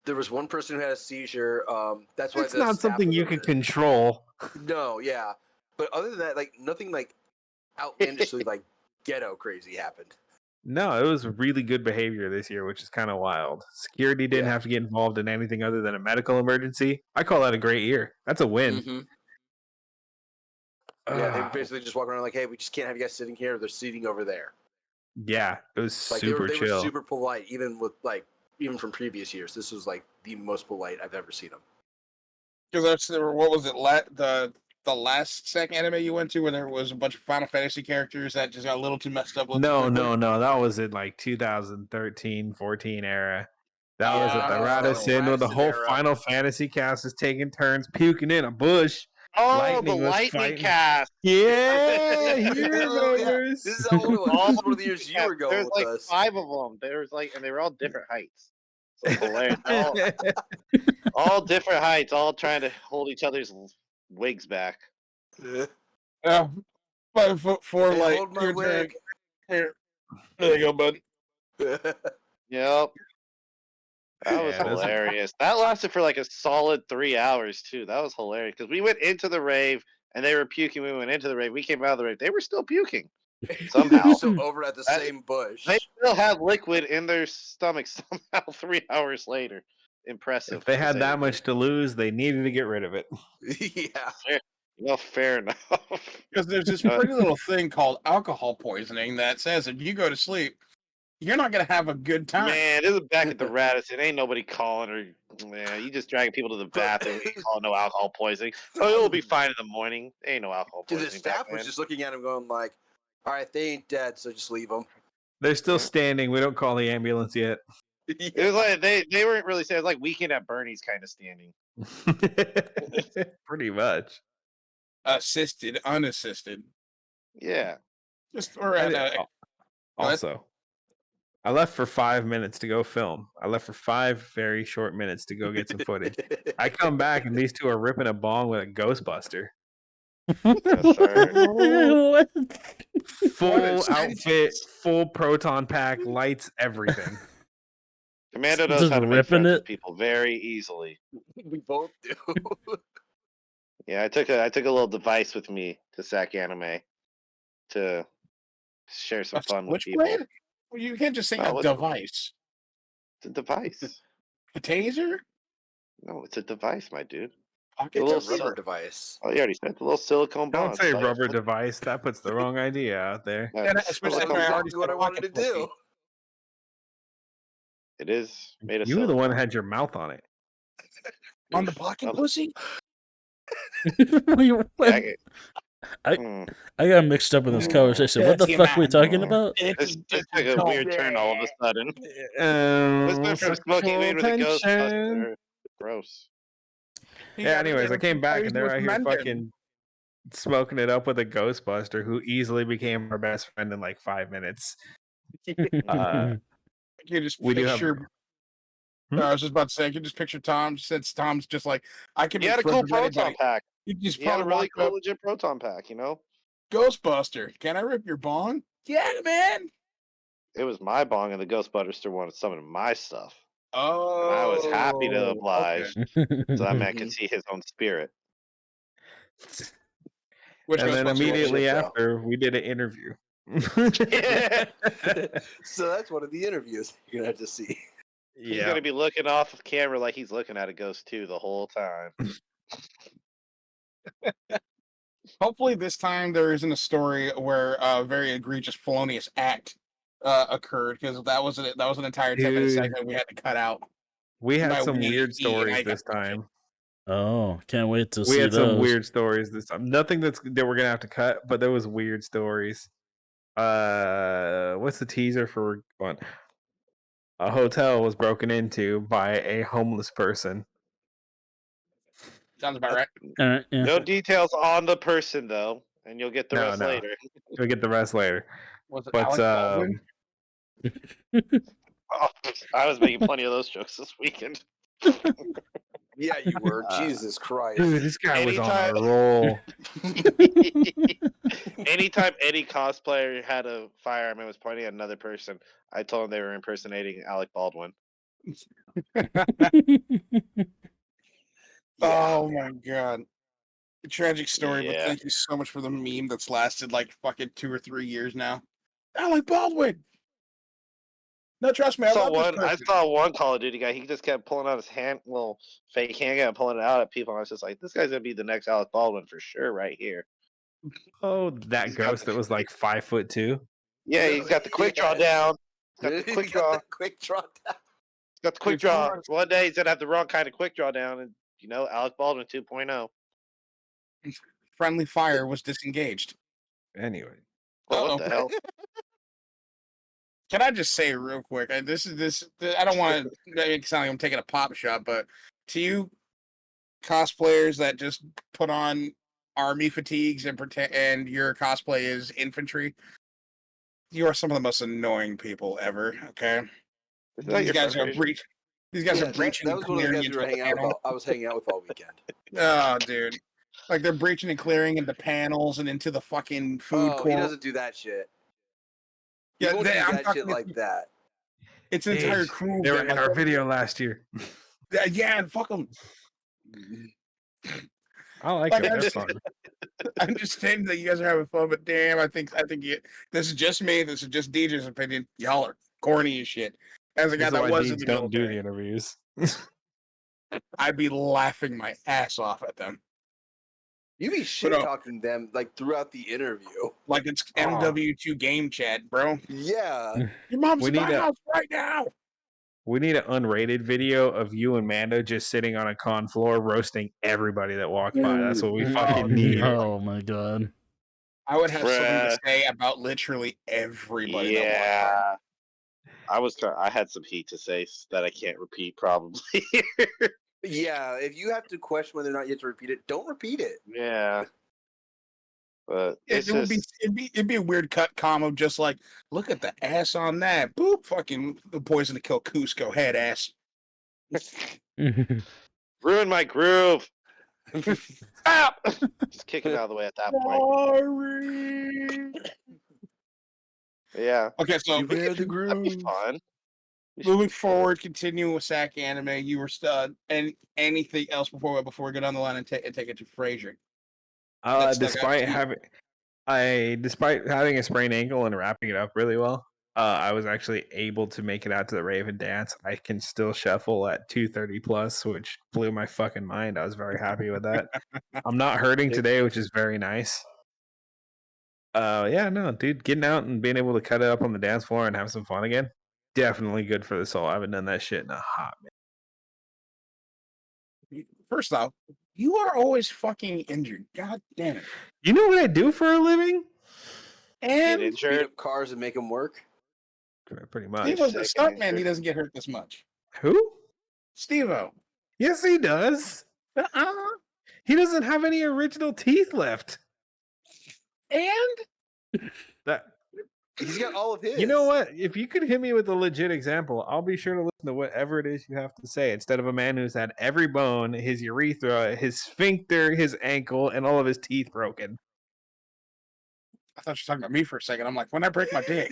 There was one person who had a seizure. That's why It's the not staff something was you over can there. control. No, yeah, but other than that, like nothing like outlandishly like ghetto crazy happened. No, it was really good behavior this year, which is kind of wild. Security didn't Yeah. have to get involved in anything other than a medical emergency. I call that a great year. That's a win. Mm-hmm. Yeah, they Ah, basically just walk around like, "Hey, we just can't have you guys sitting here. They're seating over there." yeah, it was Like super they were chill. super polite, even from previous years. This was like the most polite I've ever seen them. Because what was it? The last Sac Anime you went to, where there was a bunch of Final Fantasy characters that just got a little too messed up. No. That was in like 2013, 14 era. That was at the Oh, Radisson where the Radisson whole era. Final Fantasy cast is taking turns puking in a bush. Oh, Lightning the was lightning fighting. cast. Yeah, he Yeah, remembers. this is how old it was. This is one of the years you were There going was with like us. 5 of them. There was like, and they were all different heights. So it's hilarious. All different heights, all trying to hold each other's wigs back. yeah, 5'4", Hey, like hold my your turn. wig. Here, there you go, bud. Yep. That was Yeah, those are- hilarious. That lasted for like a solid 3 hours too. That was hilarious because we went into the rave and they were puking. We went into the rave. We came out of the rave. They were still puking somehow. So over at the That- same bush. They still had liquid in their stomach somehow 3 hours later. Impressive. If they to had say that the much least. to lose, they needed to get rid of it. Yeah. Well, fair enough. Because there's this pretty little thing called alcohol poisoning that says if you go to sleep, you're not gonna have a good time. Man, this is back at the Radisson. Ain't nobody calling or man, you just dragging people to the bathroom. You call no alcohol poisoning. Oh, it'll be fine in the morning. Ain't no alcohol Dude, poisoning. the back staff was then. just looking at him going like, all right, they ain't dead, so just leave them. They're still Yeah. standing. We don't call the ambulance yet. It was like they weren't really saying. It was like Weekend at Bernie's kind of standing. Pretty much. Assisted, unassisted. Yeah. Just or at a, Also, I left for 5 minutes to go film. I left for 5 very short minutes to go get some footage. I come back and these two are ripping a bong with a Ghostbuster. Yes, sir. What? Full outfit, full proton pack, lights, everything. Commando knows Just how to make ripping friends it? with people very easily. We both do. Yeah, I took a little device with me to Sac Anime to share some fun with people. Switchblade? Well, you can't just say No, a it's- device. It's a device. A taser? No, it's a device, my dude. Pocket It's a little rubber sil- device. Oh, you already said the little silicone Don't bond. say So- rubber device. That puts the wrong idea out there. No, And it's especially That's after I silicone already exactly what I said wanted to pocket do. It is made of You were the silicone. one that had your mouth on it. On the pocket Oh. pussy? Wait, Yeah, I- Mm. I got mixed up in this conversation. What the Dirty fuck are we man. talking about? This took a weird turn all of a sudden. This went from smoking weed with a Ghostbuster. Gross. Yeah, anyways, I came back and they're out here fucking smoking it up with a Ghostbuster who easily became our best friend in like 5 minutes. You just We do have- picture. I was just about to say, I can just picture Tom. Since Tom's just like, I can He be had a friends cool with proton anybody. pack. You just He had a probably really walk cool, up, legit proton pack. You know, Ghostbuster. Can I rip your bong? Yeah, man. it was my bong, and the Ghostbuster wanted some of my stuff. Oh, And I was happy to oblige, so that man Mhm. could see his own spirit. Which and then Ghostbuster was it? immediately shit, though. after, we did an interview. So that's one of the interviews you're gonna have to see. He's gonna be looking off of camera like he's looking at a ghost too the whole time. Hopefully, this time there isn't a story where a very egregious felonious act occurred, because that was an entire 10-minute Dude. segment we had to cut out. We had By some we, weird he and stories I this got time. Oh, can't wait to We see had some those. weird stories this time. Nothing that we're gonna have to cut, but there was weird stories. What's the teaser for one? A hotel was broken into by a homeless person. Sounds about right. All right, yeah. No details on the person though, and you'll get the rest later. We'll get the rest later. Was it But Alec Baldwin? Oh, I was making plenty of those jokes this weekend. Yeah, you were. Jesus Christ. dude, this guy was on Anytime- a roll. Anytime any cosplayer had a firearm and was pointing at another person, I told them they were impersonating Alec Baldwin. Oh my god. Tragic story, but Yeah. thank you so much for the meme that's lasted like fucking 2 or 3 years now. Alec Baldwin! No, trust me, I love this I person. saw one Call of Duty guy. He just kept pulling out his little fake handgun, and pulling it out at people. And I was just like, "This guy's gonna be the next Alec Baldwin for sure, right here." Oh, that He's got ghost that was like 5'2". Yeah, he's got the quick draw down. He's got the He's quick got draw. the quick draw down. He's got the quick Dude, draw. come on. One day he's gonna have the wrong kind of quick draw down, and Alec Baldwin 2.0. Friendly fire was disengaged. Anyway, Well, what the hell? Can I just say real quick? I don't want to make it sound like I'm taking a pop shot, but to you cosplayers that just put on army fatigues and pretend and your cosplay is infantry, you are some of the most annoying people ever. Okay, Is that these your guys friend, are Fraser? breach. These guys Yeah, are breaching. that was one of the guys and we were clearing hanging into out with. the I was hanging out with all weekend. Oh, dude. Like they're breaching and clearing into panels and into the fucking food Oh, court. he doesn't do that shit. He Yeah, won't do I'm that talking shit like that. It's an entire Age. crew. They were that, in like, our video last year. Yeah, and fuck them. I like Like, it. I They're just- fun. I understand that you guys are having fun, but damn, I think this is just me. This is just DJ's opinion. Y'all are corny as shit. As a guy That's that why was these in the don't do the military, interviews. I'd be laughing my ass off at them. You be shit talking them like throughout the interview. Like it's MW2 game chat, bro. Yeah. Your mom's We in my need a- house right now. We need an unrated video of you and Mando just sitting on a con floor roasting everybody that walked by. That's what we fucking need. Oh my god. I would have something to Bruh. say about literally everybody that walked Yeah. I had some heat to say that I can't repeat probably. Yeah. If you have to question whether or not you have to repeat it, don't repeat it. Yeah. But by. it's It'd be a weird cut com of just like, look at the ass on that. Boop, fucking the poison to kill Cusco head ass. ruined my groove. Stop! Just kick him out of the way at that point. Sorry. Yeah. Okay, so Beware the That'd be groove. fun. moving forward, continuing with Sac Anime, you were and anything else before we go down the line and take it to Fraser? That's like Despite having a sprained ankle and wrapping it up really well, I was actually able to make it out to the Raven dance. I can still shuffle at 230 plus, which blew my fucking mind. I was very happy with that. I'm not hurting today, which is very nice. Yeah, no, dude, getting out and being able to cut it up on the dance floor and have some fun again, definitely good for the soul. I haven't done that shit in a hot minute. First off, you are always fucking injured. God damn it. You know what I do for a living? Get And Beat injured. up cars and make them work. Pretty he much. was a Second stuntman. He injured. doesn't get hurt this much. Who? Steve-O. Yes, he does. He doesn't have any original teeth left. And That He's got all of his. you know what? If you could hit me with a legit example, I'll be sure to listen to whatever it is you have to say. Instead of a man who's had every bone, his urethra, his sphincter, his ankle, and all of his teeth broken. I thought you were talking about me for a second. I'm like, when I break my dick.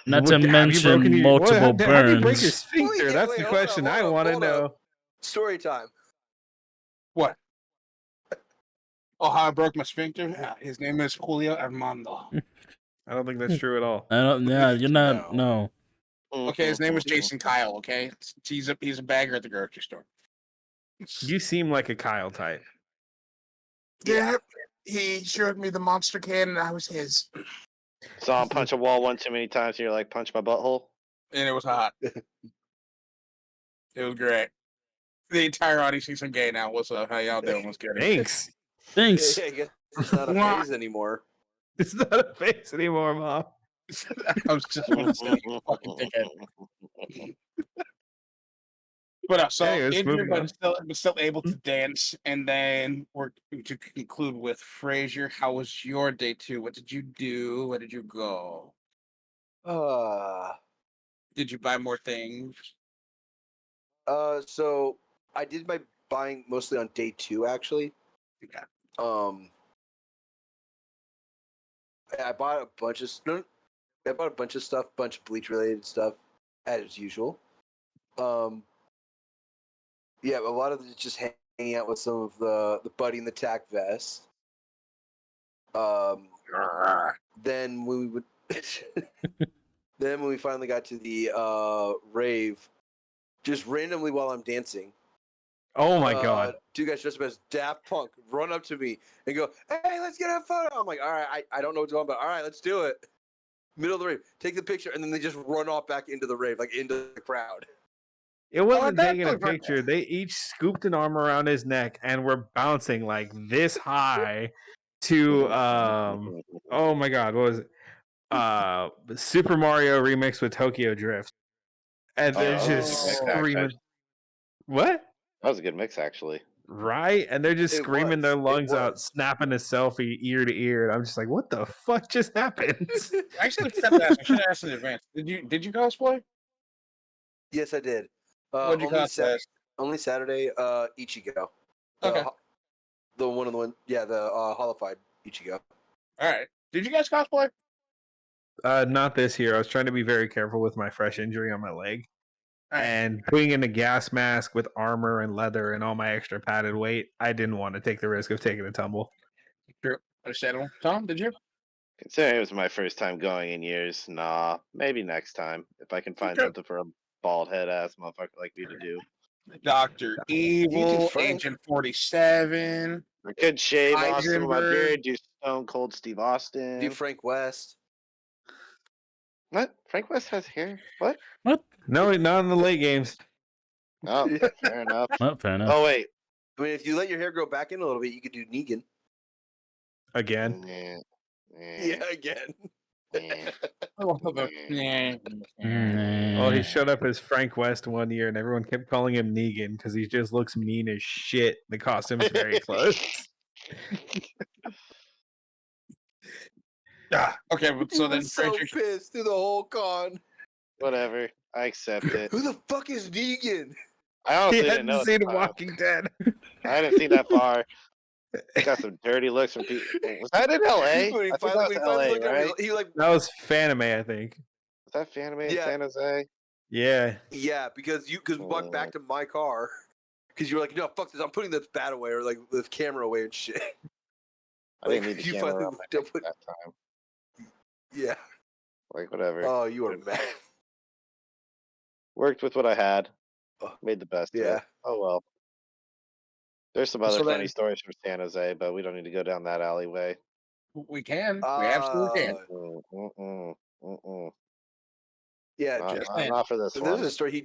Not to Have you mention broken your- what- multiple how do you break your burns. sphincter? Wait, That's wait, the hold on, question hold I on, want to hold on. know. Story time. What? Oh, how I broke my sphincter? His name is Julio Armando. I don't think that's true at all. I don't. Yeah, you're not. No. Okay, his name was Jason Kyle. Okay, he's a bagger at the grocery store. You seem like a Kyle type. Yeah, he showed me the monster can, and I was his, Saw him punch a wall one too many times, and you're like, punch my butthole. and it was hot. It was great. The entire audience thinks I'm gay now. What's up? How y'all doing? What's good? Thanks. Thanks. I guess it's not a phase anymore. It's not a face anymore, Mom. I was just going to say, you fucking dickhead. But so Anyways, injured, moving but still able to dance. And then we're to conclude with Fraser. How was your day 2? What did you do? Where did you go? Did you buy more things? So I did my buying mostly on day 2, actually. Yeah. I bought a bunch of stuff, bunch of Bleach related stuff, as usual. Yeah, a lot of it is just hanging out with some of the Buddy and the Tack vest. Then when we would, then when we finally got to the rave, just randomly while I'm dancing. Oh my god. 2 guys dressed up as Daft Punk run up to me and go, "Hey, let's get a photo." I'm like, "All right, I don't know what's going on, but all right, let's do it." Middle of the rave, take the picture, and then they just run off back into the rave, like into the crowd. It wasn't that's taking a like- picture. They each scooped an arm around his neck and were bouncing like this high to oh my god, what was it? Super Mario remix with Tokyo Drift. And they're just screaming. What? That was a good mix, actually. Right? And they're just It screaming was. their It lungs out, was. snapping a selfie ear to ear. And I'm just like, what the fuck just happened? I should have asked in advance. Did you cosplay? Yes, I did. What'd you cosplay? Only Saturday, Ichigo. Okay. The holified Ichigo. All right. Did you guys cosplay? Not this year. I was trying to be very careful with my fresh injury on my leg. All right. And putting in a gas mask with armor and leather and all my extra padded weight, I didn't want to take the risk of taking a tumble. True. Understandable. Tom, did you? Considering it was my first time going in years, nah, maybe next time if I can find Okay. something for a bald head ass motherfucker like you to do. Dr. Evil, Frank. Agent 47. I could shave off some of my Heisenberg. beard, do Stone Cold Steve Austin. Do Frank West. What? Frank West has hair? What? No, not in the late games. Oh, fair enough. Not fair enough. Oh wait. I mean, if you let your hair grow back in a little bit, you could do Negan. Again. Yeah, again. Oh, Oh, he showed up as Frank West one year, and everyone kept calling him Negan because he just looks mean as shit. The costume's very close. Okay, but so He then was so Fraser, pissed through the whole con. Whatever. I accept it. Who the fuck is Negan? I honestly He didn't hadn't know. seen at the time. Walking Dead. I didn't see that far. Got some dirty looks from people. Was that in LA? When he I think finally that was LA, looked at right? him, he like, That was Fanime, I think. Was that Fanime in Yeah. San Jose? Yeah. yeah, because we walked back to my car because you were like, no, fuck this, I'm putting this bat away or like this camera away and shit. I didn't Like, need the you camera finally on my looked up neck with- at that time. Yeah. Like whatever. Oh, you were mad. Worked with what I had. Oh. Made the best of Yeah. it. Oh well. There's some other So funny then- stories from San Jose, but we don't need to go down that alleyway. we can. We absolutely can. Yeah, Not, just, not for this so there's one. a story me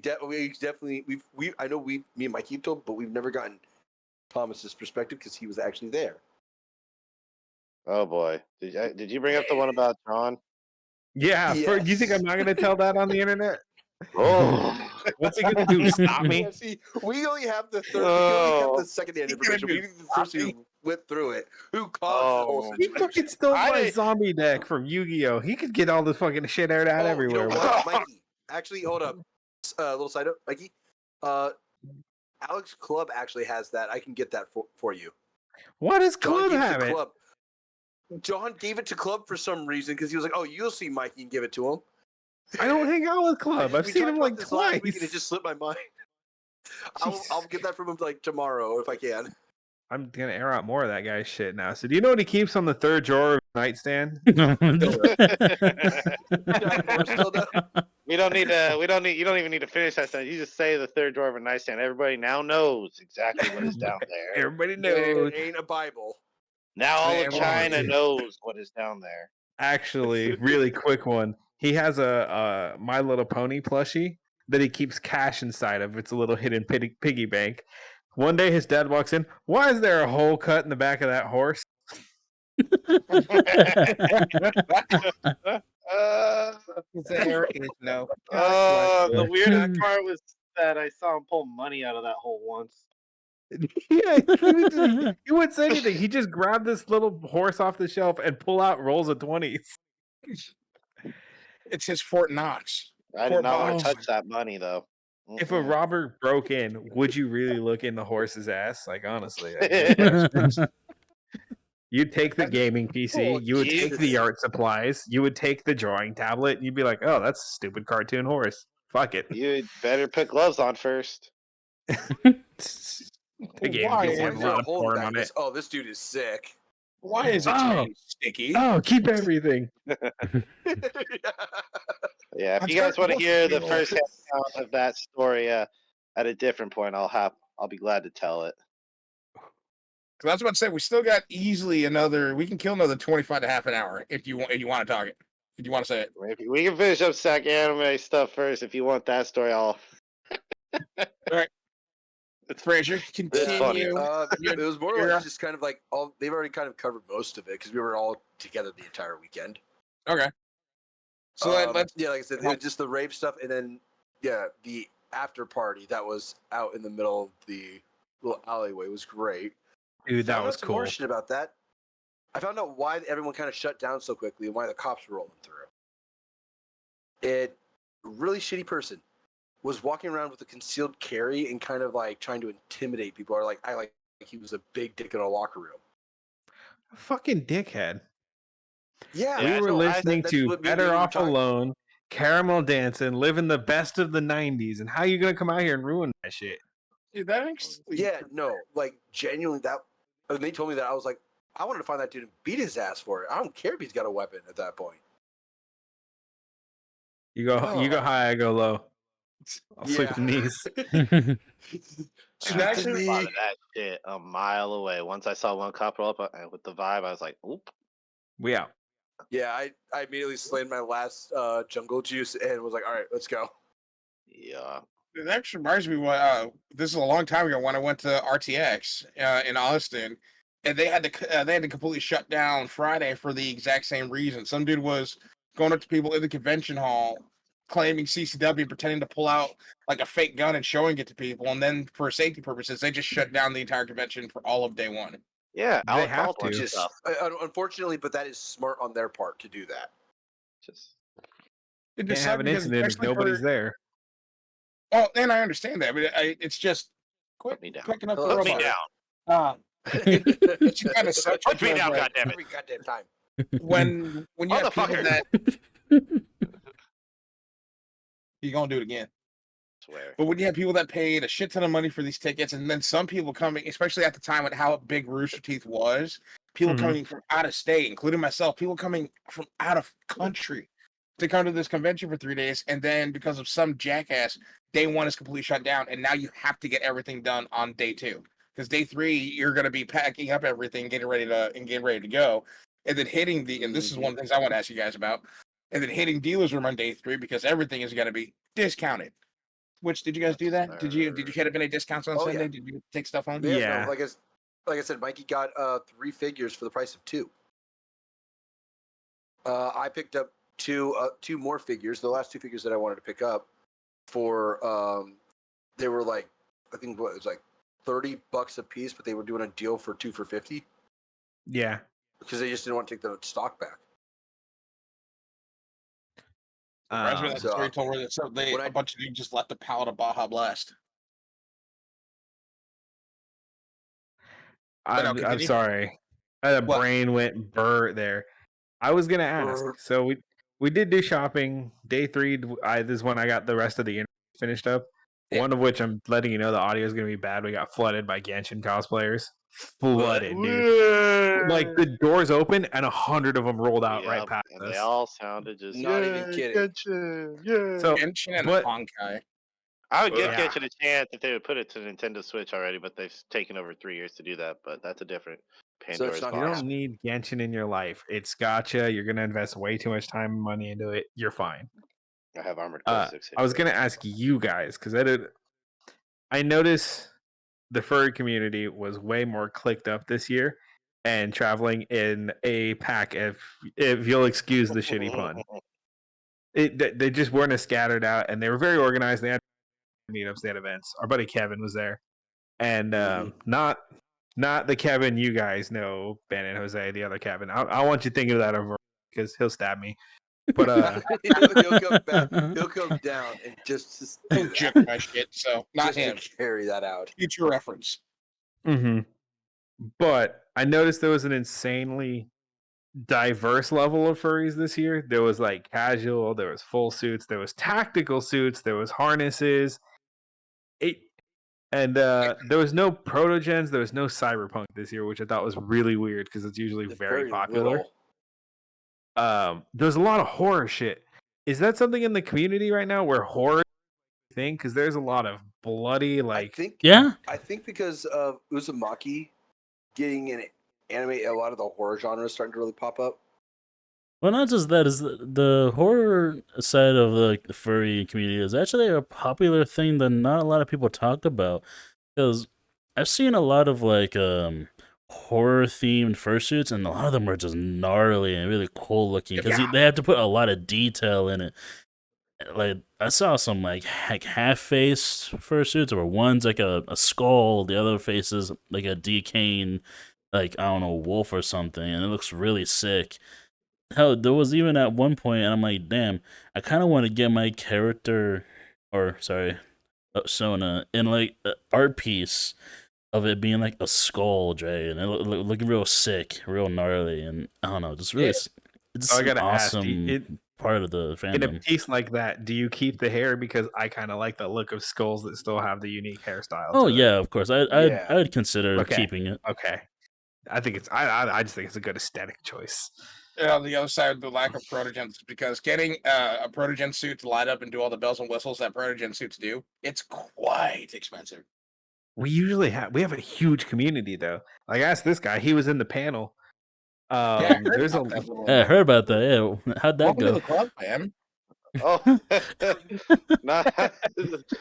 and Mikey have told, but we've never gotten Thomas's perspective because he was actually there. Oh boy. Did you bring up the one about John? Yeah. Do you think Yes. I'm not going to tell that on the internet? Oh. What's he going to do? Stop me? Yeah, see, we only have the third. We Oh. only have the second-hand information. We need the person who went through it, who caused the whole Oh. He situation. fucking stole I my didn't- zombie deck from Yu-Gi-Oh! He could get all the fucking shit aired out Oh, everywhere. You know what, Mikey? Actually, hold up. Little side note, Mikey. Alex Club actually has that. I can get that for you. What does John Club gave it have to it? Club. John gave it to Club for some reason because he was like, "Oh, you'll see Mikey and give it to him." I don't hang out with Club. I've We seen talked him about like this last week, and it twice. just slipped my mind. I'll Jesus get that from him like tomorrow if I can. I'm gonna air out more of that guy's shit now. So do you know what he keeps on the third drawer of the nightstand? We don't need to. We don't need. You don't even need to finish that sentence. You just say the third drawer of a nightstand. Everybody now knows exactly what is down there. Everybody knows. It ain't a Bible. Now all of Everyone China knows. knows what is down there. Actually, really quick one. He has a My Little Pony plushie that he keeps cash inside of. It's a little hidden piggy bank. One day his dad walks in. Why is there a hole cut in the back of that horse? There is no. The weirdest part was that I saw him pull money out of that hole once. Yeah, he wouldn't say anything. He just grabbed this little horse off the shelf and pull out rolls of 20s. It's his Fort Knox. I did Fort not want Knox. to touch that money though. If a robber broke in, would you really look in the horse's ass? Like, honestly. You'd take the gaming PC, Oh, you would take the Jesus. art supplies, you would take the drawing tablet, and you'd be like, oh, that's a stupid cartoon horse. Fuck it. You better put gloves on first. The gaming Why PC is has a Is there lot a of hole in porn the back on of it. this? Oh, this dude is sick. Why is it Oh. sticky? Oh, keep everything. Yeah, if That's you guys what want to hear the feels. first account of that story at a different point, I'll be glad to tell it. Because I was about to say we still got easily another. We can kill another 25 to half an hour if you want. If you want to talk it. If you want to say it. We can finish up Sac Anime stuff first. If you want that story, I'll. Fraser, It's continue. funny. Your- It was more or your- less just kind of like they've already kind of covered most of it because we were all together the entire weekend. Okay. So let's. Yeah, like I said, it was just the rave stuff, and then the after party that was out in the middle of the little alleyway was great. Dude, that Found was out some cool. more shit about that. I found out why everyone kind of shut down so quickly and why the cops were rolling through. It really shitty person was walking around with a concealed carry and kind of like trying to intimidate people, or like I like he was a big dick in a locker room. Fucking dickhead. Yeah, We I were know. listening That's to what me and you Better were Off talking- Alone, Caramel Dancing, living the best of the 90s. And how you going to come out here and ruin that shit? Dude, that actually. Yeah, no, like genuinely that. When they told me that, I was like, I wanted to find that dude and beat his ass for it. I don't care if he's got a weapon at that point. You go high, I go low. I'll Yeah. sleep with knees. She's I actually- spotted that shit a mile away. Once I saw one cop roll up with the vibe, I was like, "Oop." We out. Yeah, I immediately slammed my last jungle juice and was like, all right, let's go. Yeah. It actually reminds me what this is a long time ago when I went to RTX in Austin, and they had to completely shut down Friday for the exact same reason. Some dude was going up to people in the convention hall, claiming CCW, pretending to pull out like a fake gun and showing it to people, and then for safety purposes, they just shut down the entire convention for all of day one. Yeah, They Alec have Baldwin to. Just stuff. unfortunately, but that is smart on their part to do that. Just It Can't just have sucked an because incident if especially nobody's for- there. Oh, and I understand that, but it's just quit Put me down. picking up the Put me robot. down. It you kind of sucks Put me because, down, like, goddammit. Every goddamn time. when you have people Motherfucker. that you're gonna do it again. Swear. But when you have people that paid a shit ton of money for these tickets, and then some people coming, especially at the time with how big Rooster Teeth was, people Mhm. coming from out of state, including myself, people coming from out of country to come to this convention for 3 days, and then because of some jackass, day one is completely shut down, and now you have to get everything done on day two. Because day three, you're gonna be packing up everything, getting ready to go, and then hitting the. And this is one of the things I want to ask you guys about. And then hitting dealers room on day three because everything is gonna be discounted. Which did you guys do that? Did you hit up any discounts on Oh, Sunday? yeah. Did you take stuff home? Yeah. No, like I said, Mikey got 3 figures for the price of 2. I picked up two more figures. The last 2 figures that I wanted to pick up for they were like, I think it was like $30 a piece, but they were doing a deal for 2 for $50 Yeah. because they just didn't want to take the stock back. Reminds me of that so, story told where when I- a bunch of dudes just left a pallet of Baja Blast. But no, I'm continue. sorry. The What? brain went burr there. I was gonna ask. Brr. So we did do shopping. Day 3, this is when I got the rest of the interview finished up. Yeah. One of which I'm letting you know the audio is gonna be bad. We got flooded by Genshin cosplayers. flooded, dude. Like the doors open and 100 of them rolled out right Yep, past and us. they all sounded just Not even kidding. Genshin, yeah. So, Genshin and but Honkai. I would give Yeah. Genshin a chance if they would put it to Nintendo Switch already, but they've taken over 3 years to do that. But that's a different Pandora's not you box. don't need Genshin in your life. It's gotcha. You're gonna invest way too much time and money into it. You're fine. I have Armored Core 6. I was gonna ask you guys because I noticed the furry community was way more clicked up this year and traveling in a pack. If you'll excuse the shitty pun, they just weren't as scattered out, and they were very organized. They had meetups, they had events. Our buddy Kevin was there, and not the Kevin you guys know, Ben and Jose, the other Kevin. I want you thinking of that over because he'll stab me. But he'll come back. He'll come down and just Jerk my shit. So not just him. to carry that out. Future reference. But I noticed there was an insanely diverse level of furries this year. There was like casual, there was full suits, there was tactical suits, there was harnesses. There was no protogens, there was no cyberpunk this year, which I thought was really weird because it's usually very popular. Little. There's a lot of horror shit. Is that something in the community right now where horror is a thing? Because there's a lot of bloody, like, I think because of Uzumaki getting an anime, a lot of the horror genre is starting to really pop up. Well, not just that, is the horror side of the furry community is actually a popular thing that not a lot of people talk about. Because I've seen a lot of like horror themed fursuits, and a lot of them are just gnarly and really cool looking because they have to put a lot of detail in it. Like I saw some like half faced fursuits, where one's like a skull, the other face is like a decaying, like I don't know, wolf or something, and it looks really sick. Hell, there was even at one point, and I'm like, damn, I kind of want to get my character, or sorry, Sona, in like an art piece of it being like a skull dragon and looking real sick, real gnarly, and I don't know, just really, it's I gotta an awesome ask, part of the in a fandom. piece like that, do you keep the hair? Because I kind of like the look of skulls that still have the unique hairstyle. Oh to it. yeah, of course, I'd consider keeping it. Okay, I think it's I just think it's a good aesthetic choice. On the other side, the lack of protogens, because getting a protogen suit to light up and do all the bells and whistles that protogen suits do, it's quite expensive. We have a huge community though. Like I asked this guy, he was in the panel. Yeah, There's a I heard about that. Yeah, how'd that welcome go? to the club, man. Oh,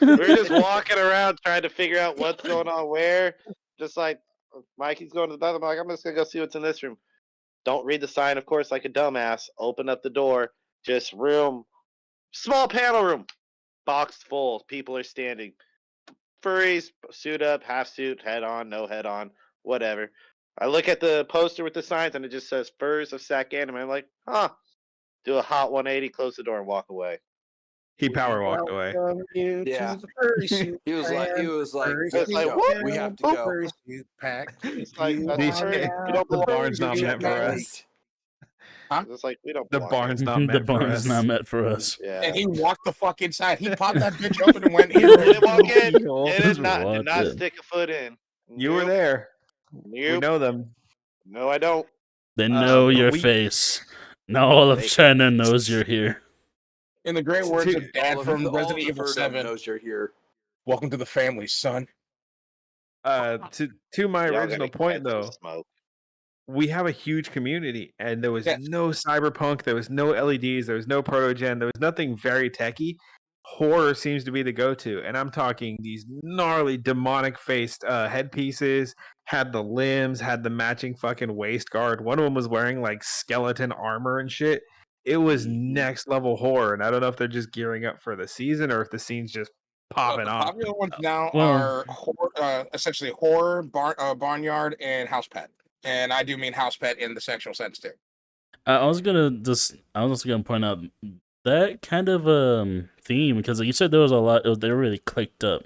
we're just walking around trying to figure out what's going on where. Just like Mikey's going to the bathroom, I'm like, I'm just gonna go see what's in this room. Don't read the sign, of course, like a dumbass. Open up the door, just room, small panel room, boxed full. People are standing. Furries, suit up, half suit, head on, no head on, whatever. I look at the poster with the signs and it just says Furs of Sac Anime. I'm like, huh. Do a hot 180, close the door, and walk away. he power walked away. Yeah. He He was like, It's like, "No, what? we have to go." It's like, that's These- furry. We don't the belong. barn's not Get meant for back us. Huh? It's like we don't. The belong barn's here. not The meant for barn's us. not meant for us. Yeah. And he walked the fuck inside. He popped that bitch open and went here. Didn't walk in. Did Just not walked not in. stick a foot in. You were there. We Nope. know them. No, I don't. They know but your we- face. Now all of They- China knows you're here. In the great words of Dad from all Resident of Evil the 7, knows you're here. welcome to the family, son. To my Y'all original gotta point catch some though, smoke. we have a huge community and there was Yes. no cyberpunk, there was no LEDs, there was no protogen, there was nothing very techy. Horror seems to be the go-to, and I'm talking these gnarly demonic faced headpieces, had the limbs, had the matching fucking waist guard. One of them was wearing like skeleton armor and shit. It was next level horror, and I don't know if they're just gearing up for the season or if the scene's just popping The off. popular ones now Well- are essentially horror, barnyard, and house pet. And I do mean house pet in the sexual sense too. I was also gonna point out that kind of theme, because you said there was a lot. They were really clicked up.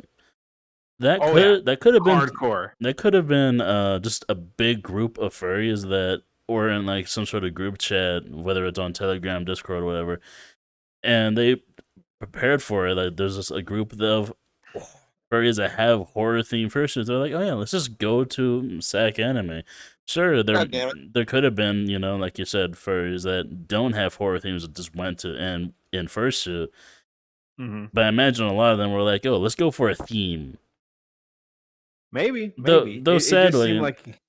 That could have been Hardcore. That could have been just a big group of furries that were in like some sort of group chat, whether it's on Telegram, Discord, or whatever, and they prepared for it. Like there's just a group of furries that have horror themed fursuits. They're like, oh yeah, let's just go to Sac Anime. Sure, God damn it. there could have been, like you said, furries that don't have horror themes that just went to in fursuit. Mhm. But I imagine a lot of them were like, oh, let's go for a theme. Maybe. Though It just seemed like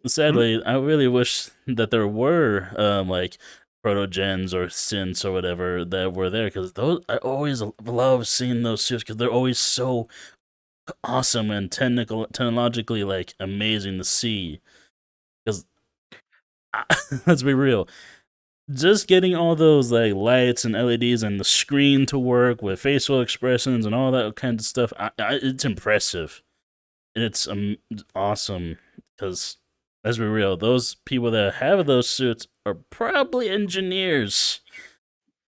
sadly, I really wish that there were like protogens or synths or whatever that were there, because those I always love seeing those suits because they're always so awesome and technologically like amazing to see. Because let's be real, just getting all those like lights and LEDs and the screen to work with facial expressions and all that kind of stuff, it's impressive. It's awesome because, let's be real, those people that have those suits are probably engineers.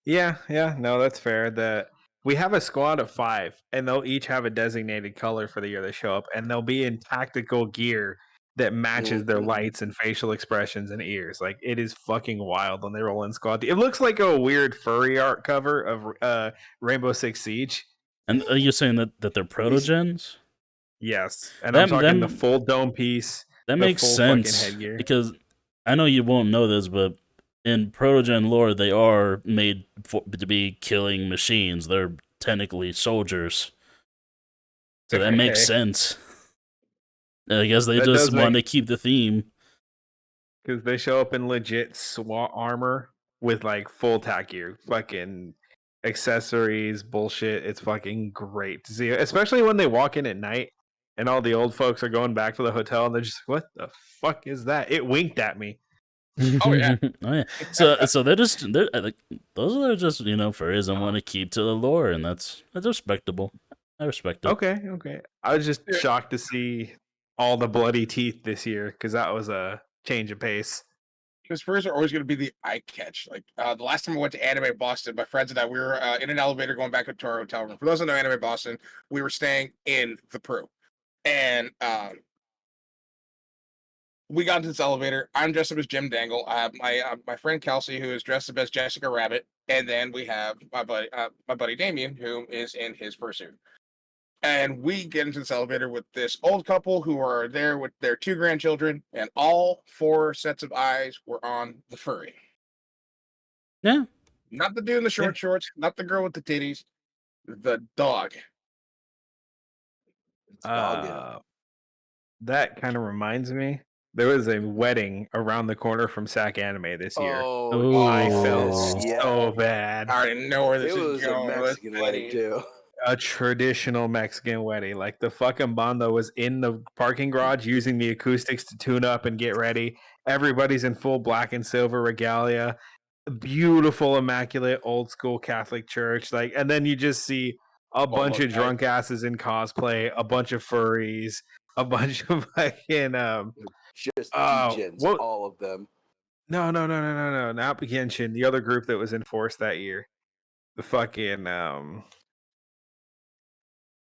Yeah, no, that's fair. That we have a squad of 5, and they'll each have a designated color for the year they show up, and they'll be in tactical gear that matches their lights and facial expressions and ears. Like, it is fucking wild when they roll in squad. It looks like a weird furry art cover of Rainbow Six Siege. And are you saying that they're protogens? Yes, and I'm talking the full dome piece. That the makes full sense fucking headgear. because I know you won't know this, but in protogen lore, they are made to be killing machines. They're technically soldiers, so that makes sense. I guess they That just does want to make- keep the theme. Because they show up in legit SWAT armor with like full tack gear, fucking accessories, bullshit. It's fucking great to see, especially when they walk in at night and all the old folks are going back to the hotel and they're just like, "What the fuck is that?" It winked at me. Oh, yeah. Oh yeah. So they're like, those are just furries and want to keep to the lore, and that's respectable. I respect it. Okay. I was just Yeah. shocked to see all the bloody teeth this year because that was a change of pace. Because furs are always going to be the eye catch. Like the last time I went to Anime Boston, my friends and I, we were in an elevator going back to our hotel room. For those who know Anime Boston, we were staying in the Peru, and we got into this elevator. I'm dressed up as Jim Dangle. I have my friend Kelsey, who is dressed up as Jessica Rabbit, and then we have my buddy Damien, who is in his fursuit. And we get into this elevator with this old couple who are there with their 2 grandchildren, and all 4 sets of eyes were on the furry. Yeah. Not the dude in the short shorts, not the girl with the titties, the dog. That kind of reminds me. There was a wedding around the corner from Sac Anime this year. Oh, I felt yes. so bad. I already know where this It is was a going. Mexican wedding too. A traditional Mexican wedding. Like the fucking banda was in the parking garage using the acoustics to tune up and get ready. Everybody's in full black and silver regalia. Beautiful, immaculate, old school Catholic church. Like, and then you just see a bunch of drunk asses in cosplay, a bunch of furries, a bunch of fucking Just degens, all of them. No, not Genshin. The other group that was in force that year. The fucking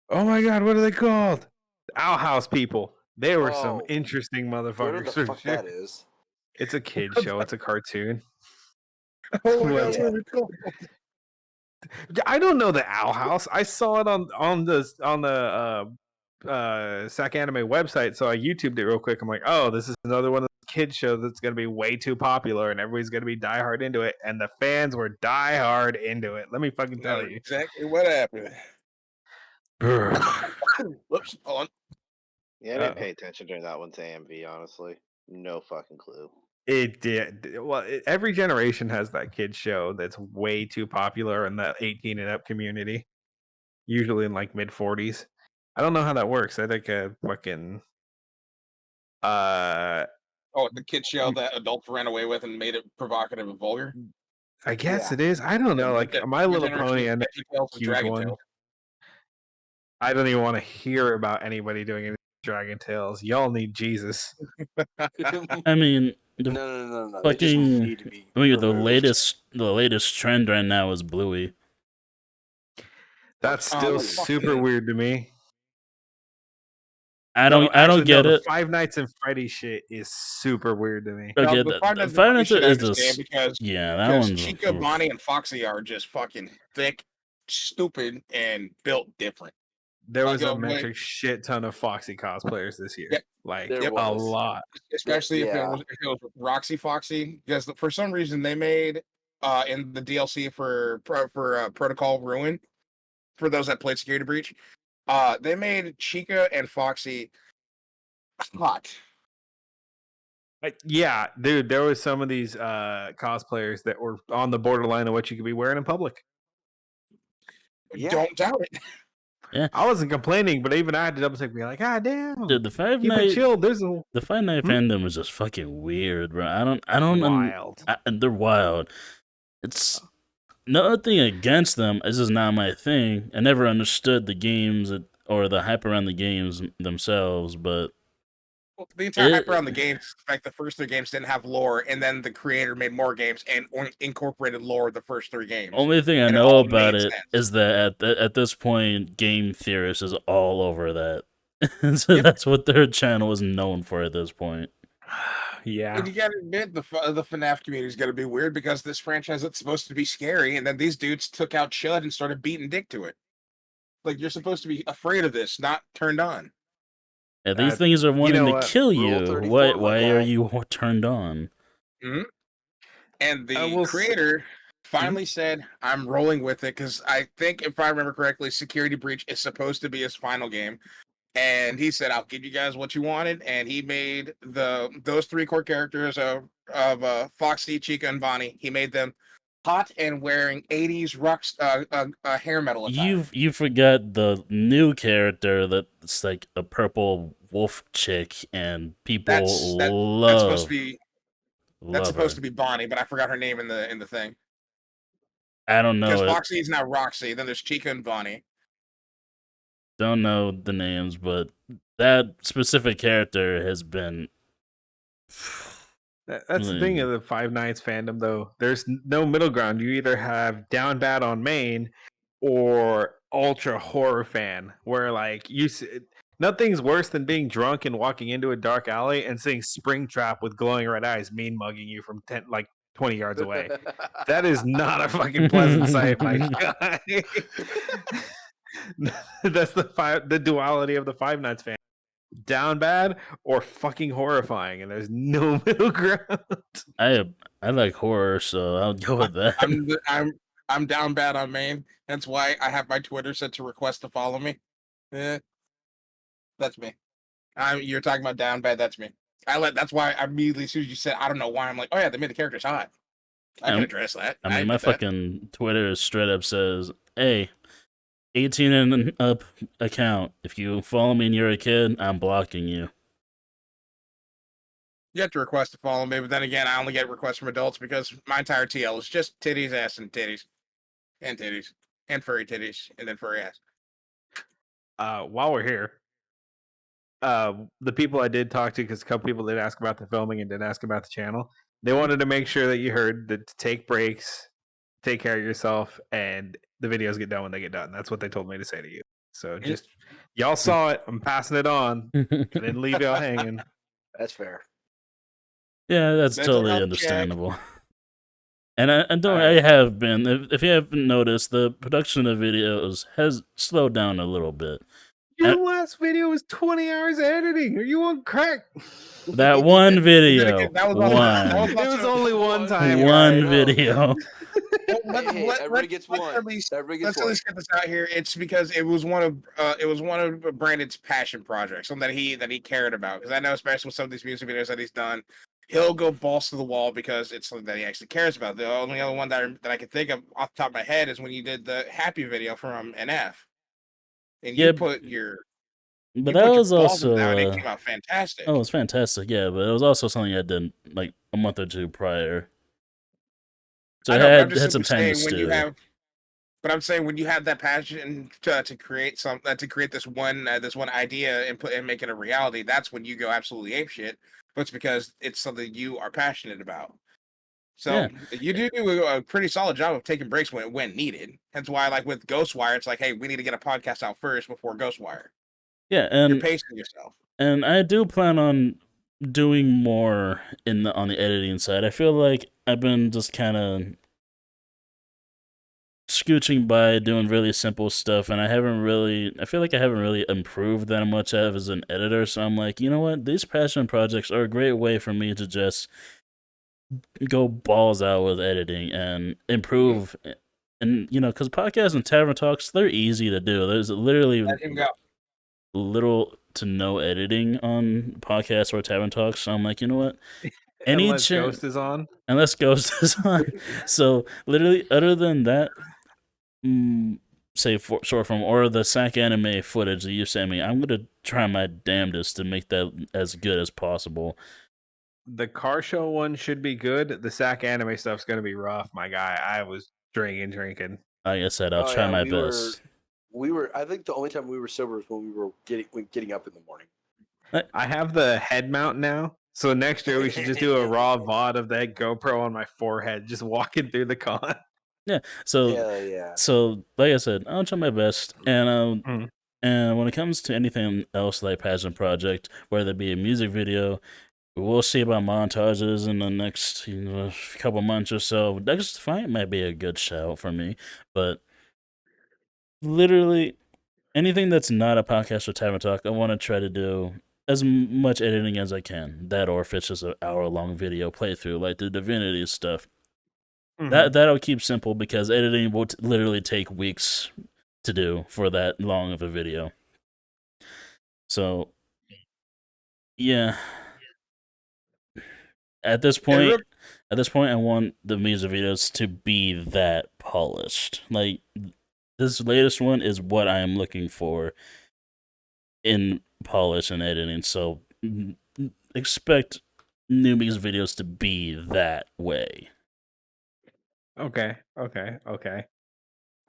oh my god, what are they called? The Owl House people. They were some interesting motherfuckers. Whatever the fuck that is. It's a kid show. It's a cartoon. Oh my god, what are they called? I don't know the Owl House. I saw it on the Sac Anime website, so I YouTubed it real quick. I'm like, oh, this is another one of the kids shows that's gonna be way too popular, and everybody's gonna be diehard into it. And the fans were diehard into it. Let me fucking tell you exactly what happened. Whoops, hold on. Yeah, I didn't pay attention during that one to AMV, honestly. No fucking clue. It did. Well, every generation has that kid show that's way too popular in that 18 and up community. Usually in like mid 40s. I don't know how that works. I think a fucking the kid show that adults ran away with and made it provocative and vulgar. I guess it is. I don't know. Like My Little Pony and huge one. I don't even want to hear about anybody doing any Dragon Tales. Y'all need Jesus. I mean, no. Fucking, the latest trend right now is Bluey. That's still super weird to me. I don't get it. Five Nights at Freddy shit is super weird to me. Okay, Five Nights is just because that one's Chica, Bonnie, and Foxy are just fucking thick, stupid, and built different. There Like, was a oh, wait. metric shit ton of Foxy cosplayers this year. Yep. Like There a was. lot. Especially if Yeah. it was Roxy Foxy, because for some reason they made in the DLC for Protocol Ruin, for those that played Security Breach, they made Chica and Foxy hot. Yeah, dude, there was some of these cosplayers that were on the borderline of what you could be wearing in public. Yeah. Don't doubt it. I wasn't complaining, but even I had to double check, be like, "God damn, Dude, the Five keep it Night chill." There's a fandom is just fucking weird, bro. I don't wild. they're wild. It's nothing against them. This is not my thing. I never understood the games or the hype around the games themselves, but Well, the entire hype around the games, in fact, the first 3 games didn't have lore, and then the creator made more games and incorporated lore of the first 3 games. only thing I And it know all about made it sense. is that at this point, Game Theorist is all over that. So Yep. that's what their channel is known for at this point. Yeah, And you gotta admit, the FNAF community is gonna be weird because this franchise is supposed to be scary, and then these dudes took out Chud and started beating dick to it. Like, you're supposed to be afraid of this, not turned on. Yeah, these things are wanting know to what? kill Rule you. 34, my Why are guy. you turned on? Hmm. And I the will say- creator finally said, "I'm rolling with it," because I think, if I remember correctly, Security Breach is supposed to be his final game. And he said, "I'll give you guys what you wanted," and he made those 3 core characters of Foxy, Chica, and Bonnie. He made them hot and wearing 80s hair metal attire. You forgot the new character that's like a purple wolf chick, and people That's love. supposed to her. be Bonnie, but I forgot her name in the thing. I don't know Because it. Foxy is now Roxy. Then there's Chica and Bonnie. Don't know the names, but that specific character has been. That's the thing of the Five Nights fandom, though. There's no middle ground. You either have down bad on main or ultra horror fan, where like nothing's worse than being drunk and walking into a dark alley and seeing Springtrap with glowing red eyes mean mugging you from 20 yards away. That is not a fucking pleasant sight, my guy. That's the duality of the Five Nights fan. Down bad or fucking horrifying, and there's no middle ground. I like horror, so I'll go with that. I'm down bad on main. That's why I have my Twitter set to request to follow me. That's me. You're talking about down bad. That's me. That's why I immediately, as soon as you said, I don't know why, I'm like, oh yeah, they made the characters hot. I can address that. I mean, my get that. fucking Twitter straight up says, "Hey, 18 and up account. If you follow me and you're a kid, I'm blocking you." You have to request to follow me, but then again, I only get requests from adults because my entire TL is just titties, ass, and titties, and furry titties, and then furry ass. While we're here, the people I did talk to, because a couple people did ask about the filming and did ask about the channel, they wanted to make sure that you heard that to take breaks, take care of yourself, and the videos get done when they get done. That's what they told me to say to you. So just y'all saw it. I'm passing it on. I didn't leave y'all hanging. That's fair. Yeah, that's Mental totally health understandable. And I have been. If you haven't noticed, the production of videos has slowed down a little bit. Your last video was 20 hours of editing. Are you on crack? That one video, Again, that was It was only one time. one guy. video. Hey, everybody gets one. Everybody Let's gets at one. least get this out here. It's because it was one of Brandon's passion projects, something that he cared about. Because I know, especially with some of these music videos that he's done, he'll go balls to the wall because it's something that he actually cares about. The only other one that I can think of off the top of my head is when you did the Happy video from NF, and you put your. But that was also it came out fantastic. Oh, it was fantastic, yeah. But it was also something I did like a month or 2 prior. So I had some time to stew. But I'm saying when you have that passion to create this one idea and make it a reality, that's when you go absolutely apeshit. But it's because it's something you are passionate about. So you do a pretty solid job of taking breaks when needed. That's why, like with Ghostwire, it's like, hey, we need to get a podcast out first before Ghostwire. Yeah, and you're pacing yourself. And I do plan on doing more on the editing side. I feel like I've been just kind of scooching by doing really simple stuff, and I feel like I haven't really improved that much as an editor. So I'm like, you know what? These passion projects are a great way for me to just go balls out with editing and improve. And because podcasts and tavern talks, they're easy to do. There's literally Let him go. little to no editing on podcasts or tavern talks. So I'm like, you know what? Unless Ghost is on. Unless Ghost is on. So literally, other than that, say short form or the Sac Anime footage that you sent me, I'm gonna try my damnedest to make that as good as possible. The car show one should be good. The Sac Anime stuff's gonna be rough, my guy. I was drinking. Like I said, I'll Oh, try yeah, my we best. I think the only time we were sober was when we were getting up in the morning. I have the head mount now, so next year we should just do a raw VOD of that GoPro on my forehead, just walking through the con. Yeah. So Hell yeah. so like I said, I'll try my best. And Mm. and when it comes to anything else like passion project, whether it be a music video, we'll see about montages in the next couple months or so. Next Fight might be a good shout for me, but literally anything that's not a podcast or tavern talk, I want to try to do as much editing as I can. That or if it's just an hour-long video playthrough, like the Divinity stuff. Mhm. That'll keep simple because editing will literally take weeks to do for that long of a video. So, yeah. At this point, I want the music videos to be that polished. Like this latest one is what I am looking for in polish and editing. So expect new music videos to be that way. Okay.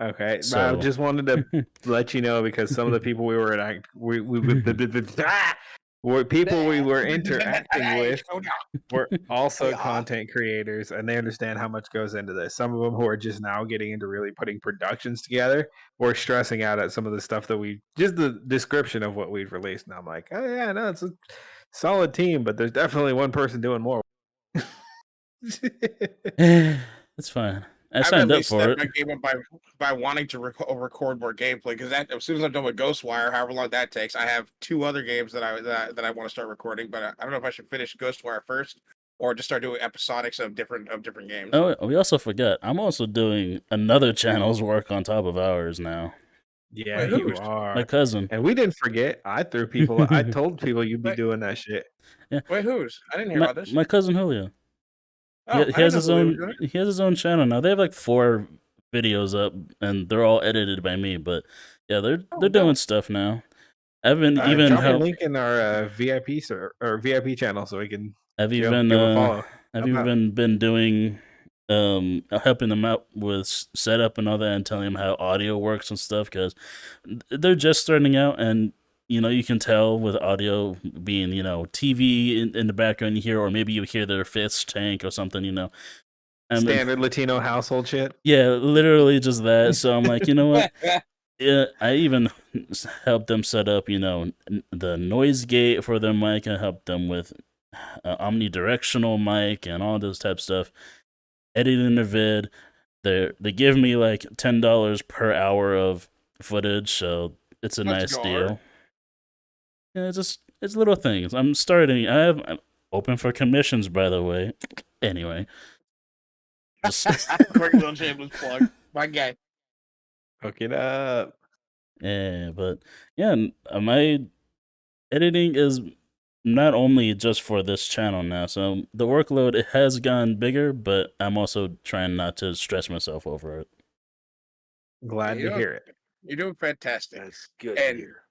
I So just wanted to let you know because some of the people we were people we were interacting with were also content creators, and they understand how much goes into this. Some of them who are just now getting into really putting productions together were stressing out at some of the stuff that we just the description of what we've released. And I'm like, oh yeah, no, it's a solid team, but there's definitely one person doing more. it's fine. I I've at signed up least for stepped it. my game up by wanting to record more gameplay because that as soon as I'm done with Ghostwire, however long that takes, I have 2 other games that I want to start recording. But I don't know if I should finish Ghostwire first or just start doing episodics of different games. Oh, we also forgot. I'm also doing another channel's work on top of ours now. Yeah, Wait, you who's? are. My cousin. And we didn't forget. I told people you'd be Wait. doing that shit. Yeah. Wait, whose? I didn't hear about this. My cousin Julio. Oh, He I has didn't his know who own. was doing it. He has his own channel now. They have like 4 videos up, and they're all edited by me. But yeah, they're doing dope. stuff now. I've been Drop a help. link in our VIP or VIP channel so we can I've give even a follow. I've even been doing helping them out with setup and all that, and telling them how audio works and stuff because they're just starting out, and you can tell with audio being TV in the background you hear, or maybe you hear their fish tank or something. Standard Latino household shit. Yeah, literally just that. So I'm like, you know what? Yeah, I even helped them set up, the noise gate for their mic. I helped them with omnidirectional mic and all this type of stuff. Editing their vid. They give me like $10 per hour of footage, so it's a nice deal. Yeah, it's little things. I'm I'm open for commissions, by the way. Anyway. Quick little shameless plug. My guy. Hook it up. Yeah, but yeah, my editing is not only just for this channel now. So the workload, it has gotten bigger, but I'm also trying not to stress myself over it. Glad to hear it. You're doing fantastic. That's good And- to hear.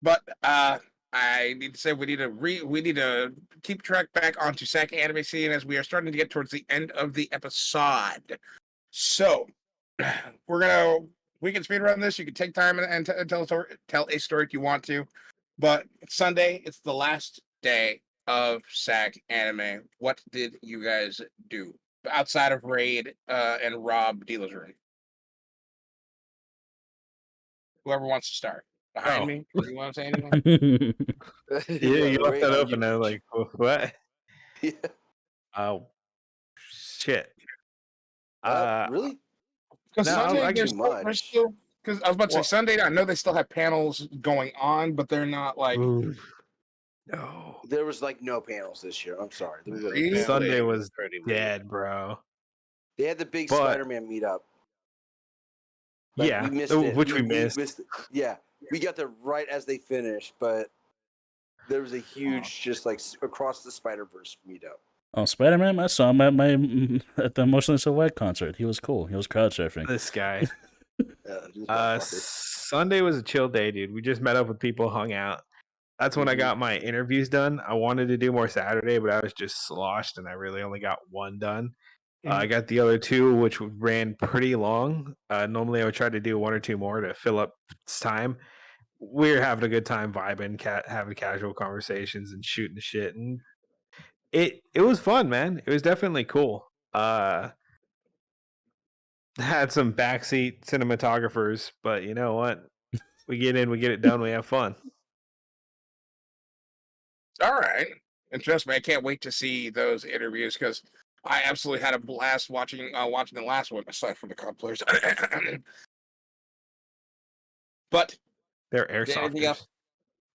But I need to say we need to keep track back onto Sac Anime scene as we are starting to get towards the end of the episode. So we can speed run this. You can take time and tell a story if you want to. But it's Sunday. It's the last day of Sac Anime. What did you guys do outside of raid and rob dealer's room? Whoever wants to start. Behind me. Do you want to say anything? Yeah, you left right that on open. I was YouTube. like, what? Yeah. Oh, shit. Really? Because No, Sunday I there's too still, much. because I was about to say Well- Sunday. I know they still have panels going on, but they're not like Ooh. No. There was like no panels this year. I'm sorry. Really? Sunday was pretty weird. dead, bro. They had the big But- Spider-Man meetup. Like, Yeah, we missed it. which we missed. it. Yeah, we got there right as they finished, but there was a huge, just like across the Spider-Verse meetup. Oh, Spider-Man! I saw him at at the Emotionally So White concert. He was cool. He was crowd surfing. This guy. This motherfucker. Sunday was a chill day, dude. We just met up with people, hung out. That's when I got my interviews done. I wanted to do more Saturday, but I was just sloshed, and I really only got one done. I got the other two, which ran pretty long. Normally, I would try to do one or two more to fill up time. We were having a good time vibing, having casual conversations and shooting the shit, and it was fun, man. It was definitely cool. Had some backseat cinematographers, but you know what? We get in, we get it done, we have fun. all right. And trust me, I can't wait to see those interviews because I absolutely had a blast watching the last one, aside from the cosplayers. But They're anything airsofters. else?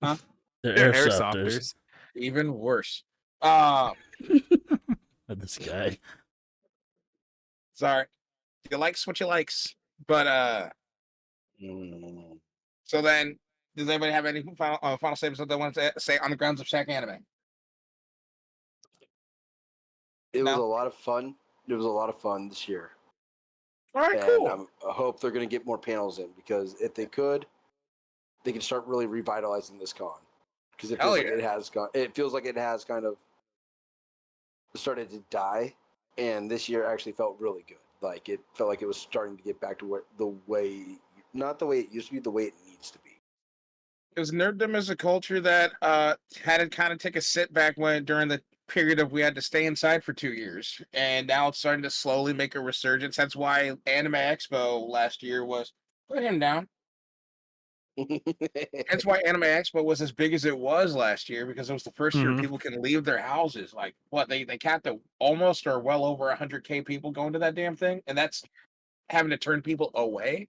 Huh? They're They're airsofters. airsofters. Even worse. This guy. Sorry. You likes what you likes. But Mm. so then, does anybody have any final statements that they want to say on the grounds of Sac Anime? It was No? a lot of fun. It was a lot of fun this year. All right, And cool. I hope they're going to get more panels in, because if they could, they could start really revitalizing this con. Because it Hell feels like yeah. it has gone. It feels like it has kind of started to die, and this year actually felt really good. Like, it felt like it was starting to get back to what the way, not the way it used to be, the way it needs to be. Because nerddom is a culture that had to kind of take a sit back during the period of we had to stay inside for 2 years, and now it's starting to slowly make a resurgence. That's why Anime Expo last year was put him down. That's why Anime Expo was as big as it was last year, because it was the first year Mhm. people can leave their houses. Like what they capped at almost or well over 100K people going to that damn thing, and that's having to turn people away.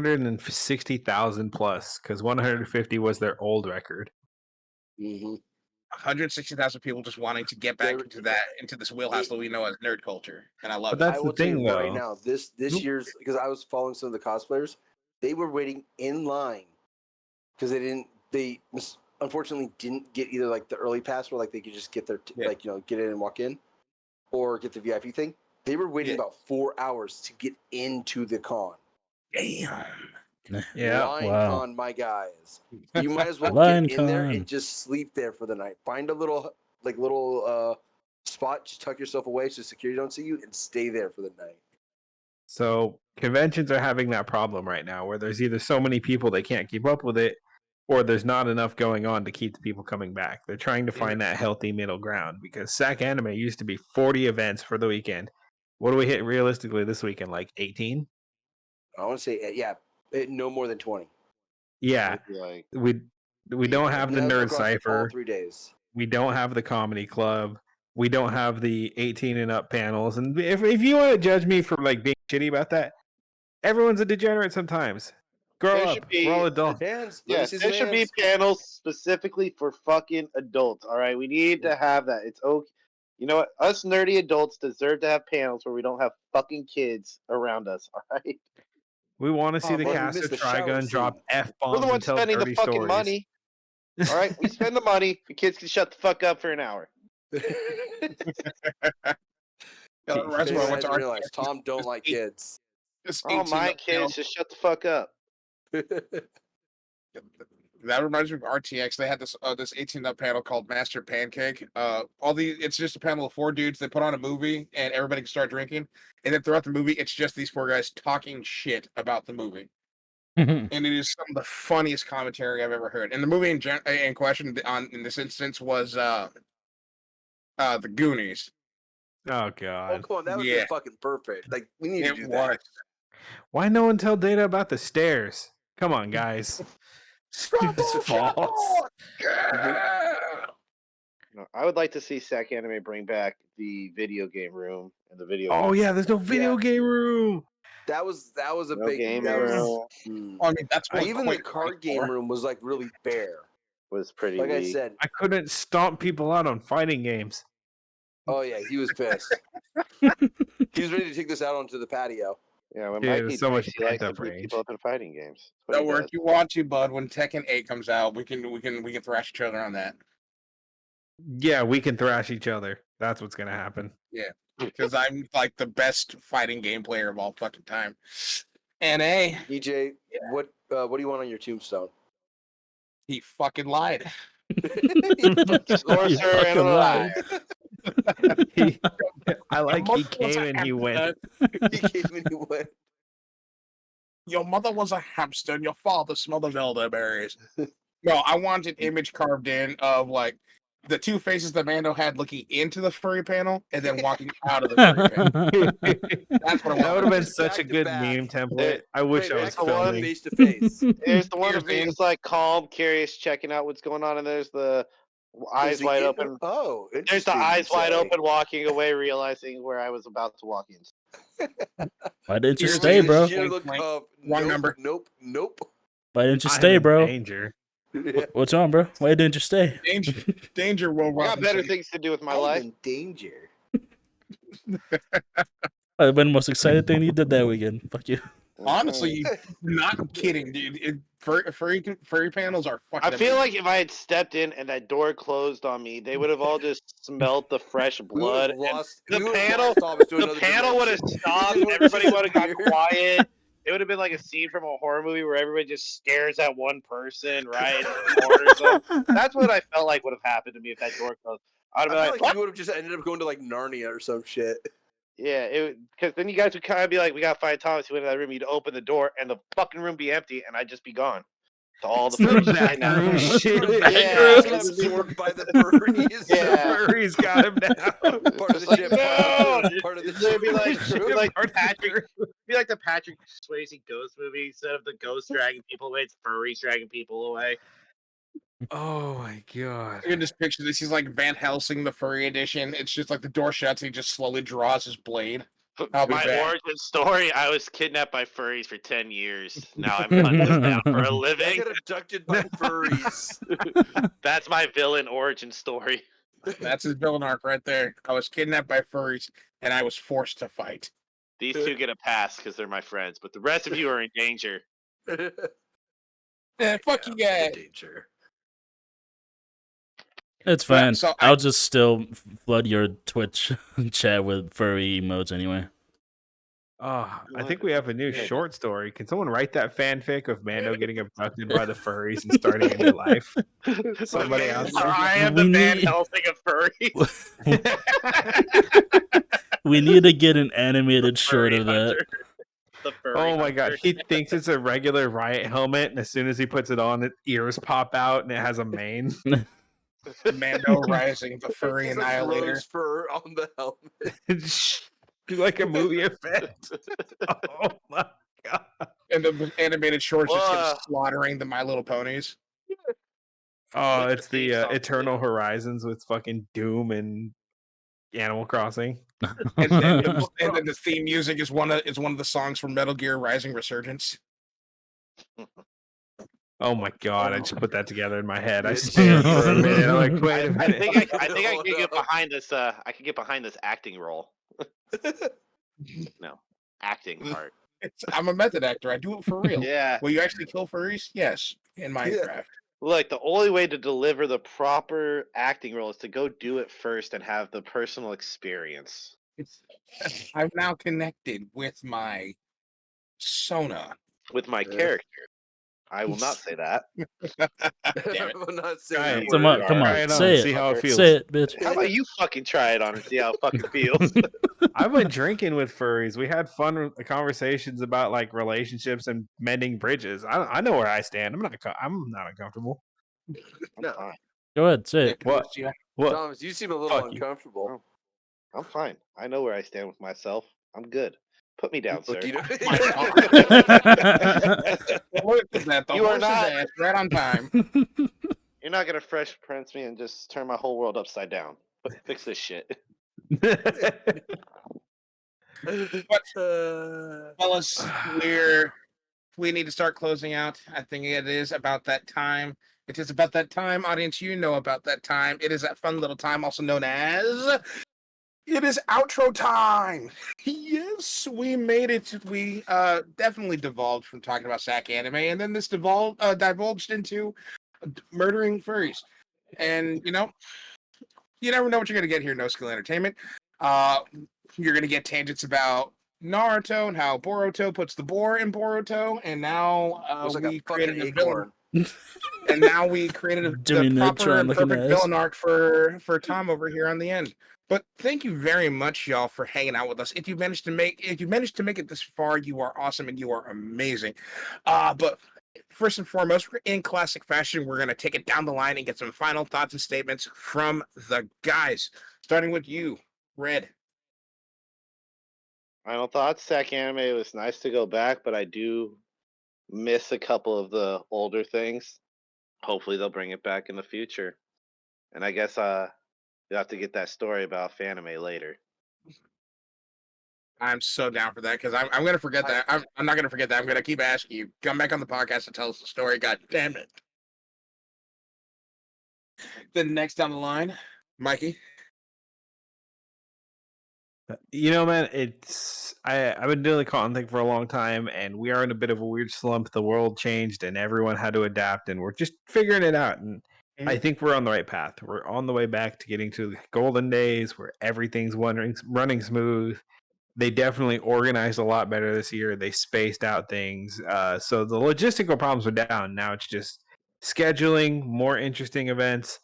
160,000 plus, because 150 was their old record. Mm-hmm. 160,000 people just wanting to get back into this wheelhouse that we know as nerd culture, and I love But it. that's I will the tell thing, you right though. now, this year's, because I was following some of the cosplayers, they were waiting in line because they unfortunately didn't get either like the early pass where like they could just get their like, you know, get in and walk in, or get the VIP thing. They were waiting about 4 hours to get into the con. Damn. Yeah. Line Wow. con, my guys. You might as well Line get in there con. and just sleep there for the night. Find a little spot, just tuck yourself away so security don't see you, and stay there for the night. So conventions are having that problem right now, where there's either so many people they can't keep up with it, or there's not enough going on to keep the people coming back. They're trying to find that healthy middle ground, because Sac Anime used to be 40 events for the weekend. What do we hit realistically this weekend? Like 18? I want to say, no more than 20. Yeah. Like, We don't have the Nerd Across Cypher. all 3 days. We don't have the Comedy Club. We don't have the 18 and up panels. And if you want to judge me for like being shitty about that, everyone's a degenerate sometimes. Grow There up. should be- We're all adults. Hands. yeah, there should be panels specifically for fucking adults. All right, we need to have that. It's okay. You know what? Us nerdy adults deserve to have panels where we don't have fucking kids around us. All right, We want to see Oh, the man, we cast missed of the shower Trigun drop scene. F we're bombs the and ones tell spending the dirty fucking stories. money. All right, we spend the money. The kids can shut the fuck up for an hour. That's why I went to I RTX. realize Tom don't like kids. Just Oh 18 my up panel. kids, just shut the fuck up. That reminds me of RTX. They had this 18 up panel called Master Pancake. It's just a panel of 4 dudes. They put on a movie and everybody can start drinking. And then throughout the movie, it's just these 4 guys talking shit about the movie. And it is some of the funniest commentary I've ever heard. And the movie in question in this instance was the Goonies. Oh Oh, god. come on. That would Yeah. be fucking perfect. Like, we need to It do was. that. Why no one tell Data about the stairs? Come on, guys. This falls. Yeah. No, I would like to see Sac Anime bring back the video game room and the video. Oh game yeah, there's no video game room. That was a No big. game That was, room I mean, that's what even the Quake card was game for. room was like really bare. was pretty Like I weak. said, I couldn't stomp people out on fighting games. oh yeah, he was pissed. He was ready to take this out onto the patio. Yeah, when Dude, Mikey there's so much drinks, he likes to pent-up beat rage. people up in fighting games. That's what Don't he worry, does. if you want to, bud. When Tekken 8 comes out, we can thrash each other on that. Yeah, we can thrash each other. That's what's gonna happen. Because I'm like the best fighting game player of all fucking time. NA, EJ, what do you want on your tombstone? he fucking lied. Sorcerer and fucking a lied. He, I like he mother was came a and he went. hamster. He came and he went. Your mother was a hamster and your father smelled of elderberries. No, I want an image carved in of like the two faces that Mando had looking into the furry panel and then walking out of the furry panel. That's what I That want. would have been Just such a back to good back. meme template. I wish Wait, I was back to one filming. face to face. There's the one Here's of me the- just like calm, curious, checking out what's going on, and there's the eyes wide open. Oh, There's the interesting, eyes wide EJ. open, walking away, realizing where I was about to walk in. Why didn't you Here's stay, the- bro? Sheer look Wrong of number. Nope. Why didn't you I'm stay, in bro? danger. Yeah. What's on, bro? Why didn't you stay? Danger, Will I got better Robinson. things to do with my I'm life. in danger. That'd been the most exciting thing you did that weekend. Fuck you. Honestly, you not kidding, dude. Furry panels are fucking. I feel amazing. like if I had stepped in and that door closed on me, they would have all just smelt the fresh We would blood. have lost. the we would have panel- lost Thomas to The another panel would have dimension. stopped. He would've Everybody would have got disappeared. quiet. It would have been like a scene from a horror movie where everybody just stares at one person, right? And corners them. That's what I felt like would have happened to me if that door closed. I'd I have feel been like like, you would have just ended up going to like Narnia or some shit. yeah, because then you guys would kind of be like, we got to find Thomas. He went in that room. You'd open the door, and the fucking room be empty, and I'd just be gone. To all the Some furries right now. backroom shit. Yeah. Got absorbed by the furries. Yeah. Furry's got him down. Part of the Like, ship. no! Part of the It'd be like, ship. it'd be like Part of the Patrick. crew. It'd be like the Patrick Swayze ghost movie. Instead of the ghost dragging people away, it's furries dragging people away. Oh my god. You can just picture this. He's like Van Helsing, the furry edition. It's just like the door shuts and he just slowly draws his blade. I'll be My back. origin story: I was kidnapped by furries for 10 years. Now I'm hunting them down for a I living. got abducted by furries. That's my villain origin story. That's his villain arc right there. I was kidnapped by furries and I was forced to fight. These two get a pass because they're my friends, but the rest of you are in danger. Fuck you guys. Danger. It's fine. so I'll just still flood your Twitch chat with furry emotes anyway. Oh, I think we have a new short story. Can someone write that fanfic of Mando getting abducted by the furries and starting a new life? Somebody else. I am the We Van need- Helsing of furries. We need to get an animated short Furry of that. hunter. The furry Oh my god, hunter. he thinks it's a regular riot helmet, and as soon as he puts it on, ears pop out and it has a mane. Mando Rising, the furry It's like annihilator. rose fur on the helmet. Like a movie effect. Oh my god. And the animated shorts just Whoa. him slaughtering the My Little Ponies. Oh, Like it's the the song, Eternal Horizons with fucking Doom and Animal Crossing. And then the theme music is one of the songs from Metal Gear Rising Resurgence. Oh my god, I just put that together in my head. I It's- stared for a minute. I'm like, wait a I minute. think I No, can get no. behind this. I can get behind this acting role. No, acting part. I'm a method actor. I do it for real. Yeah. Will you actually kill furries? Yes, in Minecraft. Look, the only way to deliver the proper acting role is to go do it first and have the personal experience. I'm now connected with my Sona. With my Yeah. character. I will not say that. Damn it. I'm not saying Guys, that Come word. on, come Try on. it Say see it. how it feels. Say it, bitch. How about you fucking try it on and see how it fucking feels? I went drinking with furries. We had fun conversations about like relationships and mending bridges. I know where I stand. I'm not uncomfortable. No. Fine. Go ahead, say it. What? Yeah. What? Thomas, you seem a little Fuck you. uncomfortable. I'm fine. I know where I stand with myself. I'm good. Put me down, sir. Look, you know- My God. Look at that. The You are horse's not- ass right on time. You're not gonna Fresh Prince me and just turn my whole world upside down. Fix this shit. Fellas, we need to start closing out. I think it is about that time. It is about that time, audience. You know about that time. It is that fun little time, also known as it is outro time. Yes, we made it. We definitely devolved from talking about Sac Anime, and then this divulged into murdering furries. And you never know what you're gonna get here. No Skill Entertainment. You're gonna get tangents about Naruto and how Boruto puts the boar in Boruto, and now Looks like we a created fucking a villain. acorn. And now we created Jimmy the proper Neutron and looking perfect ass. villain arc for Tom over here on the end. But thank you very much, y'all, for hanging out with us. If you managed to make it this far, you are awesome and you are amazing. But first and foremost, in classic fashion, we're gonna take it down the line and get some final thoughts and statements from the guys. Starting with you, Red. Final thoughts, Sac Anime. It was nice to go back, but I do miss a couple of the older things. Hopefully they'll bring it back in the future. And I guess you'll have to get that story about Fanime later. I'm so down for that because I'm gonna forget that. I'm not gonna forget that. I'm gonna keep asking you. Come back on the podcast and tell us the story. God damn it. Then next down the line, Mikey. Man, I've been doing the cotton thing for a long time, and we are in a bit of a weird slump. The world changed, and everyone had to adapt, and we're just figuring it out. And I think we're on the right path. We're on the way back to getting to the golden days where everything's running smooth. They definitely organized a lot better this year. They spaced out things, so the logistical problems are down. Now it's just scheduling more interesting events.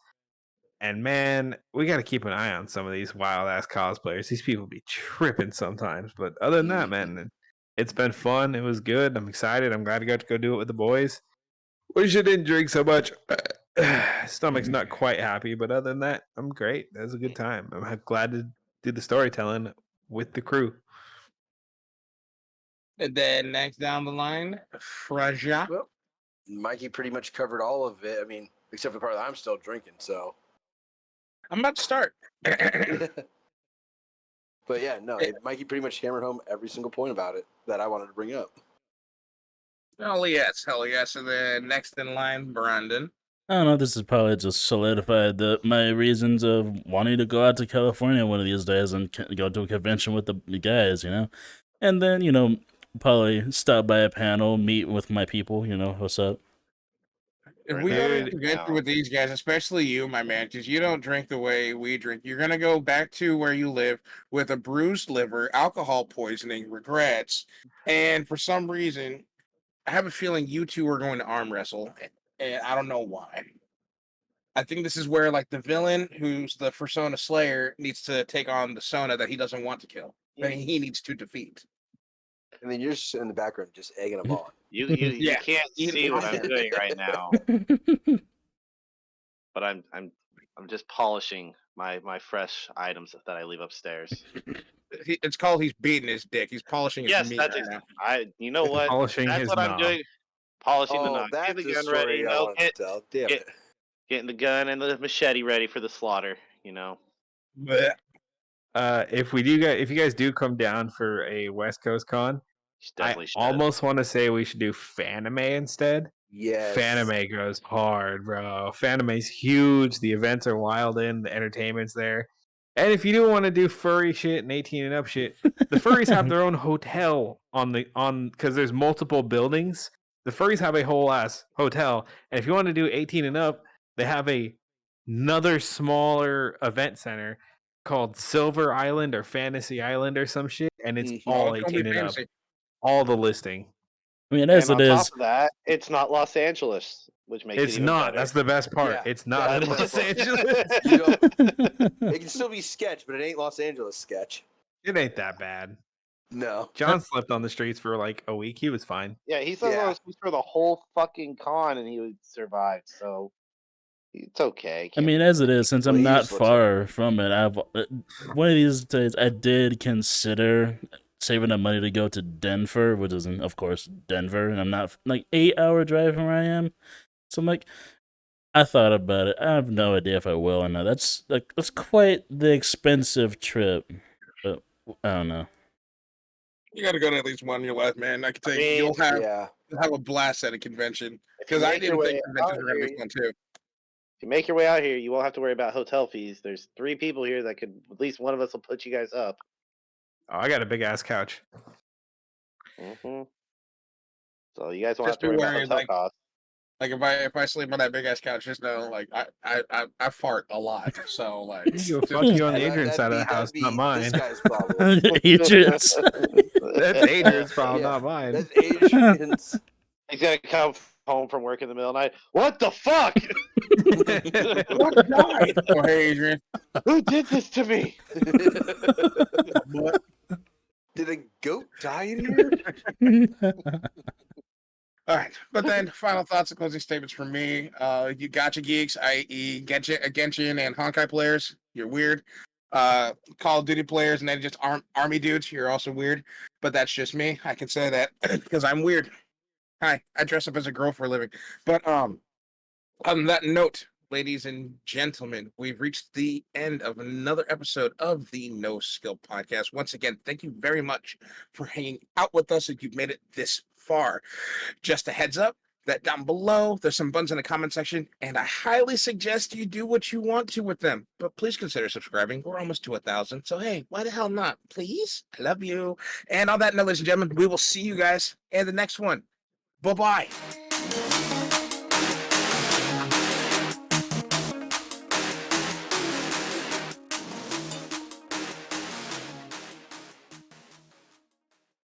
And man, we got to keep an eye on some of these wild ass cosplayers. These people be tripping sometimes. But other than that, man, it's been fun. It was good. I'm excited. I'm glad I got to go do it with the boys. Wish I didn't drink so much. Stomach's not quite happy, but other than that, I'm great. That was a good time. I'm glad to do the storytelling with the crew. And then next down the line, Fraja. Well, Mikey pretty much covered all of it. I mean, except for the part that I'm still drinking. So, I'm about to start. but yeah, no, Mikey pretty much hammered home every single point about it that I wanted to bring up. Hell yes. And then next in line, Brandon. I don't know. This has probably just solidified my reasons of wanting to go out to California one of these days and go to a convention with the guys, and then probably stop by a panel, meet with my people. What's up? If we go to a convention with these guys, especially you, my man, because you don't drink the way we drink, you're going to go back to where you live with a bruised liver, alcohol poisoning, regrets, and for some reason, I have a feeling you two are going to arm wrestle, and I don't know why. I think this is where, like, the villain, who's the Persona Slayer, needs to take on the Sona that he doesn't want to kill, that he needs to defeat. And then you're just in the background, just egging them on. You Yeah. can't see what I'm doing right now, but I'm just polishing my fresh items that I leave upstairs. It's called he's beating his dick. He's polishing his Yes, meat that's right now. you know what? Polishing That's his what I'm knob. doing. Polishing the Oh, knob. Get that's the a gun ready. story I wanted to tell. Damn it. Getting the gun and the machete ready for the slaughter. But If you guys do come down for a West Coast con, I Should. almost want to say we should do Fanime instead. Yes. Fanime goes hard, bro. Fanime's huge. The events are wild the entertainment's there. And if you do want to do furry shit and 18 and up shit, the furries have their own hotel because there's multiple buildings. The furries have a whole ass hotel. And if you want to do 18 and up, they have another smaller event center called Silver Island or Fantasy Island or some shit. And it's all it's only 18 and up. fantasy. All the listing. I mean, as And it on is, top of that, it's not Los Angeles, which makes It's it even not. better. That's the best part. Yeah, It's not in that's Los the best Angeles. You know, it can still be sketch, but it ain't Los Angeles sketch. It ain't that bad. No. John slept on the streets for like a week. He was fine. Yeah, he says Yeah. it was for the whole fucking con and he would survive, so it's okay. I mean, as it is, since Well, I'm he not just looks far from it, one of these days I did consider saving up money to go to Denver, which is, of course, Denver, and I'm not like 8-hour drive from where I am. So I'm like, I thought about it. I have no idea if I will or not. That's quite the expensive trip, but I don't know. You got to go to at least one in your life, man. I can tell you, mean, you'll have Yeah. a blast at a convention. if you Because I make your didn't think way conventions out were going to be here, fun too. if you make your way out here, you won't have to worry about hotel fees. There's 3 people here that could, at least one of us will put you guys up. Oh, I got a big ass couch. Hmm So you guys won't Just have to worry be about worried, hotel like- costs. Like if I sleep on that big ass couch, just know like I fart a lot. So like You go fuck you on That- Adrian's side of the house, that'd be not mine. This guy's problem. Agents. That's Adrian's problem, Yeah, not mine. That's Adrian's. He's gonna come home from work in the middle of the night. What the fuck? what died? Oh hey Adrian. Who did this to me? What? Did a goat die in here? All right, but then final thoughts and closing statements from me. You gotcha geeks, i.e., Genshin and Honkai players, you're weird. Call of Duty players and then just army dudes, you're also weird. But that's just me. I can say that because I'm weird. Hi, I dress up as a girl for a living. But on that note, ladies and gentlemen, we've reached the end of another episode of the No Skill Podcast. Once again, thank you very much for hanging out with us if you've made it this far. Just a heads up that down below, there's some buttons in the comment section, and I highly suggest you do what you want to with them. But please consider subscribing. We're almost to 1,000. So, hey, why the hell not? Please? I love you. And on that note, ladies and gentlemen, we will see you guys in the next one. Bye-bye.